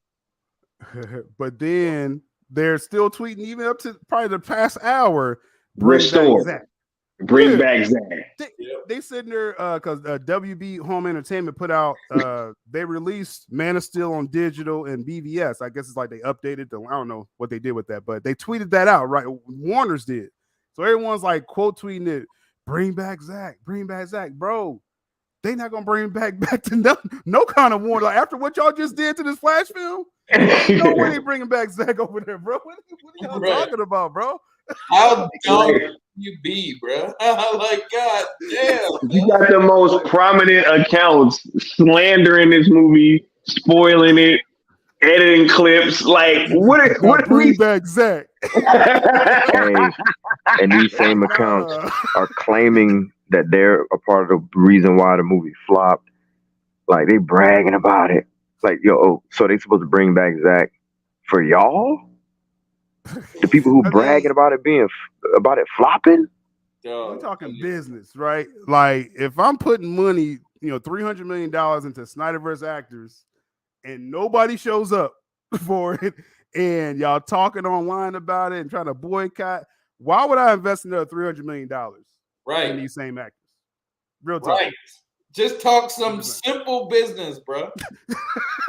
But then they're still tweeting even up to probably the past hour. Restore, back Zack. bring back Zack. They sitting there because WB Home Entertainment put out. They released Man of Steel on digital and BVS. I guess it's like they updated the. I don't know what they did with that, but they tweeted that out. Right, Warner's did. So everyone's like quote tweeting it. Bring back Zack. Bring back Zack, bro. They not gonna bring back to no kind of Warner. Like after what y'all just did to this Flash film, no way they bringing back Zack over there, bro. What are y'all talking about, bro? How dumb you be, bro? Like, god damn. You got the most prominent accounts slandering this movie, spoiling it, editing clips. Like, what bring back Zack? Hey, and these same accounts are claiming that they're a part of the reason why the movie flopped. Like they bragging about it. Like, so they supposed to bring back Zack for y'all? The people who bragging about it flopping? We're talking business, right? Like if I'm putting money, $300 million into Snyderverse actors, and nobody shows up for it, and y'all talking online about it and trying to boycott, why would I invest another $300 million? Right. In these same actors. Real talk. Right. Just talk some simple business, bro.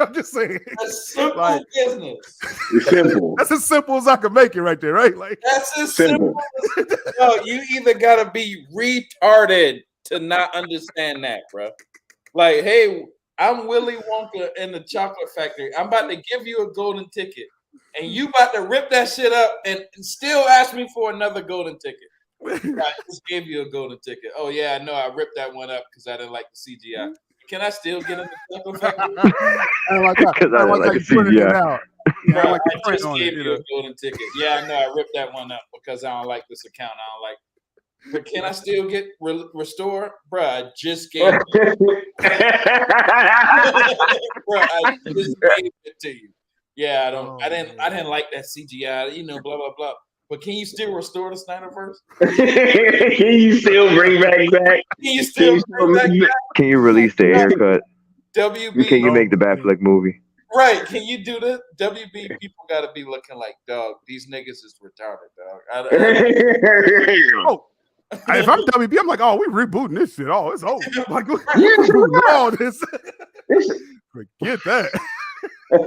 I'm just saying. A simple business. It's simple. That's as simple as I can make it right there, right? Like that's as simple. No, you either gotta be retarded to not understand that, bro. Like, hey, I'm Willy Wonka in the chocolate factory. I'm about to give you a golden ticket, and you about to rip that shit up and still ask me for another golden ticket. I just gave you a golden ticket. Oh yeah, I know. I ripped that one up because I didn't like the CGI. Can I still get in the chocolate factory? I don't like the CGI. Bro, I just gave you a golden ticket. Yeah, I know. I ripped that one up because I don't like this account. I don't like. But can I still get restore, bro? I just gave. Bro, I just gave it to you. Yeah, I don't. I didn't like that CGI. Blah blah blah. But can you still restore the Snyderverse? Can you still bring back Zack? Can you still bring back Zack? Can you release the haircut? WB. Can you make the Batfleck movie? Right. Can you do this? WB people got to be looking like, dog, these niggas is retarded, dog. If I'm WB, I'm like, oh, we rebooting this shit. Oh, it's over. Like, we're rebooting all this. Forget that. Hey,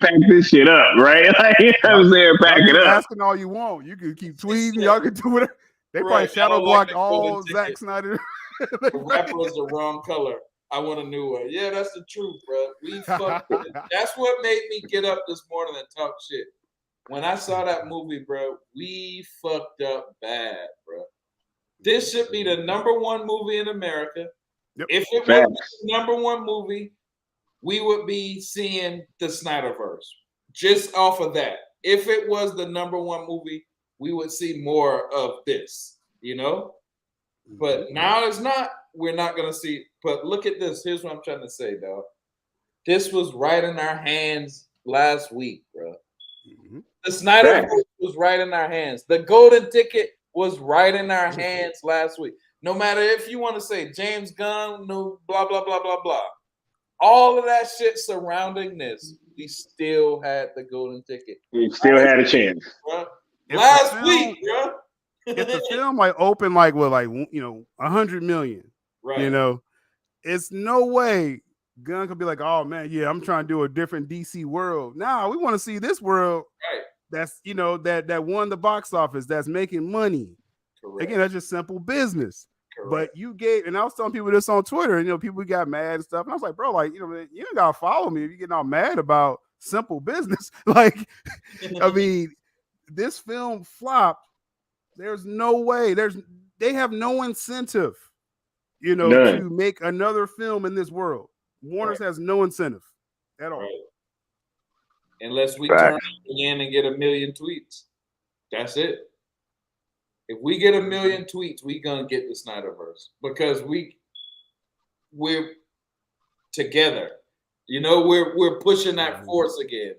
pack this shit up, right? Like, I'm saying, pack it up. Asking all you want. You can keep tweeting. Y'all can do whatever. They probably shadow blocked all Zack Snyder. The rapper was the wrong color. I want a new one. Yeah, that's the truth, bro. We fucked it. That's what made me get up this morning and talk shit. When I saw that movie, bro, we fucked up bad, bro. This should be the #1 movie in America. Yep. If it was the #1 movie, we would be seeing the Snyderverse just off of that. If it was the #1 movie, we would see more of this, But now it's not. We're not going to see. But look at this. Here's what I'm trying to say, dog. This was right in our hands last week, bro. Mm-hmm. The Snyderverse was right in our hands. The golden ticket was right in our hands last week. No matter if you want to say James Gunn, no, blah, blah, blah, blah, blah. All of that shit surrounding this, we still had the golden ticket. We still had a chance. Bro. Last week, bro. If the film open with 100 million, right? It's no way Gunn could be like, oh man, yeah, I'm trying to do a different DC world. Nah, we want to see this world that's that won the box office, that's making money. Correct. Again, that's just simple business. Correct. But you gave, and I was telling people this on Twitter, and people got mad and stuff. And I was like, bro, you don't gotta follow me if you're getting all mad about simple business. I mean, this film flopped. There's no way. They have no incentive, to make another film in this world. Warner's has no incentive at all. Right. Unless we turn again and get 1 million tweets. That's it. If we get 1 million tweets, we gonna get the Snyderverse because together. You know, we're pushing that force again.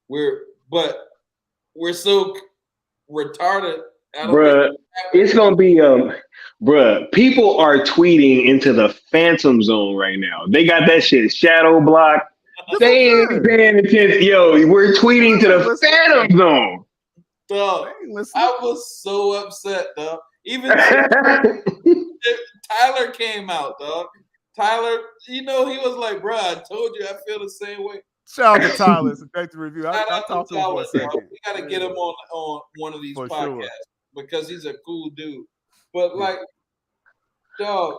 We're so retarded. Bruh, it's gonna be bruh. People are tweeting into the Phantom Zone right now. They got that shit shadow blocked. They ain't even paying attention. Yo, we're tweeting to the Phantom Zone. Dog, I was so upset, dog. Even Tyler came out, dog. Tyler, you know, he was like, "Bro, I told you, I feel the same way." Shout out to Tyler, subjective review. I talked to him for a second. We gotta get him on one of these podcasts because he's a cool dude. But like, dog,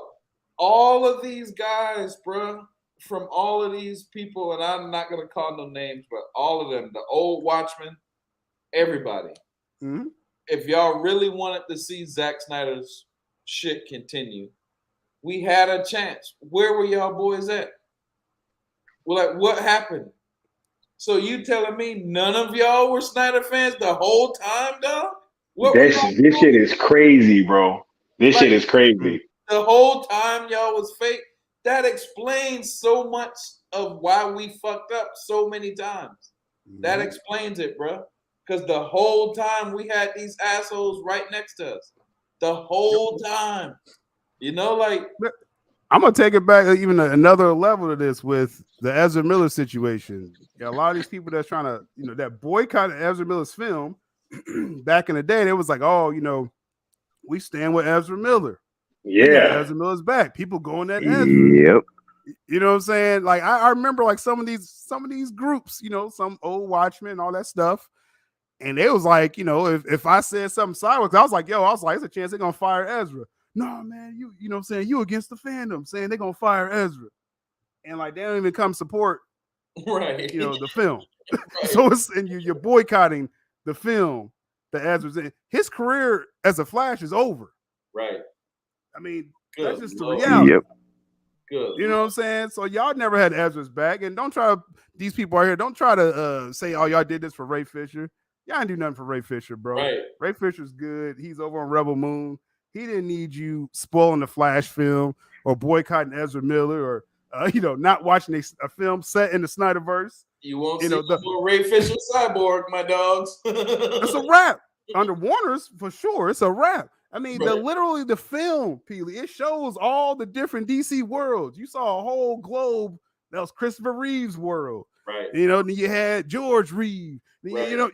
all of these guys, bro, from all of these people, and I'm not gonna call no names, but all of them, the old Watchmen, everybody. Mm-hmm. If y'all really wanted to see Zack Snyder's shit continue, we had a chance. Where were y'all boys at? Well, like, what happened? So you telling me none of y'all were Snyder fans the whole time, dog? This shit is crazy, bro. This shit is crazy. The whole time y'all was fake. That explains so much of why we fucked up so many times. That explains it, bro. Because the whole time we had these assholes right next to us. The whole time. You know, like... I'm going to take it back even another level to this with the Ezra Miller situation. A lot of these people that's trying to, you know, that boycotted Ezra Miller's film back in the day, they was like, oh, you know, we stand with Ezra Miller. Yeah. Ezra Miller's back. People going at Ezra. Yep. You know what I'm saying? Like, I remember like some of these groups, you know, some old Watchmen, all that stuff. And they was like, you know, if I said something sideways, I was like, it's a chance they're going to fire Ezra. No, man, you know what I'm saying? You against the fandom saying they're going to fire Ezra. And like, they don't even come support, right? You know, the film. Right. So and you're boycotting the film that Ezra's in. His career as a Flash is over. Right. I mean, that's just the reality. Yep. Good. You know what I'm saying? So y'all never had Ezra's back. And don't try, these people out here, don't try to say, oh, y'all did this for Ray Fisher. Y'all didn't do nothing for Ray Fisher, bro. Right. Ray Fisher's good. He's over on Rebel Moon. He didn't need you spoiling the Flash film or boycotting Ezra Miller or, you know, not watching a film set in the Snyderverse. You won't see more Ray Fisher Cyborg, my dogs. It's a wrap. Under Warner's, for sure. It's a wrap. I mean, literally the film, Peely, it shows all the different DC worlds. You saw a whole globe that was Christopher Reeve's world. Right. You know, then you had George Reeve. Right. You know,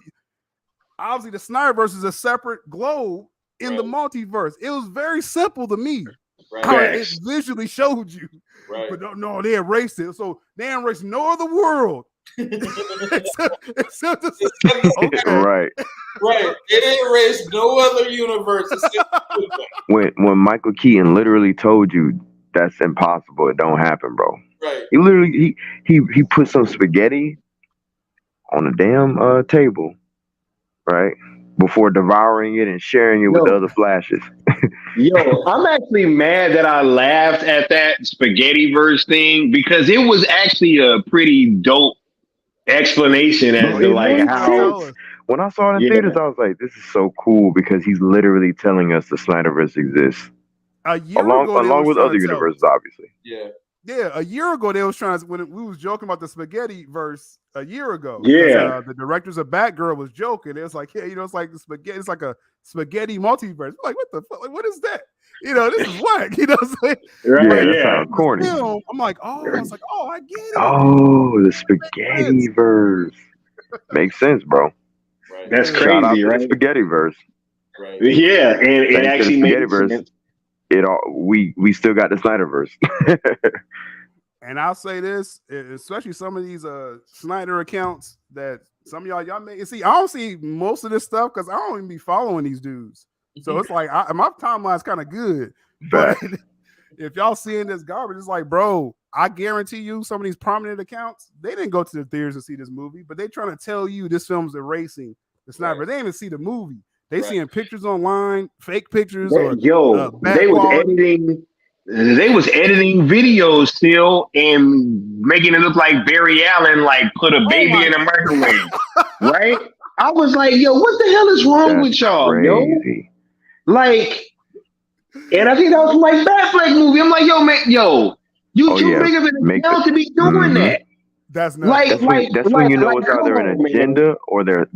obviously the Snyderverse is a separate globe in the multiverse. It was very simple to me. How it visually showed you. Right. But no, they erased it. So they erased no other world. except Right. Right. It erased no other universe. When Michael Keaton literally told you that's impossible, it don't happen, bro. Right. He literally he put some spaghetti on a damn table, right? Before devouring it and sharing it with the other Flashes. Yo, I'm actually mad that I laughed at that spaghetti verse thing because it was actually a pretty dope explanation as to like how. When I saw it in theaters, I was like, "This is so cool" because he's literally telling us the Snyderverse exists, along with other universes, obviously. Yeah, a year ago they was trying to, when we was joking about the spaghetti verse a year ago. Yeah, the directors of Batgirl was joking. It was like, yeah, you know, it's like the spaghetti. It's like a spaghetti multiverse. We're like, what the fuck? Like, what is that? You know, this is whack. You know what I'm saying? Right, that sounds corny. I'm like, I get it. Oh, the spaghetti verse makes sense, bro. Right. That's Shout out crazy, to right? The spaghetti verse. Right. Yeah, and it actually makes sense. We still got the Snyderverse. And I'll say this, especially some of these Snyder accounts that some of y'all may see. I don't see most of this stuff because I don't even be following these dudes. So it's like my timeline's kind of good. But if y'all seeing this garbage, it's like, bro, I guarantee you some of these prominent accounts, they didn't go to the theaters to see this movie, but they trying to tell you this film's erasing the Snyder. They didn't even see the movie. They seeing pictures online, fake pictures. They was editing videos still and making it look like Barry Allen like put a baby in a microwave. Right? I was like, yo, what the hell is wrong with y'all, crazy. Yo? Like, and I think that was like Batfleck movie. I'm like, yo, man, You too big of an account to be doing that. That's not. That's when you know it's either an agenda or they're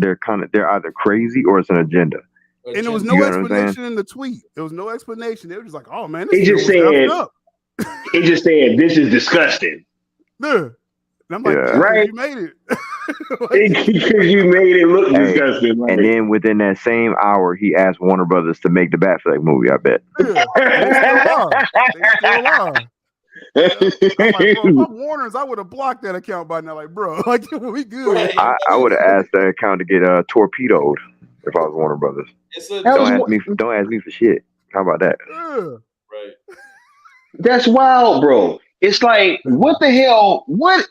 either crazy or it's an agenda. And there was no explanation in the tweet. There was no explanation. They were just like, "Oh man, it just said this is disgusting." Yeah. And I'm like, right? You made it. Because you made it look disgusting. Like. And then within that same hour, he asked Warner Brothers to make the Batfleck movie. I bet. Yeah. They still are. I'm like, bro, if I'm Warner's, I would have blocked that account by now. Like, bro, like we good. I would have asked that account to get torpedoed if I was Warner Brothers. Don't ask me for shit. How about that? Yeah. Right. That's wild, bro. It's like, what the hell? What,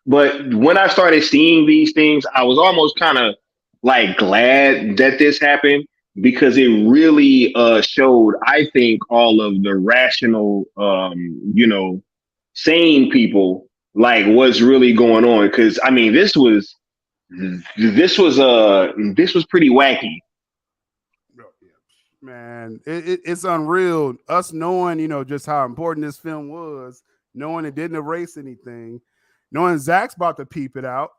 but when I started seeing these things, I was almost kind of like glad that this happened because it really showed, I think, all of the rational, sane people, like what's really going on. Because I mean, this was pretty wacky. Man, it's unreal. Us knowing, just how important this film was, knowing it didn't erase anything, knowing Zach's about to peep it out.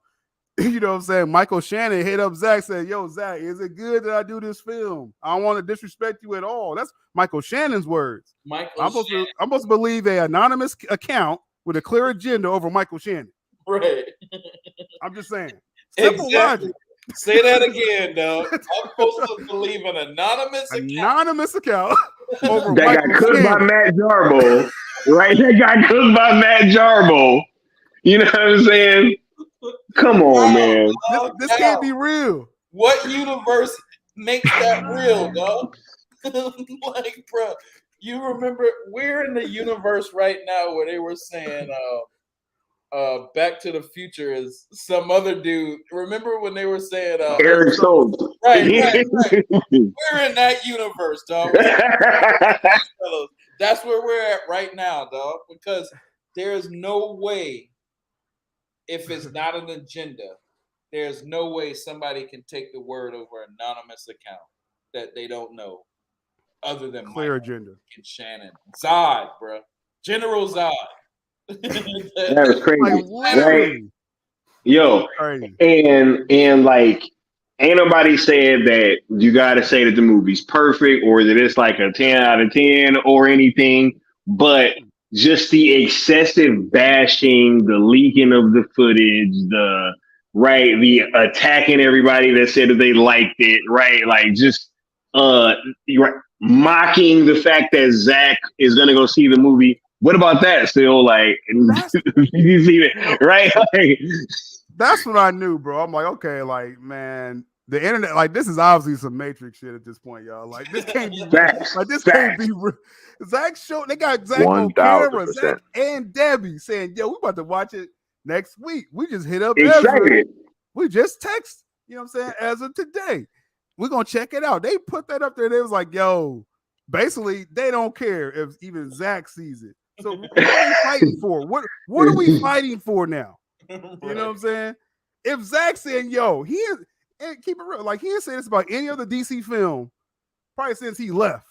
You know what I'm saying? Michael Shannon hit up Zach, said, "Yo, Zach, is it good that I do this film? I don't want to disrespect you at all." That's Michael Shannon's words. I'm supposed to believe an anonymous account with a clear agenda over Michael Shannon. Right. I'm just saying. Simple logic. Say that again, dog. I'm supposed to believe an anonymous account over that got cooked by Matt Jarbo, right? That got cooked by Matt Jarbo. You know what I'm saying? Come on, man. This can't be real. What universe makes that real, dog? Like, bro, you remember we're in the universe right now where they were saying, Back to the Future is some other dude. Remember when they were saying Eric Stoltz? Right. We're in that universe, dog. That's where we're at right now, dog. Because there is no way, if it's not an agenda, there's no way somebody can take the word over an anonymous account that they don't know, other than clear agenda. And Shannon, Zod, bro, General Zod. That was crazy, right? Yo, and like, ain't nobody said that you got to say that the movie's perfect or that it's like a 10 out of 10 or anything, but just the excessive bashing, the leaking of the footage, the attacking everybody that said that they liked it, right? Like just mocking the fact that Zach is gonna go see the movie. What about that? Still, like, you see it, right? Like, that's what I knew, bro. I'm like, okay, like, man, the internet, like, this is obviously some Matrix shit at this point, y'all. Like, this can't be facts, like this can't be real. Zach showed they got Zach on camera, Zach and Debbie saying, "Yo, we about to watch it next week." We just hit up Ezra. We just text, you know what I'm saying, as of today. We're gonna check it out. They put that up there. They was like, "Yo," basically, they don't care if even Zach sees it. So what are we fighting for? What are we fighting for now? You know what I'm saying? If Zach saying, "Yo," he is, and keep it real, like he ain't saying this about any other DC film, probably since he left.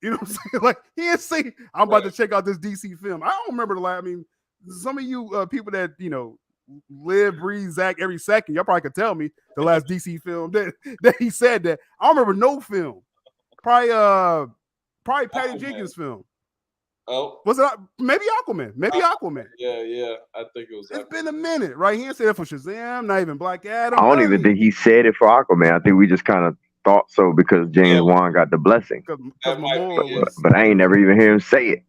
You know what I'm saying? Like he ain't saying, "I'm about to check out this DC film." I don't remember the last. I mean, some of you people that live, breathe Zach every second, y'all probably could tell me the last DC film that he said that. I don't remember no film. Probably Patty Jenkins' film. Oh, was it maybe Aquaman? Maybe Aquaman. Yeah. I think it was. It's been a minute, right? He didn't say that for Shazam, not even Black Adam. I don't even think he said it for Aquaman. I think we just kind of thought so because James Wan got the blessing. But I ain't never even hear him say it.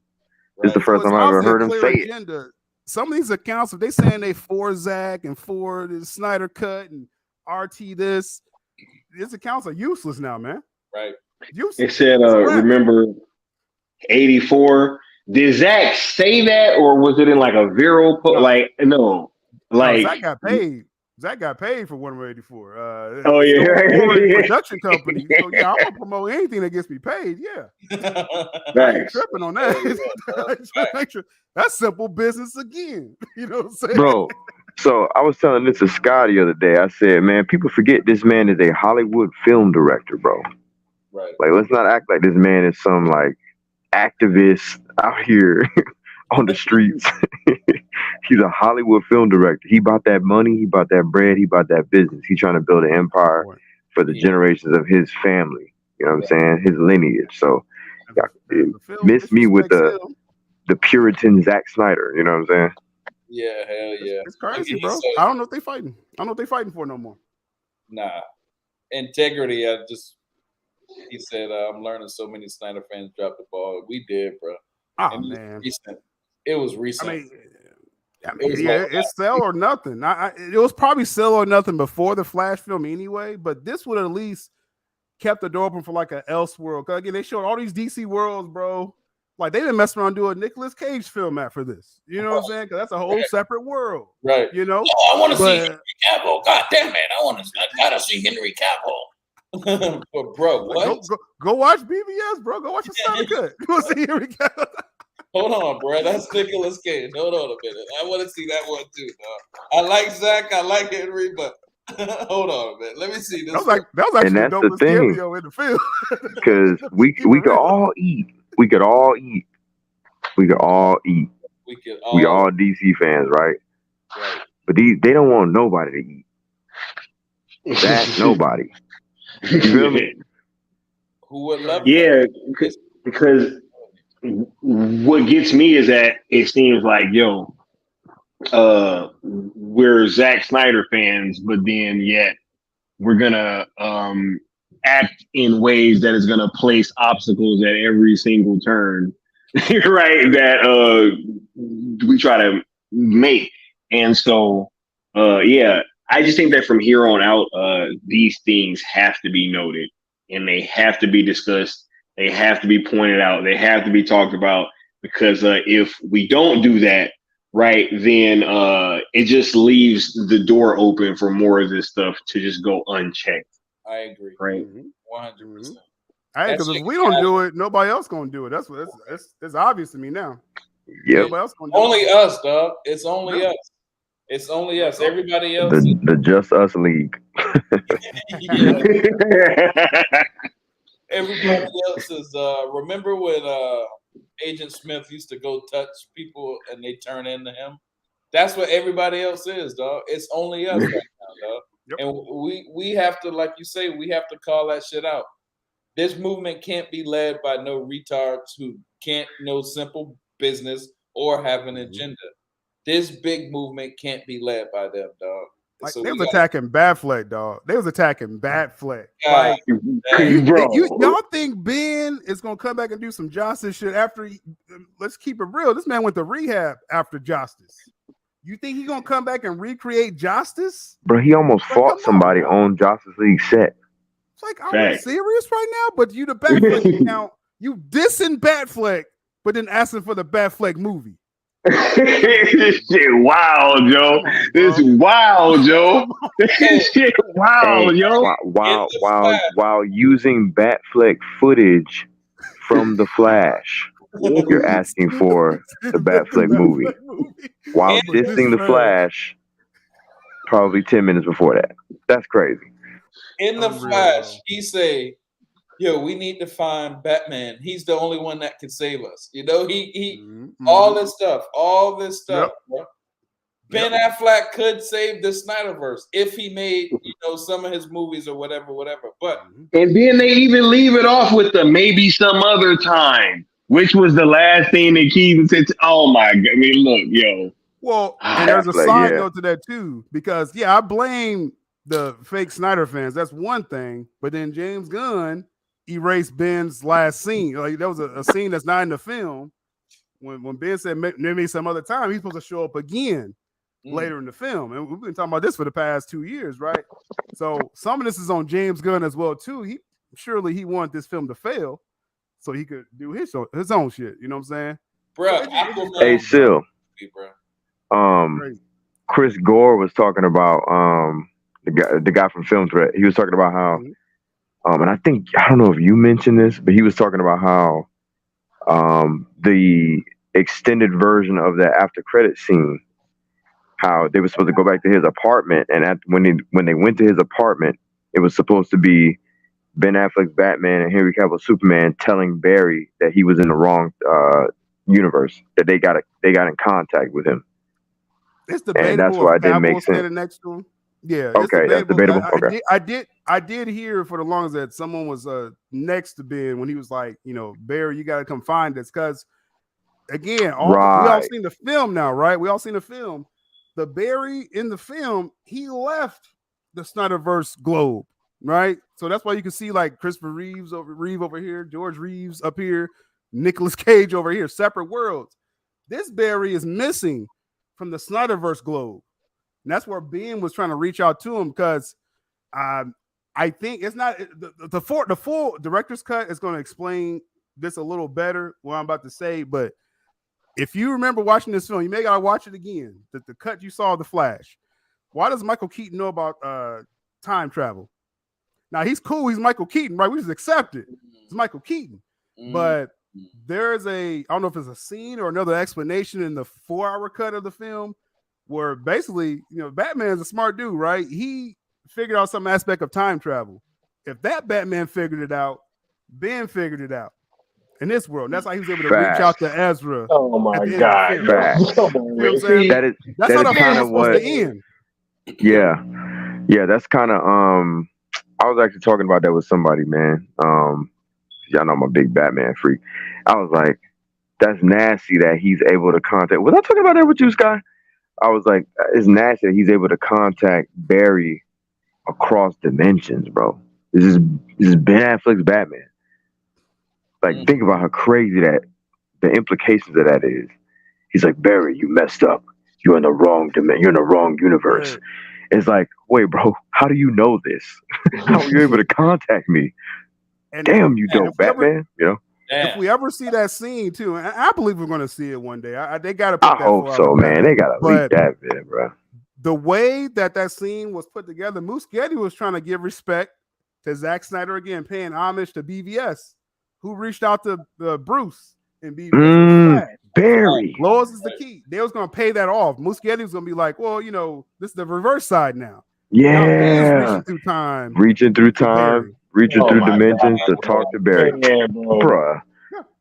This is the first time I ever heard him say it. Some of these accounts, if they saying they for Zach and for the Snyder cut and RT this, these accounts are useless now, man. Right. Useless. It said, remember 84. Did Zach say that, or was it in like a viral post? Like, no. Like, Zach got paid. Zach got paid for 184. Oh yeah, production company. So yeah, I'm gonna promote anything that gets me paid. Yeah, I ain't tripping on that. That's simple business again. You know what I'm saying, bro? So I was telling this to Scott the other day. I said, man, people forget this man is a Hollywood film director, bro. Right. Like, let's not act like this man is some like activist out here on the streets. He's a Hollywood film director. He bought that money, he bought that bread, he bought that business. He's trying to build an empire for the generations of his family. You know what I'm saying? His lineage. So miss me with the Puritan Zack Snyder. You know what I'm saying? Yeah, hell yeah. It's crazy, bro. I don't know if they fighting. I don't know what they fighting for no more. Nah. Integrity, he said, I'm learning so many Snyder fans dropped the ball. We did, bro. Oh, man. It was recent. I mean, it's sell or nothing. It was probably sell or nothing before the Flash film anyway, but this would at least kept the door open for like an Elseworld. Because again, they showed all these DC worlds, bro. Like they didn't mess around and do a Nicolas Cage film after this. You know what I'm saying? Because that's a whole separate world. Right. You know? Oh, I want to see Henry Cavill. God damn it. I gotta see Henry Cavill. But bro, what? Go watch BBS, bro. Go watch the Snyder Cut. Go see Henry Cavill. Hold on, bro. That's Nicolas Cage. Hold on a minute. I want to see that one too, dog. I like Zach. I like Henry, but hold on a minute. Let me see this. That was actually the dopest cameo in the film. Because we could all eat. We could all eat. We all DC fans, right? Right. But they don't want nobody to eat. That's nobody. You feel me? Who would love? Yeah, because what gets me is that it seems like, we're Zack Snyder fans, but then yet we're gonna act in ways that is gonna place obstacles at every single turn, right? That we try to make, and so I just think that from here on out, these things have to be noted, and they have to be discussed. They have to be pointed out. They have to be talked about, because if we don't do that, right, then it just leaves the door open for more of this stuff to just go unchecked. I agree. Right. 100%. Because if we don't do it, nobody else gonna do it. That's obvious to me now. Yeah. Nobody else gonna do Only it. us, dog. It's only us. It's only us. Everybody else. The Just Us League. Everybody else is. Remember when Agent Smith used to go touch people and they turn into him? That's what everybody else is, dog. It's only us right now, dog. Yep. And we have to, like you say, we have to call that shit out. This movement can't be led by no retards who can't know simple business or have an agenda. This big movement can't be led by them, dog. Like so they was attacking Batfleck, dog. They was attacking Batfleck. Like, bro, y'all think Ben is gonna come back and do some justice shit after? Let's keep it real. This man went to rehab after Justice. You think he's gonna come back and recreate Justice? Bro, he almost fought somebody on Justice League set. It's like, are we serious right now? But you the Batfleck now. You dissing Batfleck, but then asking for the Batfleck movie. This shit wild, Joe. This wild, Joe. This shit wild, yo. While using Batfleck footage from the Flash, you're asking for the Batfleck movie. While dissing the Flash, probably 10 minutes before that. That's crazy. In the Flash, he say, "Yo, we need to find Batman. He's the only one that can save us." You know, he all this stuff, bro. Ben Affleck could save the Snyderverse if he made, some of his movies or whatever. But and then they even leave it off with the maybe some other time, which was the last thing that Keith said. Oh my god! I mean, look, yo. Well, and there's a side note to that too, because I blame the fake Snyder fans. That's one thing, but then James Gunn erased Ben's last scene. Like that was a scene that's not in the film. When Ben said maybe some other time, he's supposed to show up again later in the film, and we've been talking about this for the past 2 years, right? So some of this is on James Gunn as well too. He wanted this film to fail so he could do his own shit. You know what I'm saying, bro? Hey, Sil. Chris Gore was talking about the guy from Film Threat. He was talking about how, and I don't know if you mentioned this, but he was talking about how the extended version of the after credit scene, how they were supposed to go back to his apartment, and when they went to his apartment, it was supposed to be Ben Affleck's Batman and Henry Cavill's Superman telling Barry that he was in the wrong universe that they got in contact with him. It's And debatable that's why if it didn't Cavill make was sense. standing next to him. Yeah, it's Okay, that's debatable. I did hear for the longest that someone was next to Ben when he was like, Barry, you got to come find this, because again, we all seen the film now, right? We all seen the film. The Barry in the film, he left the Snyderverse globe, right? So that's why you can see like Christopher Reeve over here, George Reeves up here, Nicolas Cage over here, separate worlds. This Barry is missing from the Snyderverse globe. And that's where Ben was trying to reach out to him, because I think it's not the full director's cut is going to explain this a little better, what I'm about to say. But if you remember watching this film, you may gotta watch it again. The cut you saw of The Flash. Why does Michael Keaton know about time travel? Now he's cool. He's Michael Keaton, right? We just accept it. It's Michael Keaton. But there's I don't know if it's a scene or another explanation in the 4-hour cut of the film where basically, Batman's a smart dude, right? He figured out some aspect of time travel. If that Batman figured it out, Ben figured it out in this world. And that's how he was able to reach out to Ezra. Oh my God. That's how the film was supposed to end. Yeah. Yeah, that's kind of I was actually talking about that with somebody, man. Y'all know I'm a big Batman freak. I was like, that's nasty that he's able to contact. Was I talking about that with you, Sky? I was like, it's nasty that he's able to contact Barry across dimensions, bro. This is Ben Affleck's Batman. Like, think about how crazy the implications of that is. He's like, Barry, you messed up. You're in the wrong dimension. You're in the wrong universe. Right. It's like, wait, bro, how do you know this? How are you able to contact me? And damn, you dope, Batman. If we ever see that scene too, and I believe we're going to see it one day. They got to put that. I hope so, man. They got to leak that bit, bro. The way that scene was put together, Muschietti was trying to give respect to Zack Snyder again, paying homage to BVS, who reached out to Bruce and BVS. Barry. Lois is the key. They was going to pay that off. Muschietti was going to be like, well, this is the reverse side now. Yeah. Reaching through time. Reaching through dimensions to talk to Barry. Yeah, bro.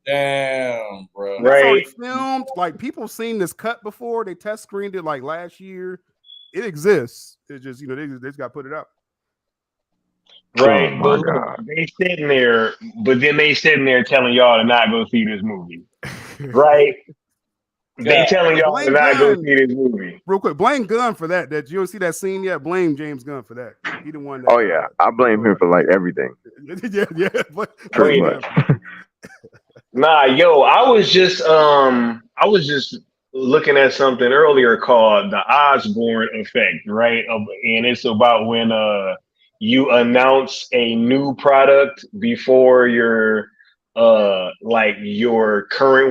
Damn, bro. That's already filmed. Like, people seen this cut before. They test screened it like last year. It exists. It's just, they just got to put it up. Right. Oh but they sitting there, but then they sitting there telling y'all to not go see this movie. Right? They telling y'all to not go see this movie. Real quick, blame Gunn for that. That you don't see that scene yet. Blame James Gunn for that. He the one. That, oh yeah, I blame him for like everything. yeah. Pretty much. Nah, yo, I was just looking at something earlier called the Osborne effect, right? And it's about when you announce a new product before your current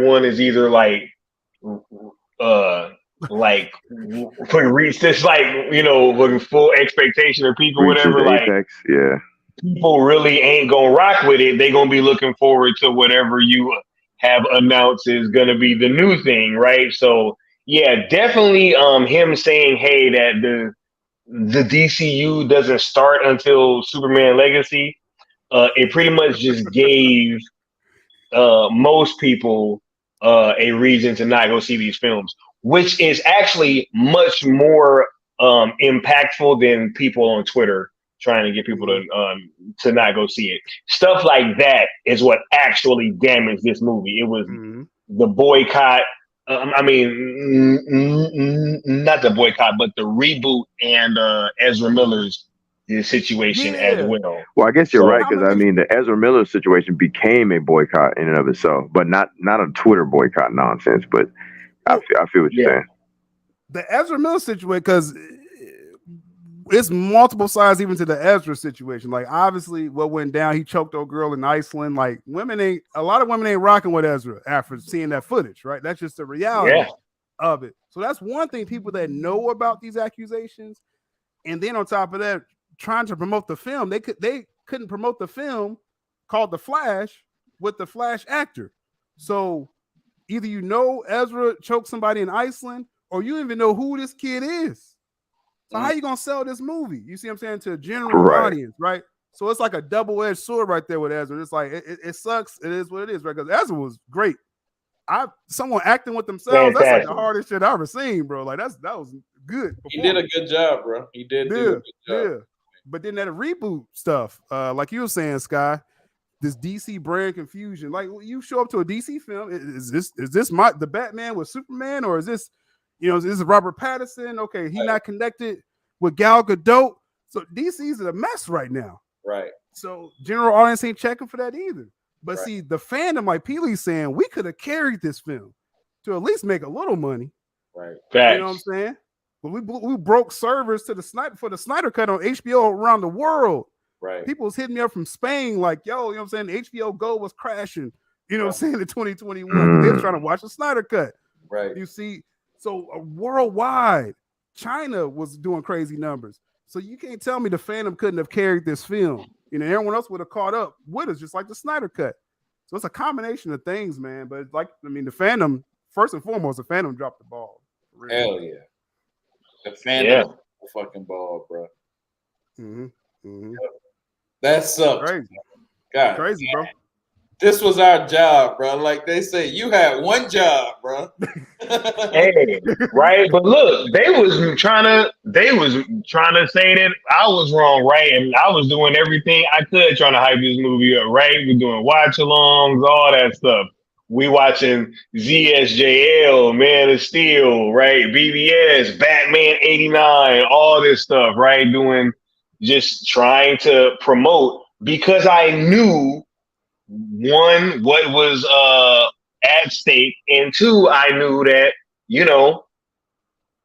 one is either reach this with full expectation of people, whatever. Apex, yeah. People really ain't gonna rock with it. They're gonna be looking forward to whatever you have announced is gonna be the new thing, right? So yeah, definitely him saying, hey, that the DCU doesn't start until Superman Legacy, it pretty much just gave most people a reason to not go see these films, which is actually much more impactful than people on Twitter trying to get people to not go see it. Stuff like that is what actually damaged this movie. It was the boycott. Not the boycott, but the reboot and Ezra Miller's situation as well. Well, I guess you're right, because the Ezra Miller situation became a boycott in and of itself, but not a Twitter boycott nonsense. But I feel what you're saying. The Ezra Miller situation, because it's multiple sides even to the Ezra situation. Like, obviously, what went down, he choked old girl in Iceland. Like, a lot of women ain't rocking with Ezra after seeing that footage, right? That's just the reality of it. So that's one thing, people that know about these accusations, and then on top of that, trying to promote the film, they couldn't promote the film called The Flash with the Flash actor. So either Ezra choked somebody in Iceland, or you even know who this kid is. So how you gonna sell this movie? You see what I'm saying, to a general audience, right? So it's like a double-edged sword right there with Ezra. It's like it sucks. It is what it is, right? Because Ezra was great. someone acting with themselves. That's like Fantastic. the hardest shit I ever seen, bro. Like that was good. He did a good job, bro. He did do a good job. Yeah. But then that reboot stuff, like you were saying, Sky, this DC brand confusion. Like you show up to a DC film, is this the Batman with Superman, or is this, is this Robert Pattinson? Okay, he not connected with Gal Gadot. So DC's a mess right now. Right. So general audience ain't checking for that either. But see, the fandom, like Peely's saying, we could have carried this film to at least make a little money. Right. You know what I'm saying? But we broke servers to the Snyder cut on HBO around the world. Right. People was hitting me up from Spain, like, yo, you know what I'm saying? HBO Go was crashing, you know what I'm saying, in 2021. They were trying to watch the Snyder cut. Right. You see, so worldwide, China was doing crazy numbers. So you can't tell me the fandom couldn't have carried this film. Everyone else would have caught up with us, just like the Snyder cut. So it's a combination of things, man. But the fandom, first and foremost, the fandom dropped the ball. Really. Hell yeah. The fandom dropped the fucking ball, bro. That sucked. Crazy. God, crazy, bro. This was our job, bro. Like they say, you had one job, bro. Hey, right? But look, they was trying to say that I was wrong, right? And I was doing everything I could trying to hype this movie up, right? We're doing watch-alongs, all that stuff. We watching ZSJL, Man of Steel, right? BBS, Batman 89, all this stuff, right? Just trying to promote, because I knew, one, what was at stake, and two, I knew that,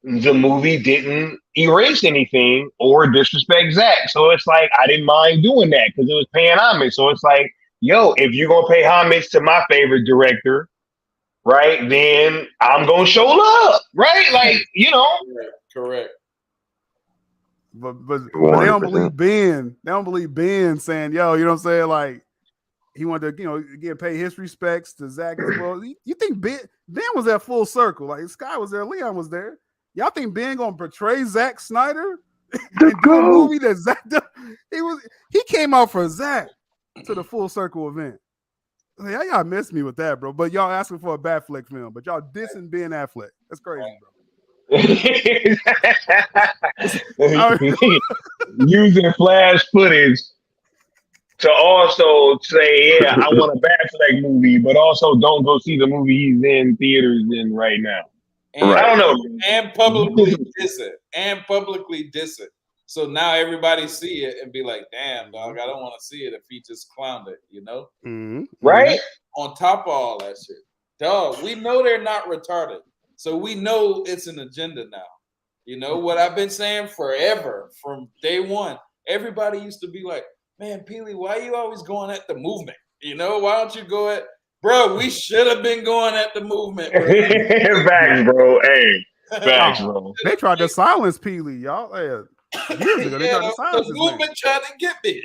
the movie didn't erase anything or disrespect Zack. So it's like, I didn't mind doing that because it was paying homage. So it's like, yo, if you're going to pay homage to my favorite director, right, then I'm going to show love, right? Like, Correct. But they don't believe Ben. They don't believe Ben saying, yo, you know what I'm saying? Like, he wanted to, again, pay his respects to Zack as well. You think Ben was at full circle? Like, Sky was there, Leon was there. Y'all think Ben gonna portray Zack Snyder and do a movie that Zack done? He came out for Zack to the full circle event. Like, y'all missed me with that, bro. But y'all asking for a Batfleck film, but y'all dissing Ben Affleck. That's crazy, bro. Using flash footage to also say, yeah, I want a Batfleck movie, but also don't go see the movie he's in theaters in right now. And, I don't know. And publicly diss it. So now everybody see it and be like, damn, dog, I don't want to see it if he just clowned it, Right? On top of all that shit. Dog, we know they're not retarded. So we know it's an agenda now. What I've been saying forever, from day one, everybody used to be like, man, Peely, why are you always going at the movement? Why don't you go at, bro, we should have been going at the movement. Facts, bro. Hey, facts, bro. They tried to silence Peely, y'all. Years ago, they tried to silence the movement tried to get me,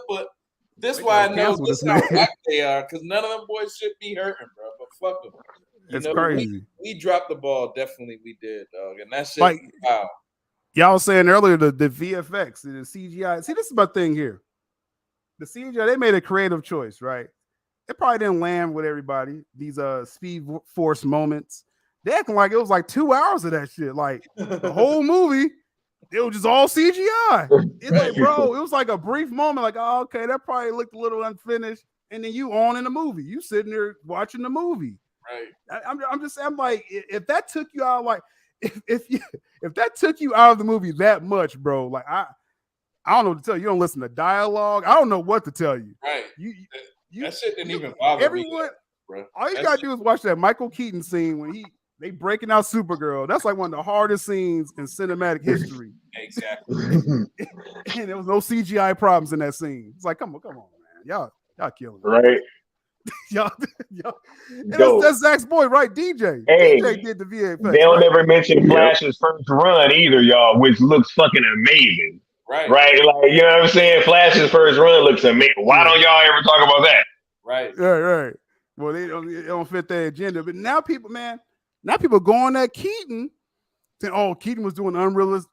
but this is why I know this how whack they are, because none of them boys should be hurting, bro. But fuck them. It's crazy. We dropped the ball. Definitely we did, dog. And that shit, wow. Y'all was saying earlier, the VFX, the CGI. See, this is my thing here. The CGI, they made a creative choice, right? It probably didn't land with everybody. These Speed Force moments. They acting like it was like 2 hours of that shit. Like the whole movie, it was just all CGI. It's like, bro, it was like a brief moment. Like, oh, okay, that probably looked a little unfinished. And then you on in the movie. You sitting there watching the movie. Right. I'm like, if that took you out, like, if that took you out of the movie that much, bro, like I don't know what to tell you. You don't listen to dialogue. I don't know what to tell you. Right. That shit didn't even bother me. Bro. All you gotta do is watch that Michael Keaton scene when they breaking out Supergirl. That's like one of the hardest scenes in cinematic history. Exactly. And there was no CGI problems in that scene. It's like, come on, man. Y'all killing me. Right. y'all. That's Zach's boy, right? DJ. Hey, DJ did the VFX. They don't ever mention Flash's first run either, y'all, which looks fucking amazing. Right. Like, you know what I'm saying? Flash's first run looks amazing. Why don't y'all ever talk about that? Right. Right. Well, they don't fit their agenda. But now people going at Keaton saying, oh, Keaton was doing unrealistic.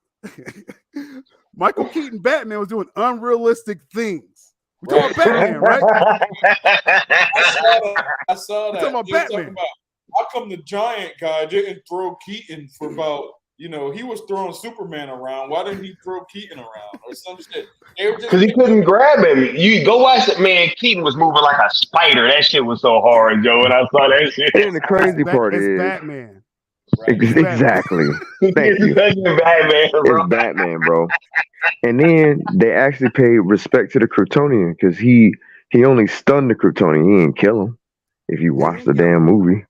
Michael Keaton Batman was doing unrealistic things. We talking about Batman, right? I saw that. We talking about Batman. How come the giant guy didn't throw Keaton for about, he was throwing Superman around. Why didn't he throw Keaton around or some shit? Because he couldn't grab him. You go watch it, man. Keaton was moving like a spider. That shit was so hard, Joe. When I saw that shit. And the crazy part is Batman. Right. Exactly. Thank you. Batman, bro. It's Batman, bro. And then they actually paid respect to the Kryptonian because he only stunned the Kryptonian. He didn't kill him. If you watch the damn movie.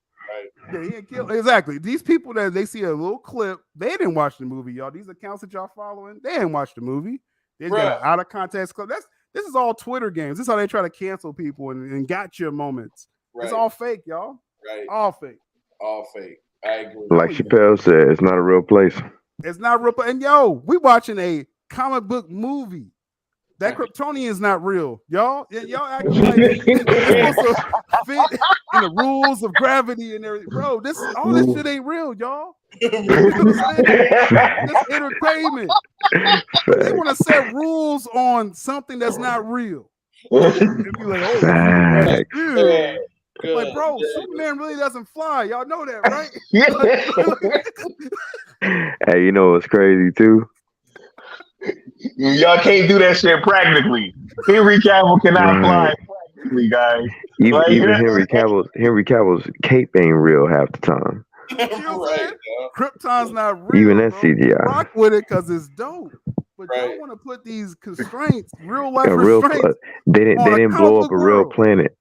Yeah, he didn't kill. Exactly. These people that they see a little clip, they didn't watch the movie, y'all. These accounts that y'all following, they didn't watch the movie. They got an out of context clip. This is all Twitter games. This is how they try to cancel people and gotcha moments. Right. It's all fake, y'all. Right. All fake. All fake. I agree. Like Chappelle said, it's not a real place. It's not real. And yo, we watching a comic book movie. That Kryptonian is not real, y'all. Y'all acting like it's supposed to fit in the rules of gravity and everything, bro. This shit ain't real, y'all. This entertainment. They want to set rules on something that's not real. And be like, oh, that's real. Like, bro, Superman really doesn't fly. Y'all know that, right? Hey, you know what's crazy too? Y'all can't do that shit practically. Henry Cavill cannot fly practically, guys. Even Henry Cavill's cape ain't real half the time. Right, Krypton's not real. Even that CGI. Rock with it because it's dope. But y'all want to put these constraints, real life restraints. They didn't blow up a real planet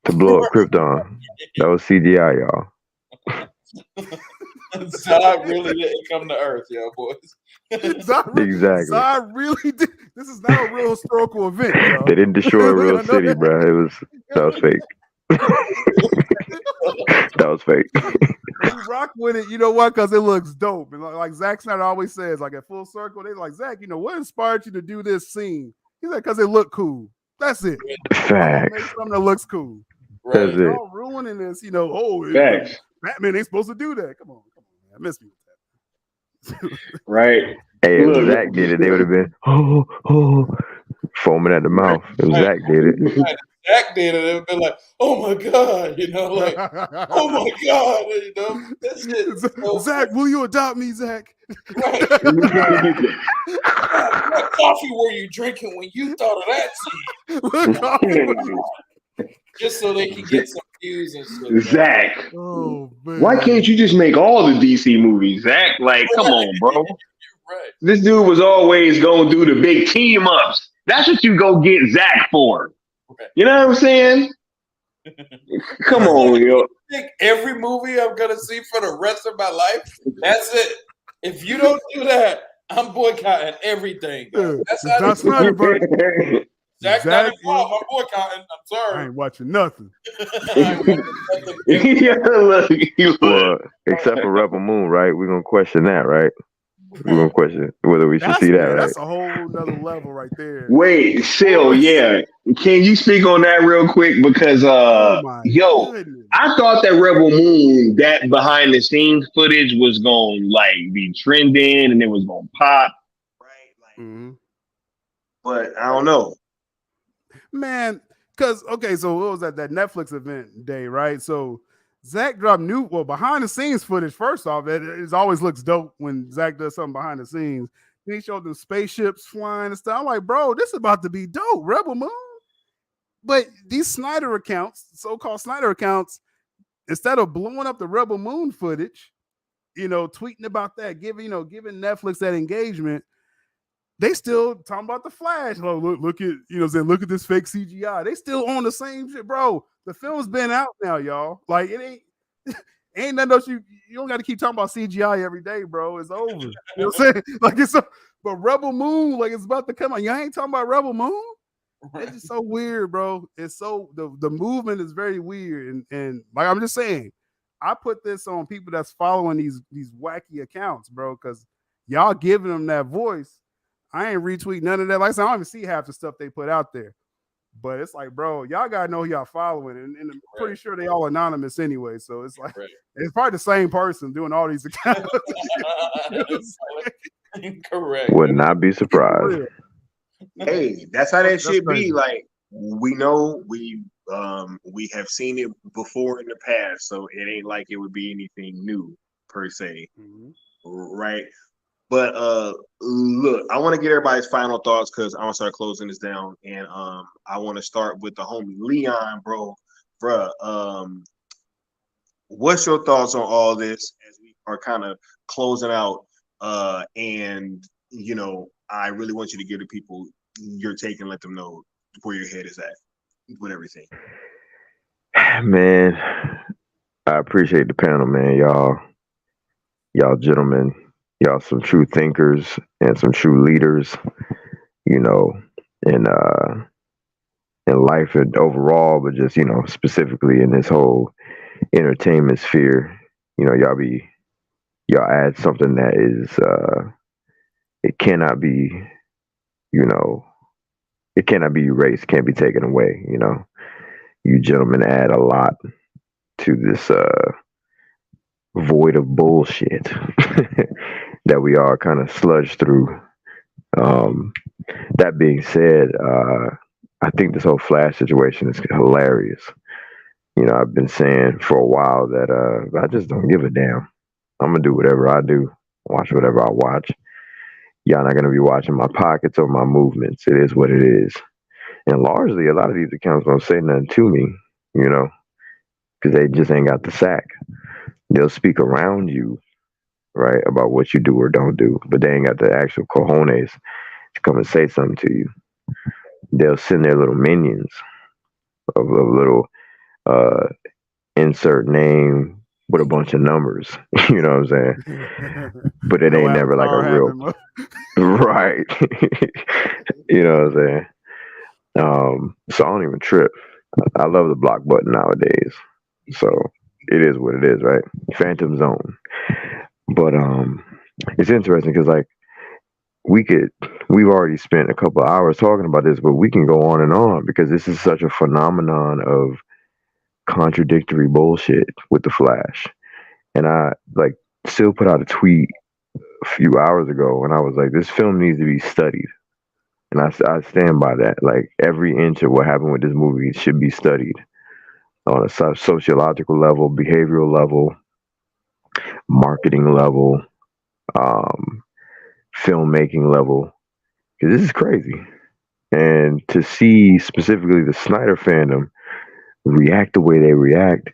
to blow up Krypton. That was CGI, y'all. Zod really didn't come to Earth, y'all boys. Exactly. Zod really did. This is not a real historical event, y'all. They didn't destroy a real city, bro. That was fake. That was fake. You rock with it, you know what? Because it looks dope. And like Zack Snyder always says, like at full circle, they're like, Zack, what inspired you to do this scene? He's like, because it looked cool. That's it. Facts. Make something that looks cool. That's it. Y'all ruining this, Batman ain't supposed to do that. Come on, man. I miss me with that. Right. Hey, if Zack did it, they would have been foaming at the mouth. If Zack did it. Zack did it, it would be like, oh my God, like, oh my God, That's it. Zack, will you adopt me, Zack? Right. What coffee were you drinking when you thought of that scene? Just so they can get some views and shit. Zack, why can't you just make all the DC movies, Zack? Like, come on, bro. Right. This dude was always going to do the big team ups. That's what you go get Zack for. You know what I'm saying? Come on, yo. I think every movie I'm gonna see for the rest of my life. That's it. If you don't do that, I'm boycotting everything. That's how Zack Snyder, bro. Zack not involved. I'm boycotting. I'm sorry. I ain't watching nothing. Well, except for Rebel Moon, right? We're gonna question that, right? We're gonna question whether we should see that, right? That's a whole nother level right there. Wait, Sil, yeah. Can you speak on that real quick? Because goodness. I thought that Rebel Moon, that behind the scenes footage was gonna be trending and it was gonna pop. Right. But I don't know. Man, because so what was that Netflix event day, right? So Zack dropped behind the scenes footage. First off, it always looks dope when Zack does something behind the scenes. Then he showed them spaceships flying and stuff. I'm like, bro, this is about to be dope, Rebel Moon. But these Snyder accounts, so-called Snyder accounts, instead of blowing up the Rebel Moon footage, tweeting about that, giving Netflix that engagement, they still talking about the Flash. Oh, look at look at this fake CGI. They still on the same shit, bro. The film's been out now, y'all. Like it ain't nothing else. You don't got to keep talking about CGI every day, bro. It's over. You know what I'm saying? But Rebel Moon, it's about to come out. Y'all ain't talking about Rebel Moon. It's just so weird, bro. It's so the movement is very weird, and like I'm just saying, I put this on people that's following these wacky accounts, bro, because y'all giving them that voice. I ain't retweet none of that. Like I said, I don't even see half the stuff they put out there. But it's like, bro, y'all gotta know who y'all following, and I'm pretty sure they all anonymous anyway. So it's like it's probably the same person doing all these accounts. Correct. Would not be surprised. Hey, that's how that shit be. Like we know we have seen it before in the past, so it ain't like it would be anything new per se, right? But look, I want to get everybody's final thoughts because I want to start closing this down, and I want to start with the homie Leon, bruh. What's your thoughts on all this as we are kind of closing out? And you know, I really want you to give the people your take and let them know where your head is at with everything. Man, I appreciate the panel, man. Y'all gentlemen, y'all some true thinkers and some true leaders, you know, in life and overall, but just, you know, specifically in this whole entertainment sphere. You know, y'all add something that is it cannot be, you know, it cannot be erased, can't be taken away, you know. You gentlemen add a lot to this void of bullshit that we all kind of sludge through. That being said, I think this whole Flash situation is hilarious. You know, I've been saying for a while that I just don't give a damn. I'm gonna do whatever I do, watch whatever I watch. Y'all not gonna be watching my pockets or my movements. It is what it is. And largely, a lot of these accounts don't say nothing to me, you know, because they just ain't got the sack. They'll speak around you, right, about what you do or don't do, but they ain't got the actual cojones to come and say something to you. They'll send their little minions of little uh, insert name with a bunch of numbers. You know what I'm saying? But it ain't never like a real right. You know what I'm saying? So I don't even trip. I love the block button nowadays. So it is what it is, right? Phantom Zone. But it's interesting because like we've already spent a couple of hours talking about this, but we can go on and on because this is such a phenomenon of contradictory bullshit with the Flash. And I like still put out a tweet a few hours ago and I was like, this film needs to be studied. And I stand by that. Like every inch of what happened with this movie should be studied on a sociological level, behavioral level, marketing level, filmmaking level. Because this is crazy. And to see specifically the Snyder fandom react the way they react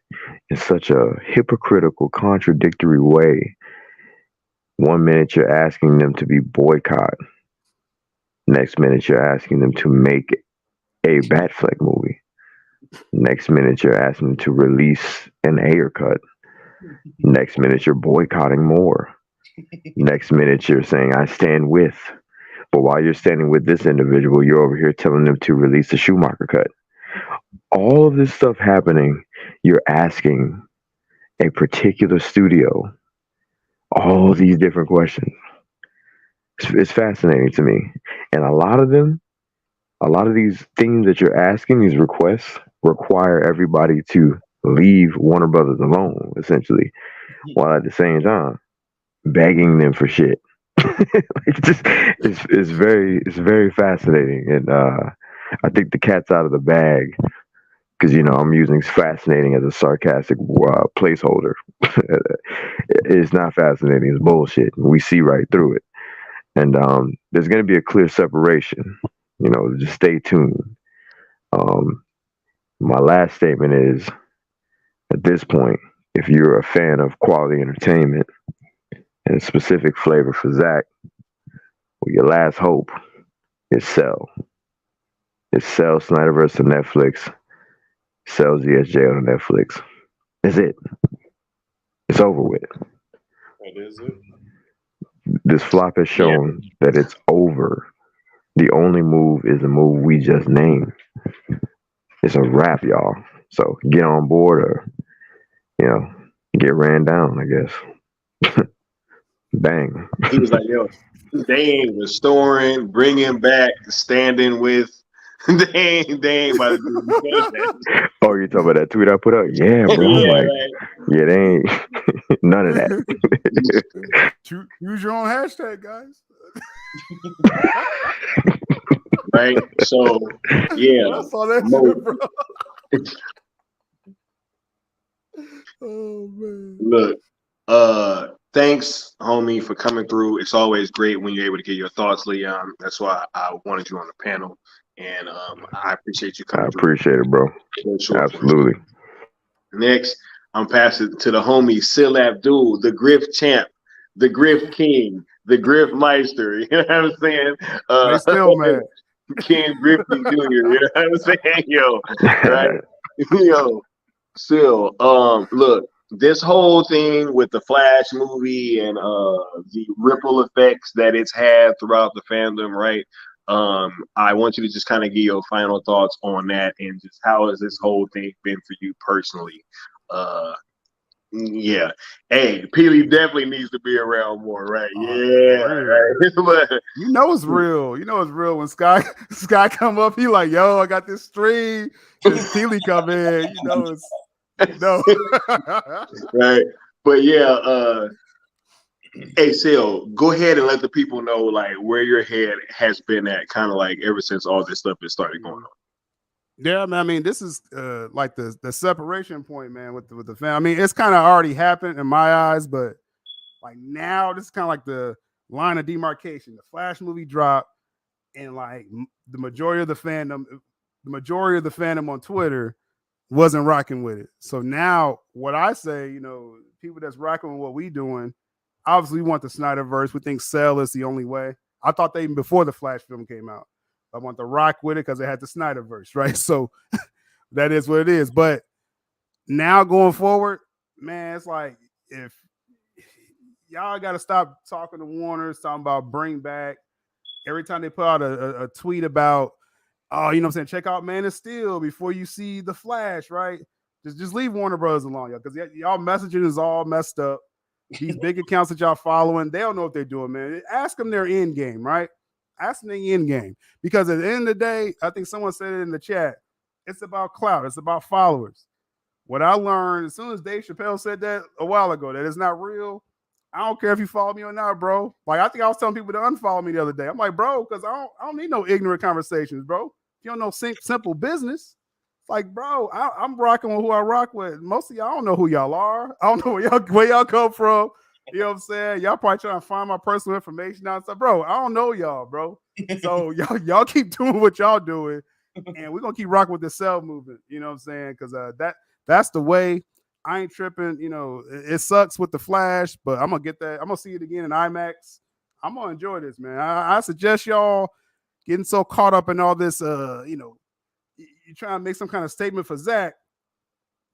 in such a hypocritical, contradictory way. One minute you're asking them to be boycott. Next minute you're asking them to make a Batfleck movie. Next minute you're asking them to release an Ayer cut. Next minute you're boycotting more. Next minute you're saying I stand with. But while you're standing with this individual, you're over here telling them to release the Schumacher cut. All of this stuff happening, you're asking a particular studio all these different questions. It's fascinating to me. And a lot of these things that you're asking, these requests, require everybody to leave Warner Brothers alone, essentially, while at the same time begging them for shit. It's very fascinating. And I think the cat's out of the bag. Because, you know, I'm using fascinating as a sarcastic placeholder. It's not fascinating. It's bullshit. We see right through it. And there's going to be a clear separation. You know, just stay tuned. My last statement is, at this point, if you're a fan of quality entertainment and a specific flavor for Zack, well, your last hope is sell. It's sell Snyderverse to Netflix. Sells ZSJ on Netflix. That's it. It's over with. That is it. This flop has shown that it's over. The only move is the move we just named. It's a wrap, y'all. So get on board or, you know, get ran down, I guess. Bang. He was like, yo, they ain't restoring, bringing back, standing with. They ain't about to do that. Oh, you talking about that tweet I put up? Yeah, bro. Yeah, like, right. yeah, they ain't none of that. Use your own hashtag, guys. right? So yeah, I saw that Mo. shit, bro. Oh man. Look, thanks, homie, for coming through. It's always great when you're able to get your thoughts, Leon. That's why I wanted you on the panel, and I appreciate you I coming through. appreciate it, bro. For sure. Absolutely. Next, I'm passing to the homie Sil Abdul, the Griff champ, the Griff king, the Griff Meister. You know what I'm saying? They still mad. King Griffey Jr. You know what I'm saying? Yo, right? Yo, Sil, look, this whole thing with the Flash movie and the ripple effects that it's had throughout the fandom, right? I want you to just kind of give your final thoughts on that and just how has this whole thing been for you personally? Yeah. Hey, Peely definitely needs to be around more, right? Yeah. Right. But, you know it's real. You know it's real when Sky come up. He like, yo, I got this stream. Peely come in. You know it's right. But yeah, hey Sil, go ahead and let the people know like where your head has been at kind of like ever since all this stuff has started going on. Yeah, man. I mean, this is like the separation point, man, with the fan. I mean, it's kind of already happened in my eyes, but like now, this is kind of like the line of demarcation. The Flash movie dropped, and like the majority of the fandom on Twitter wasn't rocking with it. So now, what I say, you know, people that's rocking with what we doing, obviously we want the Snyderverse. We think Cell is the only way. I thought that even before the Flash film came out. I want to rock with it because it had the Snyderverse, right? So that is what it is. But now going forward, man, it's like if y'all got to stop talking to Warner, talking about bring back. Every time they put out a tweet about, oh, you know what I'm saying, check out Man of Steel before you see the Flash, right? Just leave Warner Brothers alone, y'all, because y'all messaging is all messed up. These big accounts that y'all following, they don't know what they're doing, man. Ask them their end game, right? Ask them their end game. Because at the end of the day, I think someone said it in the chat, it's about clout. It's about followers. What I learned as soon as Dave Chappelle said that a while ago, that it's not real, I don't care if you follow me or not, bro. Like, I think I was telling people to unfollow me the other day. I'm like, bro, because I don't need no ignorant conversations, bro. If you don't know simple business, like, bro, I'm rocking with who I rock with. Most of y'all don't know who y'all are. I don't know where y'all come from. You know what I'm saying? Y'all probably trying to find my personal information out and stuff. Bro, I don't know y'all, bro. So y'all keep doing what y'all doing, and we're gonna keep rocking with the Cell movement. You know what I'm saying? Because that's the way. I ain't tripping. You know, it sucks with the Flash, but I'm gonna get that. I'm gonna see it again in IMAX. I'm gonna enjoy this, man. I suggest y'all getting so caught up in all this. You know, you trying to make some kind of statement for Zach.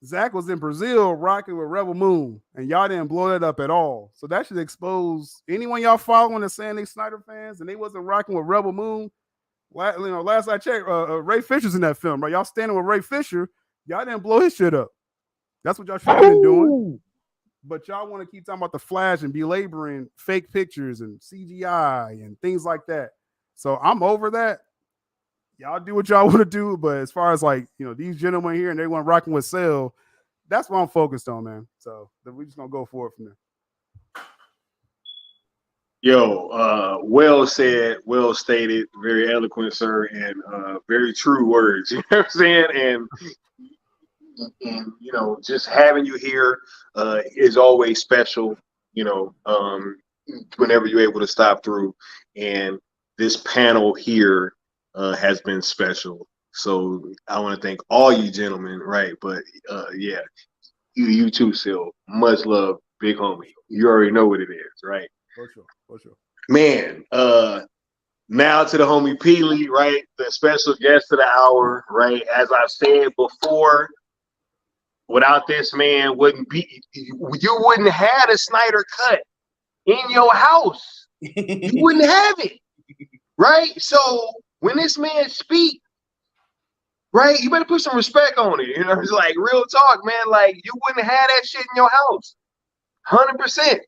Zach was in Brazil rocking with Rebel Moon, and y'all didn't blow that up at all. So that should expose anyone y'all following that's saying they Snyder fans and they wasn't rocking with Rebel Moon. Last I checked, Ray Fisher's in that film, right? Y'all standing with Ray Fisher, y'all didn't blow his shit up. That's what y'all should have been doing. But y'all want to keep talking about the Flash and belaboring fake pictures and CGI and things like that. So I'm over that. Y'all do what y'all want to do, but as far as like, you know, these gentlemen here and they want rocking with Cell, that's what I'm focused on, man. So we're just gonna go for it from there. Yo, well said, well stated, very eloquent, sir, and very true words. You know what I'm saying? And you know, just having you here is always special. You know, whenever you're able to stop through, and this panel here has been special. So I want to thank all you gentlemen, right? But yeah, you too, Sil. Much love, big homie. You already know what it is, right? For sure. Man, now to the homie Peely, right? The special guest of the hour, right? As I've said before, without this man, you wouldn't have a Snyder cut in your house. You wouldn't have it, right? So when this man speak, right, you better put some respect on it. You know, it's like real talk, man. Like you wouldn't have that shit in your house, 100%,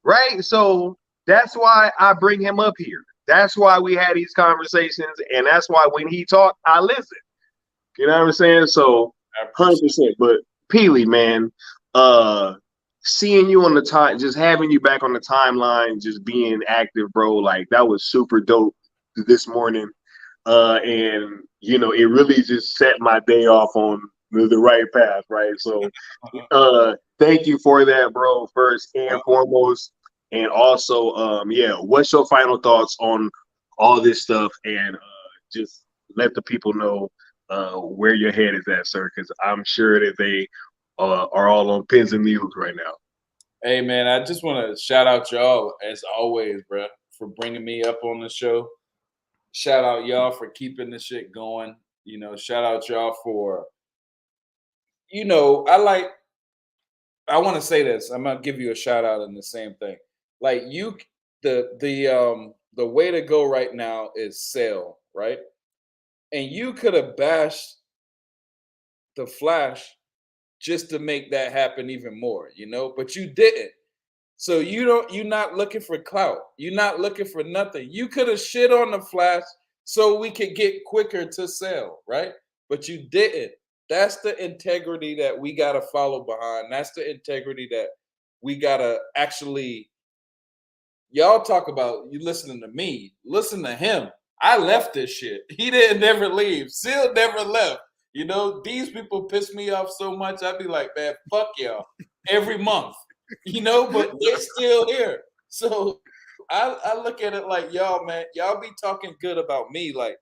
right? So that's why I bring him up here. That's why we had these conversations, and that's why when he talk, I listen. You know what I'm saying? So 100%. But Peely, man, seeing you on the time, just having you back on the timeline, just being active, bro, like that was super dope this morning. And you know, it really just set my day off on the right path, right? So thank you for that, bro, first and foremost. And also, yeah, what's your final thoughts on all this stuff? And just let the people know where your head is at, sir, because I'm sure that they are all on pins and needles right now. Hey, man, I just want to shout out y'all, as always, bro, for bringing me up on the show. Shout out y'all for keeping the shit going. You know, shout out y'all for, you know, I want to say this. I'm gonna give you a shout out in the same thing. Like the way to go right now is sell, right? And you could have bashed the Flash just to make that happen even more, you know, but you didn't. So you're not looking for clout. You're not looking for nothing. You could have shit on the Flash so we could get quicker to sell, right? But you didn't. That's the integrity that we got to follow behind. That's the integrity that we got to actually. Y'all talk about you listening to me. Listen to him. I left this shit. He didn't never leave. Seal never left. You know, these people piss me off so much. I'd be like, man, fuck y'all every month. You know, but they're still here. So I look at it like, y'all, man, y'all be talking good about me. Like,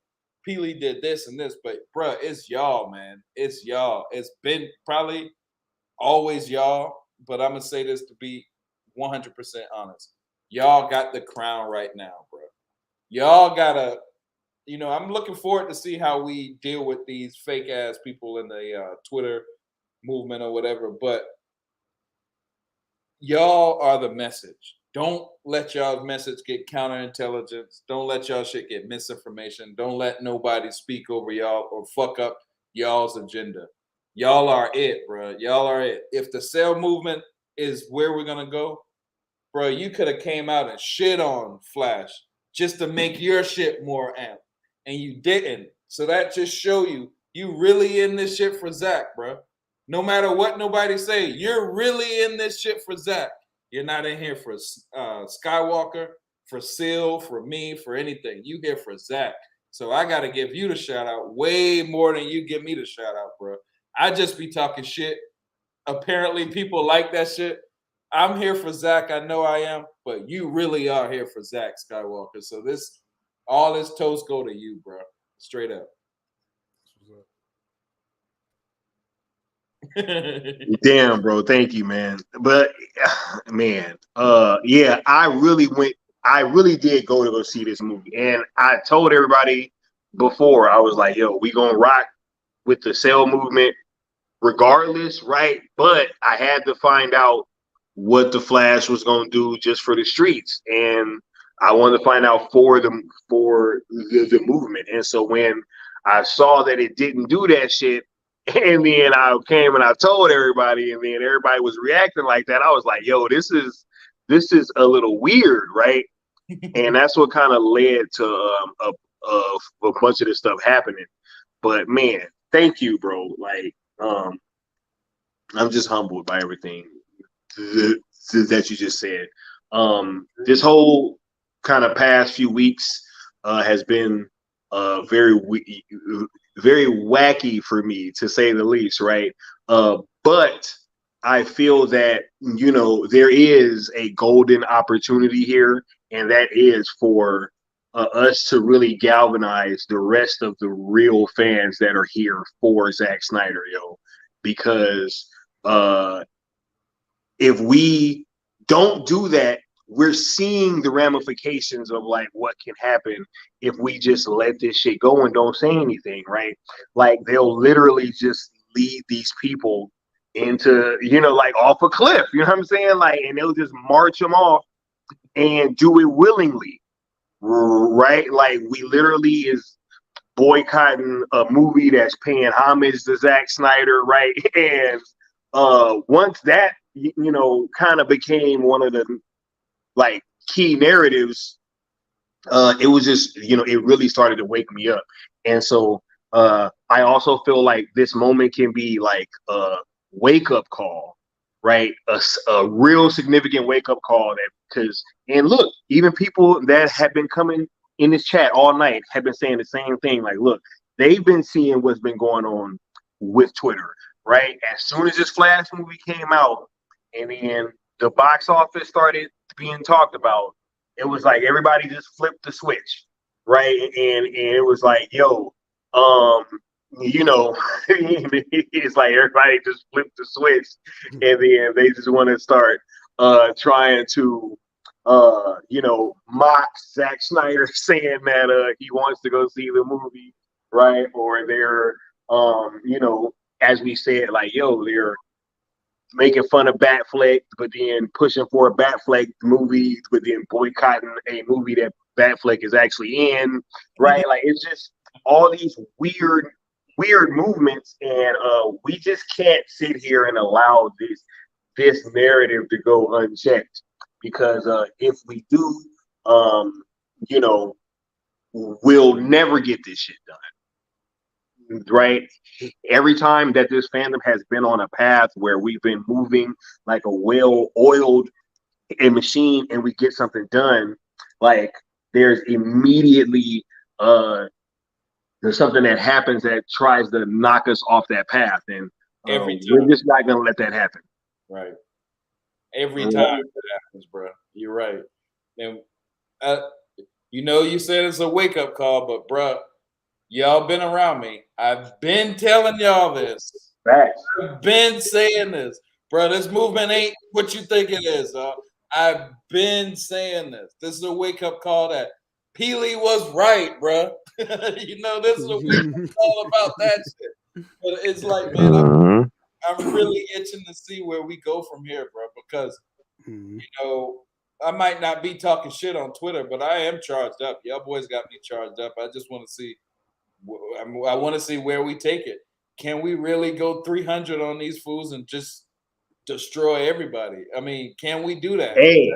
Peely did this and this, but bruh, it's y'all, man. It's y'all. It's been probably always y'all, but I'm gonna say this to be 100% honest. Y'all got the crown right now, bro. Y'all gotta, you know, I'm looking forward to see how we deal with these fake ass people in the Twitter movement or whatever, but y'all are the message. Don't let y'all message get counterintelligence. Don't let y'all shit get misinformation. Don't let nobody speak over y'all or fuck up y'all's agenda. Y'all are it, bro. Y'all are it. If the sale movement is where we're gonna go, bro, you could have came out and shit on Flash just to make your shit more amp, and you didn't. So that just show you really in this shit for Zack, bro. No matter what nobody say, you're really in this shit for Zack. You're not in here for Skywalker, for Seal, for me, for anything. You here for Zack. So I got to give you the shout out way more than you give me the shout out, bro. I just be talking shit. Apparently people like that shit. I'm here for Zack. I know I am, but you really are here for Zack Skywalker. So all this toast go to you, bro. Straight up. Damn, bro. Thank you, man. But man, yeah, I really did go see this movie. And I told everybody before, I was like, yo, we gonna rock with the sale movement regardless, right? But I had to find out what the Flash was gonna do just for the streets. And I wanted to find out for the movement. And so when I saw that it didn't do that shit, and then I came and I told everybody, and then everybody was reacting like that, I was like, yo, this is a little weird, right? And that's what kind of led to a bunch of this stuff happening. But man, thank you, bro. Like, I'm just humbled by everything that you just said. This whole kind of past few weeks has been very wacky for me, to say the least, right? But I feel that, you know, there is a golden opportunity here, and that is for us to really galvanize the rest of the real fans that are here for Zack Snyder, yo. Because if we don't do that, we're seeing the ramifications of like what can happen if we just let this shit go and don't say anything, right? Like they'll literally just lead these people into, you know, like off a cliff, you know what I'm saying? Like, and they'll just march them off and do it willingly, right? Like we literally is boycotting a movie that's paying homage to Zack Snyder, right? And once that, you know, kind of became one of the like key narratives, it was just, you know, it really started to wake me up. And so I also feel like this moment can be like a wake-up call, right? A real significant wake-up call, that because, and look, even people that have been coming in this chat all night have been saying the same thing. Like, look, they've been seeing what's been going on with Twitter, right? As soon as this Flash movie came out, and then the box office started being talked about, it was like everybody just flipped the switch, right? And it was like, yo, you know, it's like everybody just flipped the switch, and then they just want to start trying to you know, mock Zack Snyder saying that he wants to go see the movie, right? Or they're you know, as we said, like, yo, they're making fun of Batfleck, but then pushing for a Batfleck movie, but then boycotting a movie that Batfleck is actually in, right? Like, it's just all these weird movements, and we just can't sit here and allow this narrative to go unchecked, because if we do, you know, we'll never get this shit done, right? Every time that this fandom has been on a path where we've been moving like a well-oiled machine and we get something done, like there's immediately there's something that happens that tries to knock us off that path, and we're just not gonna let that happen. Right. Every time that happens, bro. You're right. And you know, you said it's a wake-up call, but bro, y'all been around me. I've been telling y'all this. Facts. I've been saying this. Bro, this movement ain't what you think it is. I've been saying this. This is a wake-up call that Peely was right, bro. You know, this is a wake-up call about that shit. But it's like, man, I'm really itching to see where we go from here, bro, because, you know, I might not be talking shit on Twitter, but I am charged up. Y'all boys got me charged up. I just want to see. I want to see where we take it. Can we really go 300 on these fools and just destroy everybody? I mean, can we do that? Hey,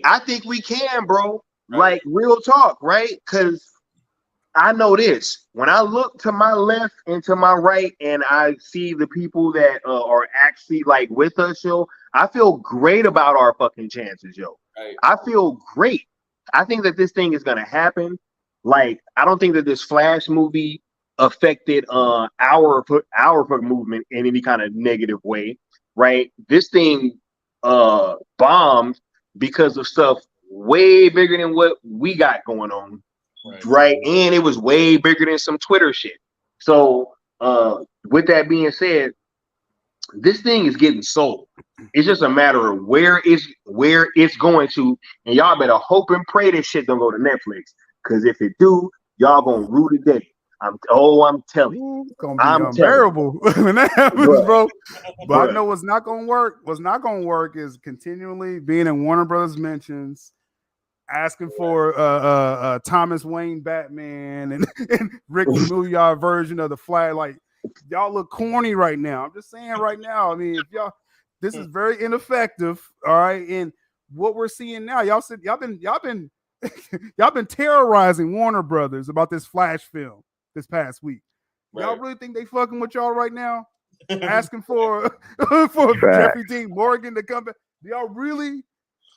I think we can, bro. Right. Like, real talk, right? Because I know this. When I look to my left and to my right, and I see the people that are actually like with us, yo, I feel great about our fucking chances, yo. Right. I feel great. I think that this thing is gonna happen. Like, I don't think that this Flash movie affected our movement in any kind of negative way, right? This thing bombed because of stuff way bigger than what we got going on. Right. And it was way bigger than some Twitter shit. So with that being said, this thing is getting sold. It's just a matter of where it's going to, and y'all better hope and pray this shit don't go to Netflix. Because if it do, y'all gonna rue the day. I'm telling you, it's gonna be unbearable when that happens, bro. But I know what's not gonna work. What's not gonna work is continually being in Warner Brothers mentions, asking for Thomas Wayne Batman and Rick Famuyiwa version of the Flash. Like, y'all look corny right now. I'm just saying right now. I mean, if y'all, this is very ineffective. All right, and what we're seeing now, y'all been y'all been terrorizing Warner Brothers about this Flash film this past week. Right. Y'all really think they fucking with y'all right now? Asking for Jeffrey Dean Morgan to come back? Do y'all really?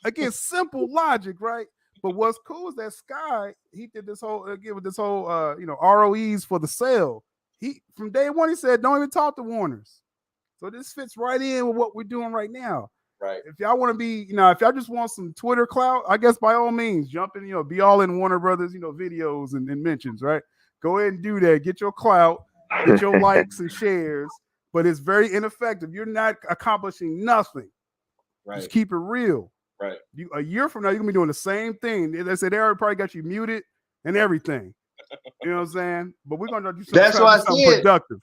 Again, simple logic, right? But what's cool is that Sky, he did this whole you know, ROEs for the sale. He from day one he said don't even talk to Warners. So this fits right in with what we're doing right now. Right. If y'all want to be, you know, if y'all just want some Twitter clout, I guess by all means, jump in, you know, be all in Warner Brothers, you know, videos and mentions, right? Go ahead and do that. Get your clout, get your likes and shares. But it's very ineffective. You're not accomplishing nothing. Right. Just keep it real. Right. A year from now, you're gonna be doing the same thing. They said they already probably got you muted and everything. You know what I'm saying? But we're gonna do something productive.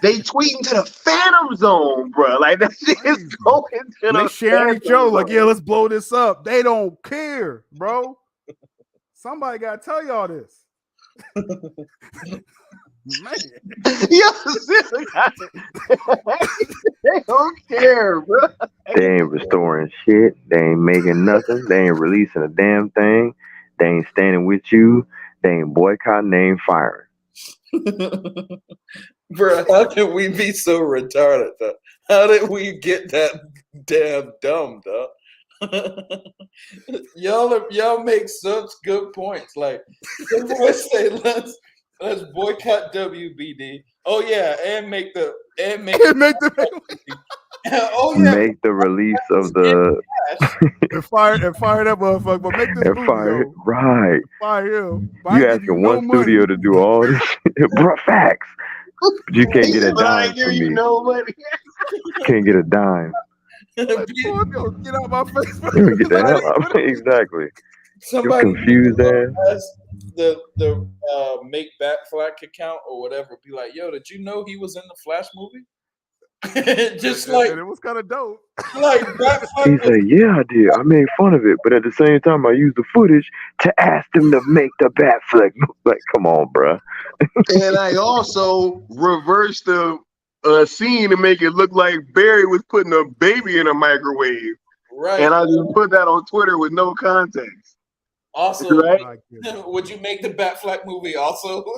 They tweeting to the Phantom Zone, bro. Like, that shit is going to they sharing each other, like, yeah, let's blow this up. They don't care, bro. Somebody gotta tell y'all this. Man. Yo, they don't care, bro. They ain't restoring shit. They ain't making nothing. They ain't releasing a damn thing. They ain't standing with you. They ain't boycotting. They ain't firing. Bro, how can we be so retarded, though? How did we get that damn dumb, though? Y'all make such good points. Like someone say, let's boycott WBD. Oh yeah, and make the oh yeah, Make the release of the and fire that motherfucker, but make this movie though. Right. Fire him. You asking one studio to do all this shit, bro? Facts. But you can't get a dime from me. Can't get a dime. Get out my face. Get the hell out of me. Exactly. Somebody confused ass. The make Batfleck account or whatever. Be like, yo, did you know he was in the Flash movie? Just like, and it was kind of dope. Like he said, "Yeah, I did. I made fun of it, but at the same time, I used the footage to ask them to make the Batfleck." Like, come on, bro. And I also reversed the scene to make it look like Barry was putting a baby in a microwave. Right. And I just put that on Twitter with no context. Also, right? Would you make the Batfleck movie also? On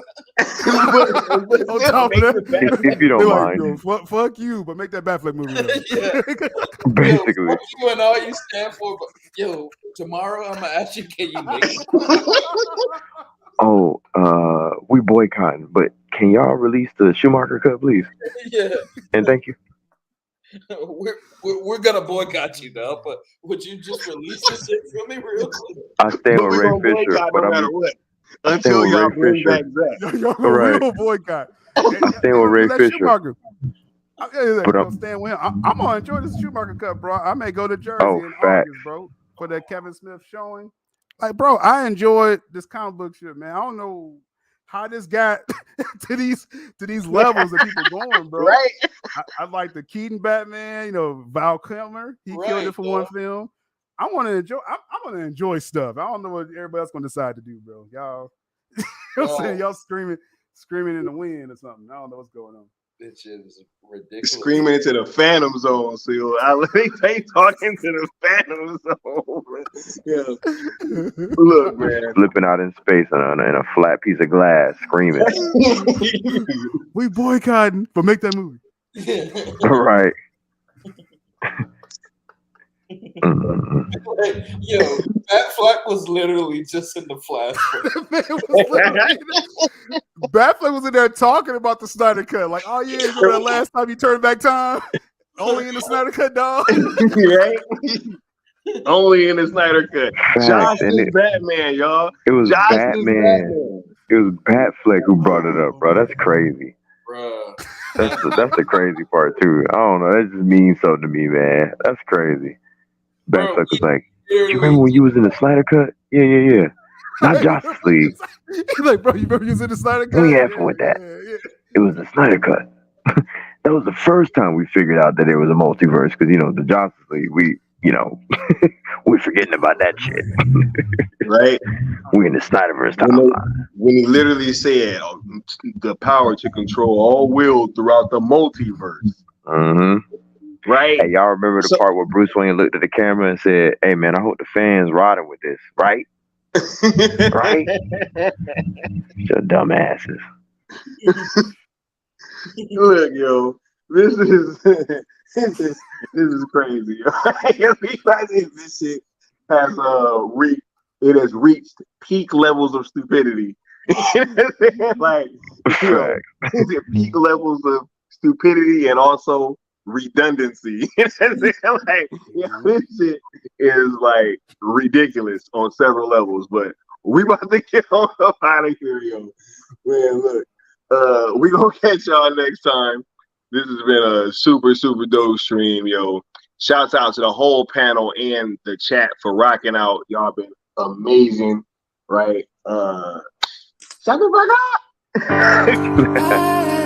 top of that, if you don't mind. Like, fuck you, but make that Batfleck movie. Yeah. Basically. Yo, fuck you and all you stand for. But, yo, tomorrow I'm gonna ask you, can you make it? Oh, we boycotting, but can y'all release the Schumacher cut, please? Yeah. And thank you. We're gonna boycott you now, but would you just release this shit for me real quick? I stand with Ray Fisher, but no matter what. Until y'all bring back Zack. Real boycott. I stand with Ray Fisher. I'm staying with him. I'm gonna enjoy this Schumacher cut, bro. I may go to Jersey in August, bro, for that Kevin Smith showing. Like, bro, I enjoyed this comic book shit, man. I don't know how this got to these levels that people going, bro. Right. I like the Keaton Batman, Val Kilmer. He killed it for one film. I want to enjoy. I'm gonna enjoy stuff. I don't know what everybody else gonna decide to do, bro. Y'all, saying y'all screaming in the wind or something. I don't know what's going on. This shit is ridiculous. Screaming into the Phantom Zone, so they talking to the Phantom Zone. Yeah. Look, man. Flipping out in space on a flat piece of glass, screaming. We boycotting, but make that movie. Right. Yo, Batfleck was literally just in the Flash. Batfleck was in there talking about the Snyder Cut. Like, oh yeah, remember that last time you turned back time? Only in the Snyder Cut, dog. Right? Only in the Snyder Cut. Johnson's Batman, y'all. It was Batman. It was Batfleck who brought it up, bro. That's crazy. Bruh. That's the crazy part too. I don't know. That just means something to me, man. That's crazy. Batfleck was like, "You remember when you was in the Snyder Cut? Yeah. Not Justice League." He's like, "Bro, you remember you was in the Snyder Cut?" We ain't with that. Yeah. It was the Snyder Cut. That was the first time we figured out that there was a multiverse because the Justice League, we're forgetting about that shit. Right? We in the Snyderverse timeline. When he literally said the power to control all will throughout the multiverse. Mm-hmm. Right? Hey, y'all remember the part where Bruce Wayne looked at the camera and said, "Hey man, I hope the fans riding with this, right?" Right? Your dumb asses. Look, yo, this is crazy. This shit has reached peak levels of stupidity. Like, peak levels of stupidity and also redundancy. This shit is like ridiculous on several levels. But we about to get on up out of here, yo. Man, look, we gonna catch y'all next time. This has been a super dope stream, yo. Shouts out to the whole panel and the chat for rocking out. Y'all been amazing, right? Shut the fuck up.